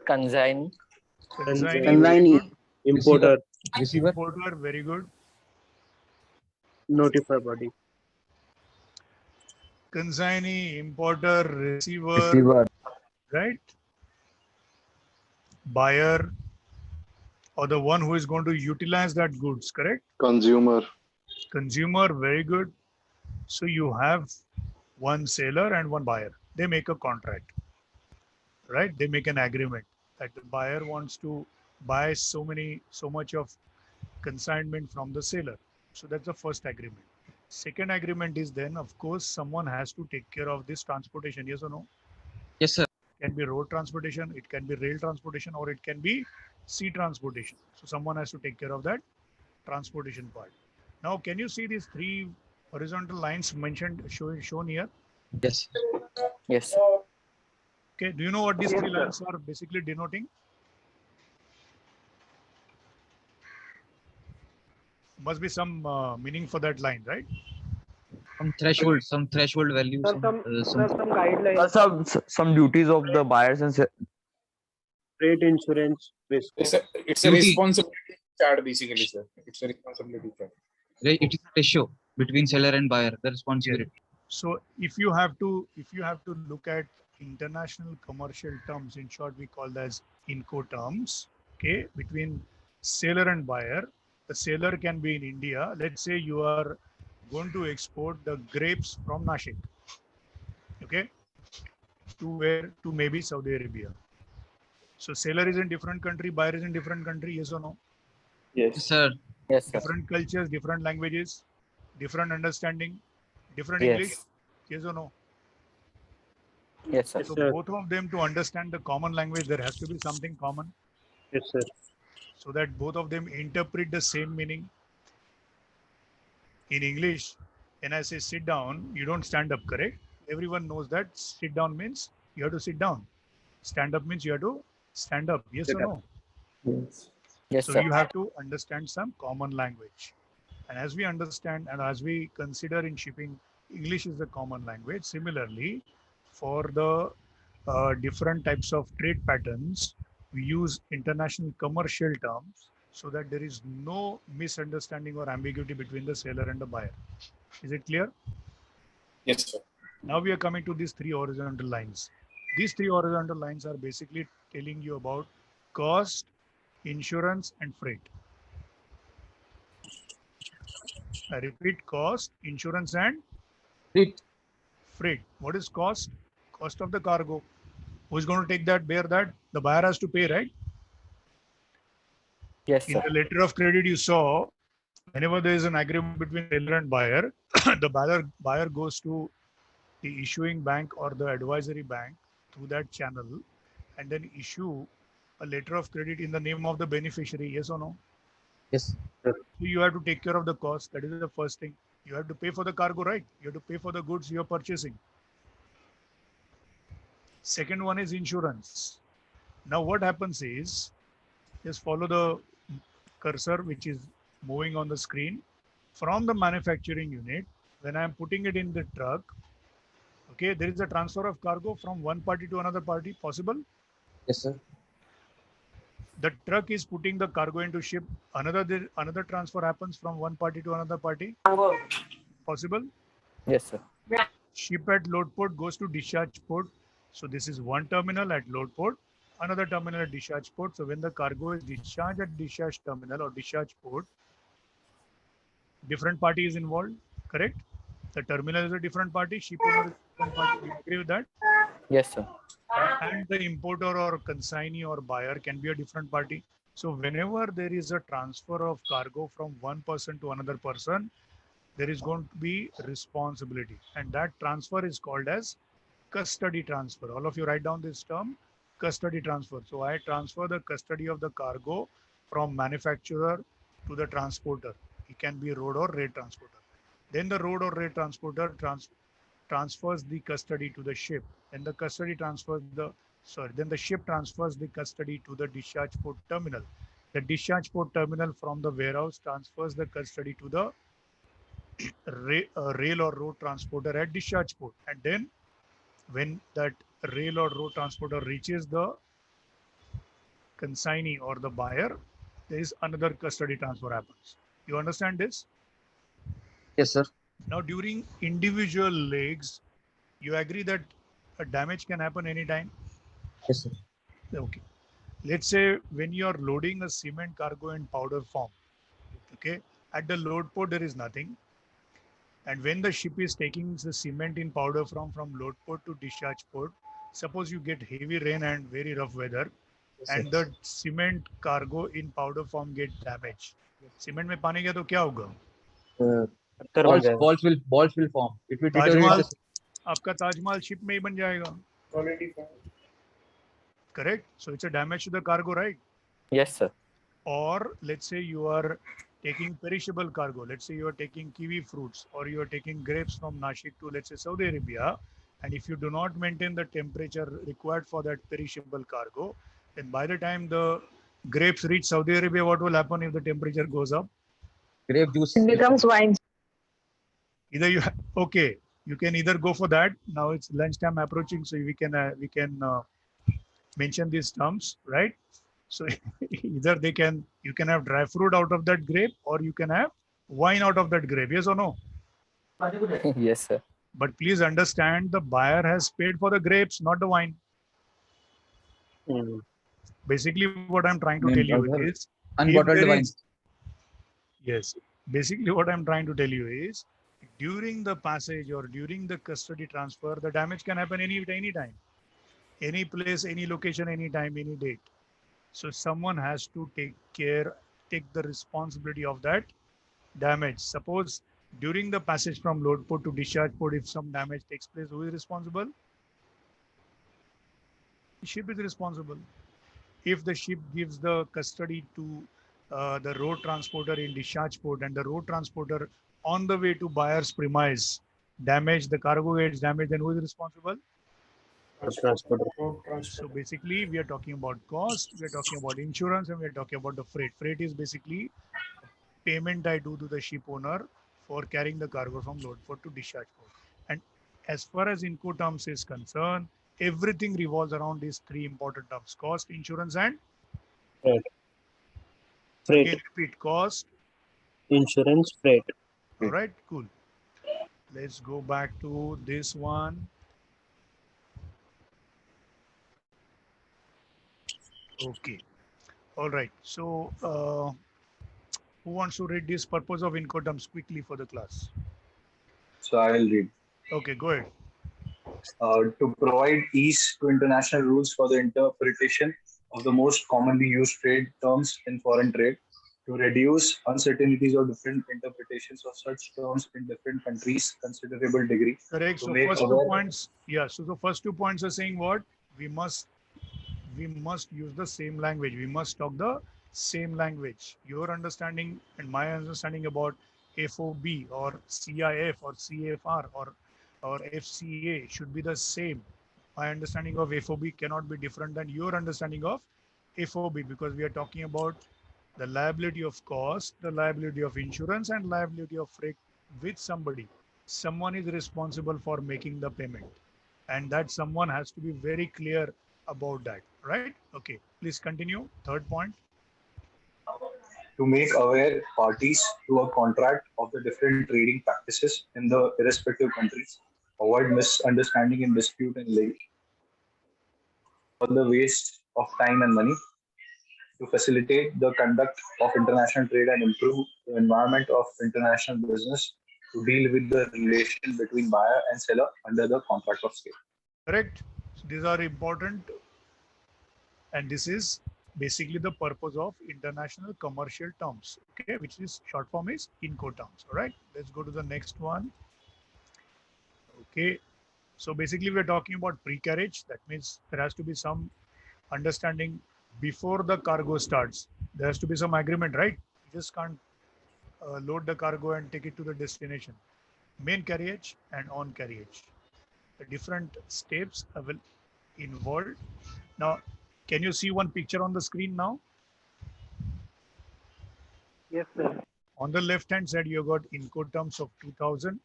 Consign. Consignee, very Consignee. good. Importer. Receiver. Importer, very good. Notify body. Consignee, importer, receiver, Receiver. right? Buyer, or the one who is going to utilize that goods, correct? Consumer. Consumer, very good. So you have one seller and one buyer. They make a contract, right? They make an agreement. that the buyer wants to buy so much of consignment from the seller. So that's the first agreement. Second agreement is then, of course, someone has to take care of this transportation. Yes or no? Yes, sir. It can be road transportation, it can be rail transportation, or it can be sea transportation. So someone has to take care of that transportation part. Now, can you see these three horizontal lines mentioned shown here? Yes. Yes. Okay. Do you know what these Yes, three sir. lines are basically denoting? Must be some meaning for that line, right? Some threshold value, Sir, some guidelines. Some duties of the buyers and Freight insurance risk. It's a responsibility chart basically, sir. It's a responsibility chart. It is a ratio between seller and buyer, the responsibility. So if you have to look at international commercial terms, in short, we call that as Incoterms, okay, between seller and buyer. The seller can be in India. Let's say you are going to export the grapes from Nashik, okay, to maybe Saudi Arabia. So seller is in different country, buyer is in different country, yes or no? Yes, sir. Yes, sir. Different cultures, different languages, different understanding, different Yes. English, yes or no? Yes, sir. So both of them, to understand the common language, there has to be something common. Yes, sir. So that both of them interpret the same meaning. In English, when I say sit down, you don't stand up, correct? Everyone knows that sit down means you have to sit down. Stand up means you have to stand up, yes or no? Yes. Yes, So sir. you have to understand some common language. And as we understand and as we consider in shipping, English is the common language. Similarly, for the different types of trade patterns, we use international commercial terms so that there is no misunderstanding or ambiguity between the seller and the buyer. Is it clear? Yes, sir. Now we are coming to these three horizontal lines. These three horizontal lines are basically telling you about cost, insurance, and freight. I repeat, cost, insurance, and freight. Freight. What is cost? Cost of the cargo. Who's going to take that, bear that? The buyer has to pay, right? Yes, In sir. the letter of credit, you saw whenever there is an agreement between seller and buyer, the buyer goes to the issuing bank or the advisory bank through that channel and then issue a letter of credit in the name of the beneficiary. Yes or no? Yes. So you have to take care of the cost. That is the first thing. You have to pay for the cargo, right? You have to pay for the goods you are purchasing. Second one is insurance. Now what happens is, just follow the cursor which is moving on the screen. From the manufacturing unit, when I am putting it in the truck, okay, there is a transfer of cargo from one party to another party, possible? Yes, sir. The truck is putting the cargo into ship. Another transfer happens from one party to another party, possible? Yes, sir. Ship at load port goes to discharge port. So this is one terminal at load port, another terminal at discharge port. So when the cargo is discharged at discharge terminal or discharge port, different party is involved, correct? The terminal is a different party, ship owner is a different party. Do you agree with that? Yes, sir. And the importer or consignee or buyer can be a different party. So whenever there is a transfer of cargo from one person to another person, there is going to be responsibility, and that transfer is called as custody transfer. All of you write down this term, custody transfer. So I transfer the custody of the cargo from manufacturer to the transporter. It can be road or rail transporter. Then the road or rail transporter transfers the custody to the ship. Then the ship transfers the custody to the discharge port terminal. The discharge port terminal from the warehouse transfers the custody to the rail or road transporter at discharge port. And then when that rail or road transporter reaches the consignee or the buyer, there is another custody transfer happens. You understand this? Yes, sir. Now during individual legs, you agree that a damage can happen anytime? Yes, sir. Okay. Let's say when you are loading a cement cargo in powder form, okay, at the load port there is nothing. And when the ship is taking the cement in powder from load port to discharge port, suppose you get heavy rain and very rough weather, and the cement cargo in powder form get damaged. Cement में पानी गया तो क्या होगा? balls will form. It will deteriorate Taj Mahal, the आपका Taj Mahal ship में ही बन जाएगा. Correct. So it's a damage to the cargo, right? Yes, sir. Or let's say you are taking perishable cargo. Let's say you are taking kiwi fruits or you are taking grapes from Nashik to, let's say, Saudi Arabia. And if you do not maintain the temperature required for that perishable cargo, then by the time the grapes reach Saudi Arabia, what will happen if the temperature goes up? grape juice. It becomes wine. Either you okay, you can either go for that. Now it's lunchtime approaching, so we can mention these terms, right? So either you can have dry fruit out of that grape, or you can have wine out of that grape. Yes or no? Yes, sir. But please understand, the buyer has paid for the grapes, not the wine. Basically, what I'm trying to tell you is, unbottled wines. Yes, basically what I'm trying to tell you is, during the passage or during the custody transfer, the damage can happen any time, any place, any location, any time, any date. So someone has to take the responsibility of that damage. Suppose during the passage from load port to discharge port, if some damage takes place, who is responsible? The ship is responsible. If the ship gives the custody to the road transporter in discharge port, and the road transporter on the way to buyer's premise damage, the cargo gets damaged, then who is responsible? So basically, we are talking about cost, we are talking about insurance, and we are talking about the freight. Freight is basically payment I do to the ship owner for carrying the cargo from load port to discharge port. And as far as Incoterms is concerned, everything revolves around these three important terms: cost, insurance, and Freight. Again, repeat: cost, Insurance, freight. All right, cool. Let's go back to this one. Okay. All right. So who wants to read this purpose of Incoterms quickly for the class? So I will read. Okay, go ahead. To provide ease to international rules for the interpretation of the most commonly used trade terms in foreign trade, to reduce uncertainties or different interpretations of such terms in different countries, considerable degree. Correct. So first 2 points. Yeah. So the first 2 points are saying what? We must use the same language. We must talk the same language. Your understanding and my understanding about FOB or CIF or CFR or FCA should be the same. My understanding of FOB cannot be different than your understanding of FOB, because we are talking about the liability of cost, the liability of insurance, and liability of freight with somebody. Someone is responsible for making the payment, and that someone has to be very clear about that, right? Okay, please continue. Third point. To make aware parties to a contract of the different trading practices in the respective countries, avoid misunderstanding and dispute and lay all the waste of time and money, to facilitate the conduct of international trade and improve the environment of international business, to deal with the relation between buyer and seller under the contract of sale. Correct. So these are important, and this is basically the purpose of international commercial terms, okay, which is short form is Incoterms. All right, let's go to the next one. Okay, so basically we're talking about pre-carriage. That means there has to be some understanding before the cargo starts. There has to be some agreement, right? You just can't load the cargo and take it to the destination. Main carriage and on carriage, the different steps will involved. Now, can you see one picture on the screen now? Yes, sir. On the left hand side, you got Incoterms of 2000.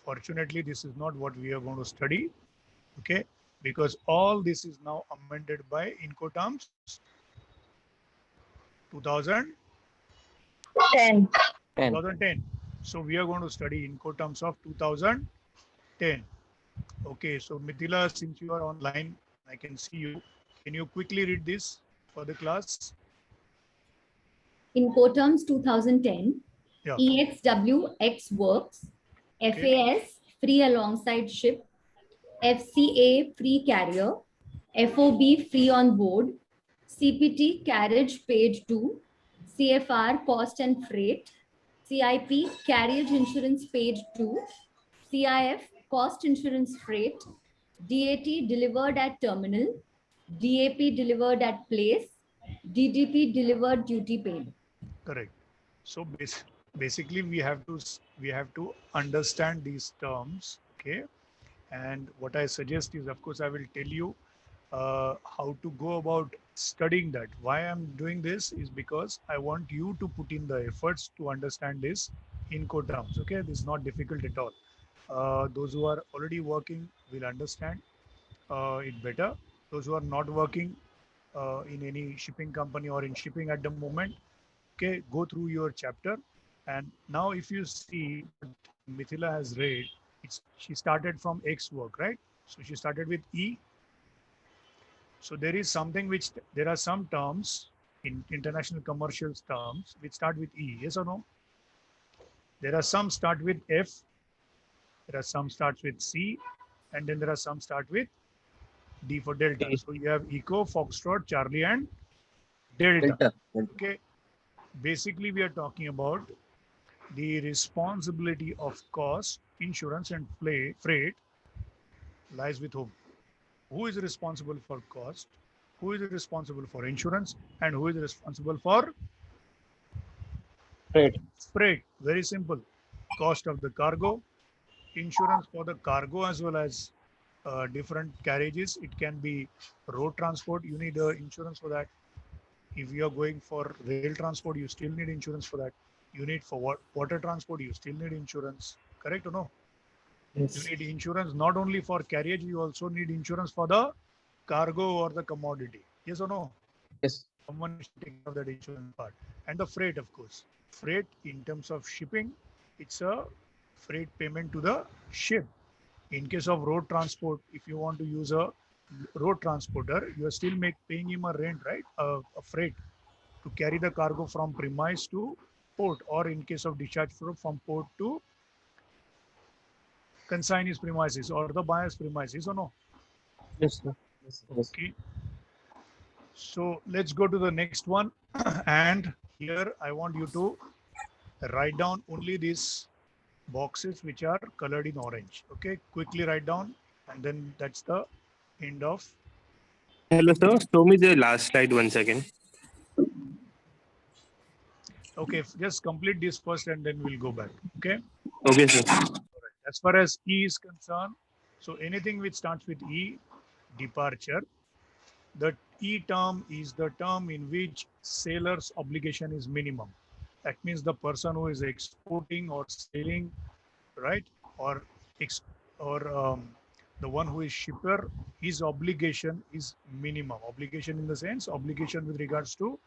Fortunately, this is not what we are going to study, okay? Because all this is now amended by Incoterms 2010. So we are going to study Incoterms of 2010. Okay, so Mithila, since you are online, I can see you. Can you quickly read this for the class? Incoterms 2010, Yeah. EXW X works, FAS free alongside ship, FCA free carrier, FOB free on board, CPT carriage paid to, CFR cost and freight, CIP carriage insurance paid to, CIF cost insurance freight, DAT delivered at terminal, DAP delivered at place, DDP delivered duty paid. Correct. So basically we have to understand these terms, okay? And what I suggest is, of course, I will tell you how to go about studying that. Why I'm doing this is because I want you to put in the efforts to understand this in code terms. Okay, this is not difficult at all. Those who are already working will understand it better. Those who are not working in any shipping company or in shipping at the moment, okay, go through your chapter. And now if you see what Mithila has read, she started from X work, right? So she started with E. So there is something which, there are some terms in international commercial terms which start with E, yes or no? There are some start with F, there are some starts with C, and then there are some start with D for Delta. So you have Echo, Foxtrot, Charlie, and Delta. Okay. Basically, we are talking about the responsibility of cost, insurance, and freight lies with whom? Who is responsible for cost? Who is responsible for insurance? And who is responsible for freight? Very simple. Cost of the cargo, insurance for the cargo as well as different carriages. It can be road transport. You need insurance for that. If you are going for rail transport, you still need insurance for that. You need for water transport, you still need insurance. Correct or no? Yes. You need insurance not only for carriage, you also need insurance for the cargo or the commodity. Yes or no? Yes. Someone should take care of that insurance part. And the freight, of course. Freight in terms of shipping, it's a freight payment to the ship. In case of road transport, if you want to use a road transporter, you are still paying him a rent, right? A freight to carry the cargo from premise to port, or in case of discharge from port to consignee's premises or the buyer's premises, or no? Yes, sir. Yes. Okay. So let's go to the next one. And here I want you to write down only these boxes which are colored in orange. Okay, quickly write down, and then that's the end of. Hello, sir. Show me the last slide once again. Okay, just complete this first and then we'll go back. Okay. Okay, sir. All right. As far as E is concerned, so anything which starts with E, departure, the E term is the term in which sailor's obligation is minimum. That means the person who is exporting or selling, right, or the one who is shipper, his obligation is minimum. Obligation in the sense, obligation with regards to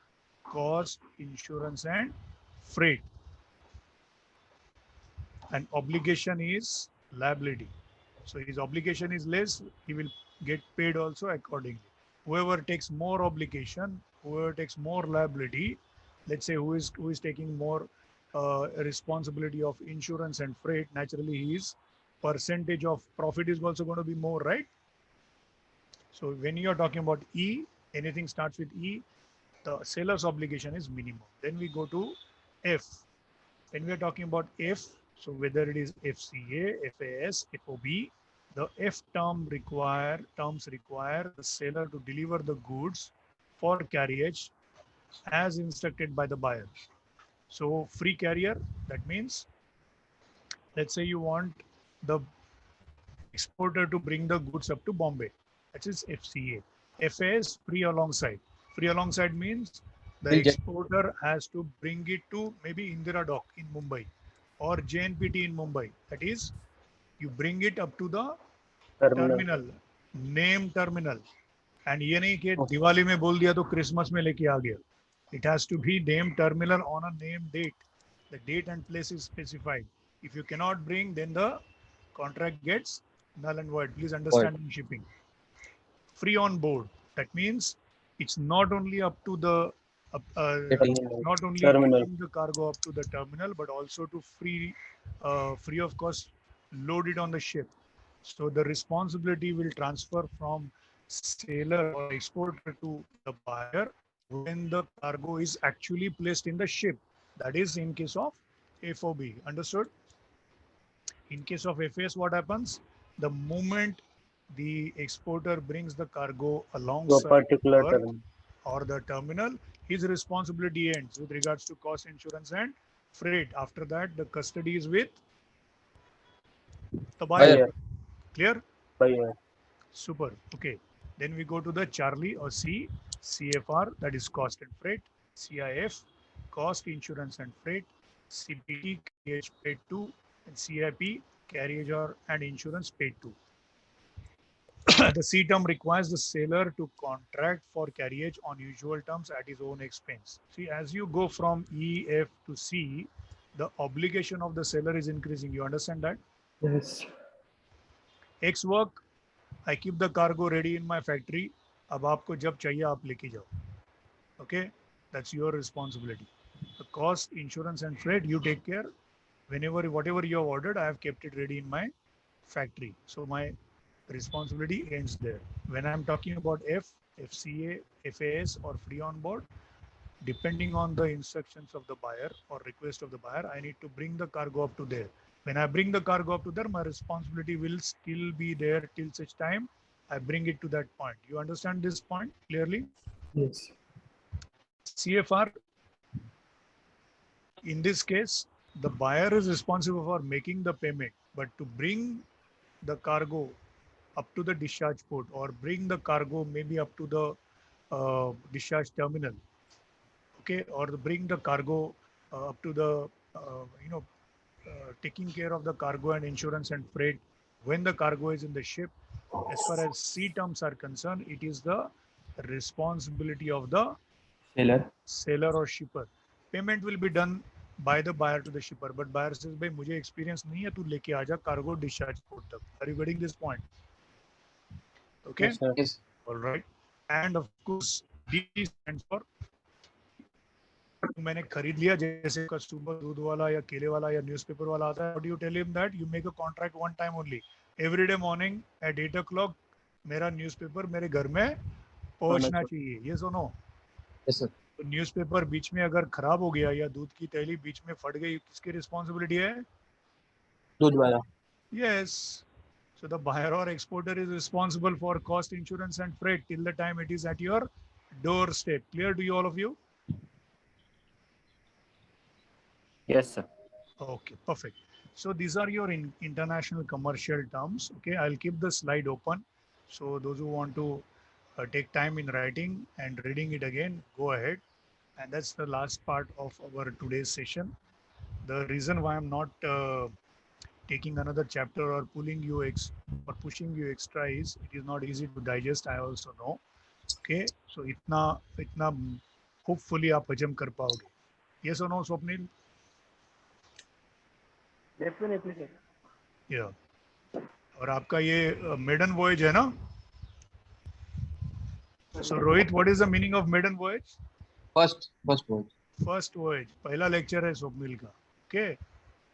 cost, insurance, and freight. And obligation is liability. So his obligation is less, he will get paid also accordingly. Whoever takes more obligation, whoever takes more liability, let's say who is taking more responsibility of insurance and freight, naturally his percentage of profit is also going to be more, right? So when you are talking about E, anything starts with E, the seller's obligation is minimum. Then we go to F. When we are talking about F, so whether it is FCA, FAS, FOB, the F terms require the seller to deliver the goods for carriage as instructed by the buyer. So free carrier, that means, let's say you want the exporter to bring the goods up to Bombay. That is FCA. FAS, free alongside. Free alongside means the exporter has to bring it to maybe Indira Dock in Mumbai or JNPT in Mumbai. That is, you bring it up to the terminal, name terminal. And ये नहीं कि दिवाली में बोल दिया तो Christmas में लेके आ गया. It has to be named terminal on a name date. The date and place is specified. If you cannot bring, then the contract gets null and void. Please understand in shipping. Free on board. That means it's not only up to the not only taking the cargo up to the terminal, but also to free of cost load it on the ship. So the responsibility will transfer from seller or exporter to the buyer when the cargo is actually placed in the ship. That is in case of FOB. Understood? In case of FAS, what happens? The moment the exporter brings the cargo To a alongside particular berth term. or the terminal, his responsibility ends with regards to cost, insurance, and freight. After that, the custody is with the buyer. Buyer. Clear? Buyer. Super. Okay. Then we go to the Charlie or C, CFR, that is cost and freight, CIF, cost, insurance, and freight, CPT, carriage paid to, and CIP, carriage or and insurance paid to. The C term requires the seller to contract for carriage on usual terms at his own expense. See, as you go from E, F to C, the obligation of the seller is increasing. You understand that? Yes. X work, I keep the cargo ready in my factory. अब आपको जब चाहिए आप लेके जाओ. Okay, that's your responsibility. The cost, insurance, and freight you take care. Whenever whatever you have ordered, I have kept it ready in my factory. So my responsibility ends there. When I'm talking about F, FCA, FAS, or free on board, depending on the instructions of the buyer or request of the buyer, I need to bring the cargo up to there. When I bring the cargo up to there, my responsibility will still be there till such time I bring it to that point. You understand this point clearly? Yes. CFR, in this case, the buyer is responsible for making the payment, but to bring the cargo up to the discharge port or bring the cargo maybe up to the discharge terminal, okay, or bring the cargo up to the taking care of the cargo and insurance and freight when the cargo is in the ship. As far as C terms are concerned, it is the responsibility of the seller or shipper. Payment will be done by the buyer to the shipper, but buyer says, "भाई मुझे experience नहीं है, तू लेके आजा cargo discharge port तक." Are you getting this point? Okay. Yes, sir. Yes. All right. And of course, D stands for मैंने खरीद लिया, जैसे का सुबह दूध वाला या केले वाला या न्यूज़पेपर वाला आता है. What do you tell him that you make a contract one time only? Every day morning at 8 o'clock मेरा न्यूज़पेपर मेरे घर में पहुंचना चाहिए. Yes or no? Yes, sir. तो न्यूज़पेपर बीच में अगर खराब हो गया या दूध की थैली बीच में फट गई, किसकी रिस्पॉन्सिबिलिटी है? दूध वाला. Yes. So the buyer or exporter is responsible for cost, insurance, and freight till the time it is at your doorstep. Clear to you, all of you? Yes, sir. Okay, perfect. So these are your international commercial terms. Okay, I'll keep the slide open. So those who want to take time in writing and reading it again, go ahead. And that's the last part of our today's session. The reason why I'm not taking another chapter or pulling you or pushing you extra is it is not easy to digest. I also know. Okay, so itna hopefully आप हजम कर पाओगे. Yes or no, Swapnil? Definitely, sir. Yeah. और आपका ये maiden voyage है ना? So Rohit, what is the meaning of maiden voyage? First voyage. First voyage. पहला लेक्चर है स्वप्निल का. Okay.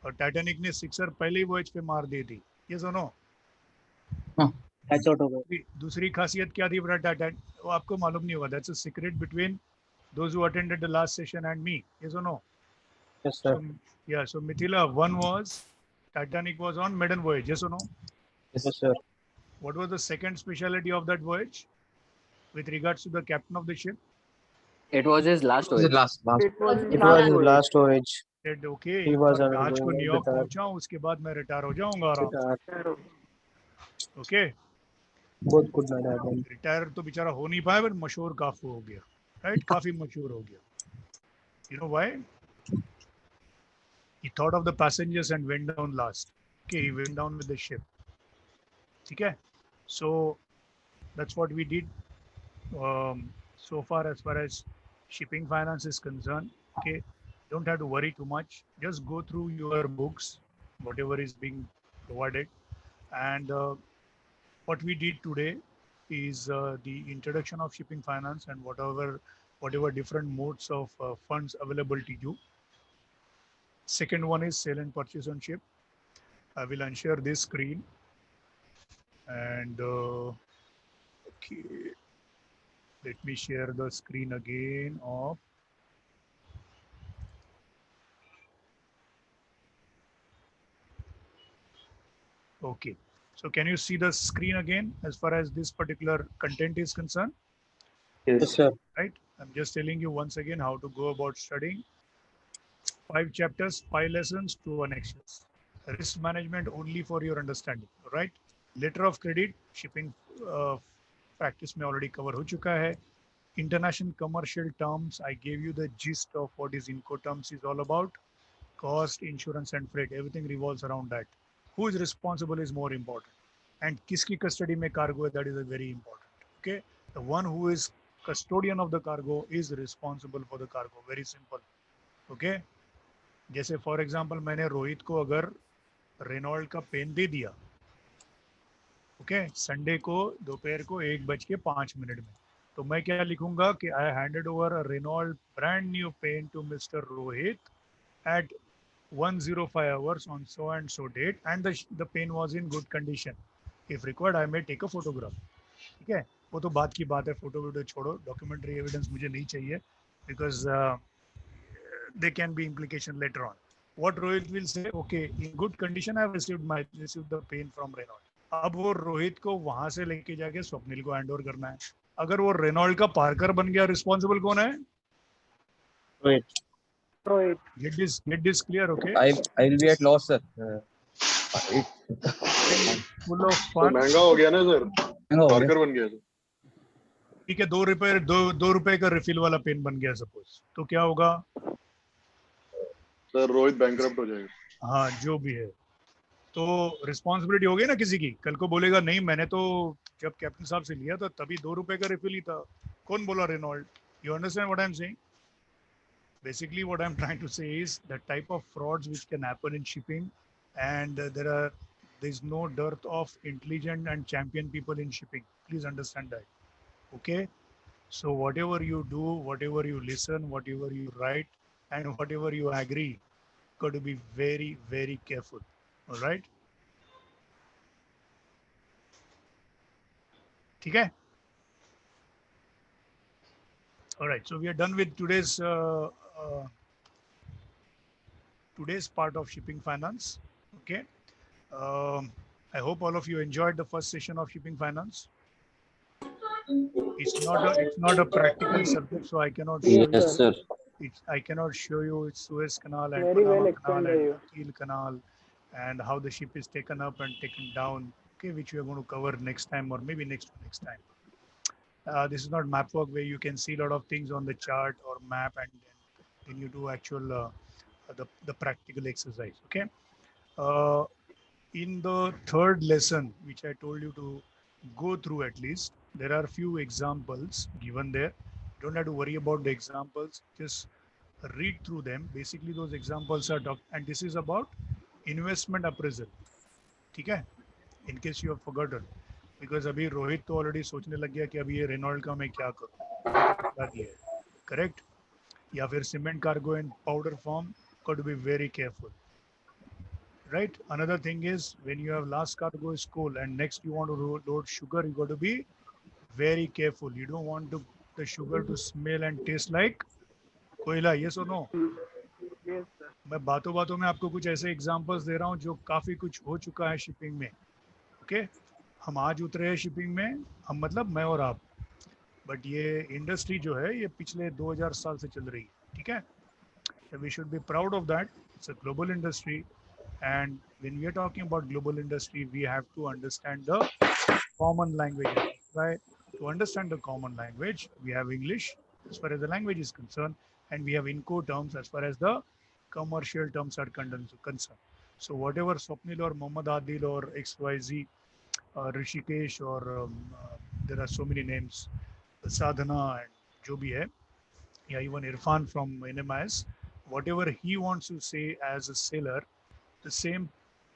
और टाइटैनिक ने सिक्सर पहली वॉयज पे मार दी थी. Yes or no? दूसरी खासियत क्या थी बड़ा टाइटैनिक? वो आपको मालूम नहीं होगा. That's a secret between those who attended the last session and me. Yes or no? Yes, sir. So, yeah. So Mithila, one was Titanic was on maiden voyage. Yes or no? Yes, sir. What was the second specialty of that voyage with regards to the captain of the ship? It was his last voyage. It was It was his last voyage. Said, okay, He was आज को going New York to पहुंचा हूँ, उसके बाद मैं retire हो जाऊंगा आराम से. Okay. बहुत good night happened. रिटायर तो बेचारा हो नहीं पाया, but मशहूर काफी हो गया. Right? काफी मशहूर हो गया. You know why? He thought of the passengers and went down last. Okay, he went down with the ship. Okay. So that's what we did so far as shipping finance is concerned. Okay, don't have to worry too much. Just go through your books, whatever is being provided. And what we did today is the introduction of shipping finance and whatever different modes of funds available to you. Second one is sale and purchase on ship. I will unshare this screen. And Okay. Let me share the screen again of. Okay. So can you see the screen again as far as this particular content is concerned? Yes, sir. Right. I'm just telling you once again how to go about studying. 5 chapters, 5 lessons, 2 annexures. Risk management only for your understanding. Right. Letter of credit, shipping practice में already cover हो चुका है. International commercial terms, I gave you the gist of what is Incoterms is all about. Cost, insurance and freight, everything revolves around that. Who is responsible is more important. And kiski custody mein cargo hai, that is a very important. Okay, the one who is custodian of the cargo is responsible for the cargo. Very simple. Okay, जैसे for example मैंने रोहित को अगर Reynold का pen दे दिया, okay, Sunday को दोपहर को 1:05 में, तो मैं क्या लिखूंगा कि I handed over a Reynolds brand new pen to mister Rohit at 105 hours on so and so date and the pen was in good condition. If required, I may take a photograph. ठीक है, वो तो बात की बात है, photo video छोड़ो, documentary evidence मुझे नहीं चाहिए because there can be implication later on. What Rohit will say, okay, in good condition I have received the pen from Renault. अब वो रोहित को वहां से लेके जाके स्वप्निल को हैंड ओवर करना है. अगर वो रेनॉल्ड का पार्कर बन गया, रिस्पॉन्सिबल कौन है? Rohit. Rohit. Get this clear, okay? I will be at loss, sir. Full of तो fun. महंगा हो गया ना सर, पार्कर बन गया. ठीक है, दो रुपए का रिफिल वाला पेन बन गया सपोज, तो क्या होगा सर? रोहित बैंकरप्ट हो जाएगा. हाँ, जो भी है, तो रिस्पॉन्सिबिलिटी हो गई ना किसी की. कल को बोलेगा नहीं, मैंने तो जब कैप्टन साहब से लिया था तभी 2 रुपए का रिफिल ही था. कौन बोला? Reynold. You understand what I am saying? Basically what I'm trying to say is the type of frauds which can happen in shipping, and there's no dearth of intelligent and champion people in shipping. Please understand that. Okay, so whatever you do, whatever you listen, whatever you write, and whatever you agree, got to be very, very careful. All right. Okay. All right, so we are done with today's part of shipping finance. Okay. I hope all of you enjoyed the first session of shipping finance. It's not a practical subject, so I cannot show you. Yes, sir. I cannot show you its Suez Canal and Very well Panama explained Canal by and you. Kiel Canal, and how the ship is taken up and taken down. Okay, which we are going to cover next time, or maybe next time. This is not map work where you can see a lot of things on the chart or map, and then you do actual the practical exercise. Okay. In the third lesson, which I told you to go through at least, there are few examples given there. Don't have to worry about the examples. Just read through them. Basically, those examples are and this is about investment appraisal. ठीक है? In case you have forgotten, because अभी रोहित तो already सोचने लग गया कि अभी ये रेनॉल्ड का मैं क्या करूँ, correct? या फिर cement cargo in powder form, got to be very careful. Right. Another thing is when you have last cargo is coal and next you want to load sugar, you got to be very careful. You don't want the sugar to smell and taste like कोयला. Yes or no? Yes, sir. मैं बातों बातों में आपको कुछ ऐसे examples दे रहा हूँ जो काफी कुछ हो चुका है शिपिंग में. ओके, हम आज उतरे हैं शिपिंग में, हम मतलब मैं और आप, बट ये इंडस्ट्री जो है ये पिछले 2000 साल से चल रही है. ठीक है, we should be proud of that. It's a global industry. And when we are talking about global industry, we have to understand the common languages. Right? To understand the common language, we have English as far as the language is concerned, and we have Incoterms as far as the commercial terms are concerned. So whatever Swapnil or Muhammad Adil or XYZ, Rishikesh or there are so many names, Sadhana and jo bhi hai, yeah, even Irfan from NMIS, whatever he wants to say as a seller, the same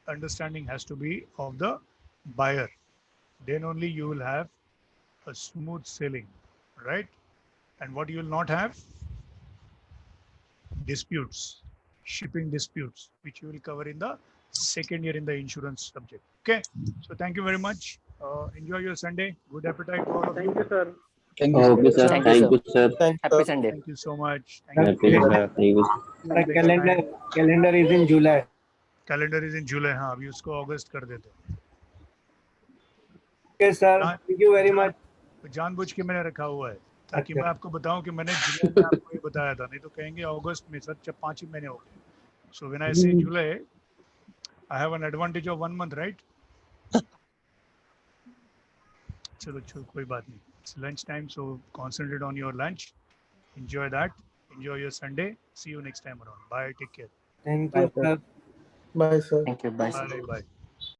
understanding has to be of the buyer. Then only you will have a smooth selling, right? And what you will not have? Disputes, shipping disputes, which you will cover in the second year in the insurance subject. Okay, so thank you very much. Enjoy your Sunday. Good appetite to all of Thank you. you, sir. Thank you, Okay, sir. sir. Thank you, Thank sir. you, sir. Happy Sunday. Thank you so much. Thank you. Okay, sir. Thank you. Till next calendar time. calendar is in July. Calendar is in July हाँ अभी उसको अगस्त कर देते Okay, sir. Thank you very much. जानबूझ के मैंने रखा हुआ है ताकि अच्छा। मैं आपको बताऊं कि मैंने जुलाई में आपको ये बताया था नहीं तो कहेंगे अगस्त में सर 5 ही महीने हो गए सो when I say July I have an advantage of 1 month right चलो कोई बात नहीं it's lunch time so concentrate on your lunch enjoy that enjoy your Sunday see you next time around bye take care Thank you, sir. Bye, sir. Thank you. Bye, sir. bye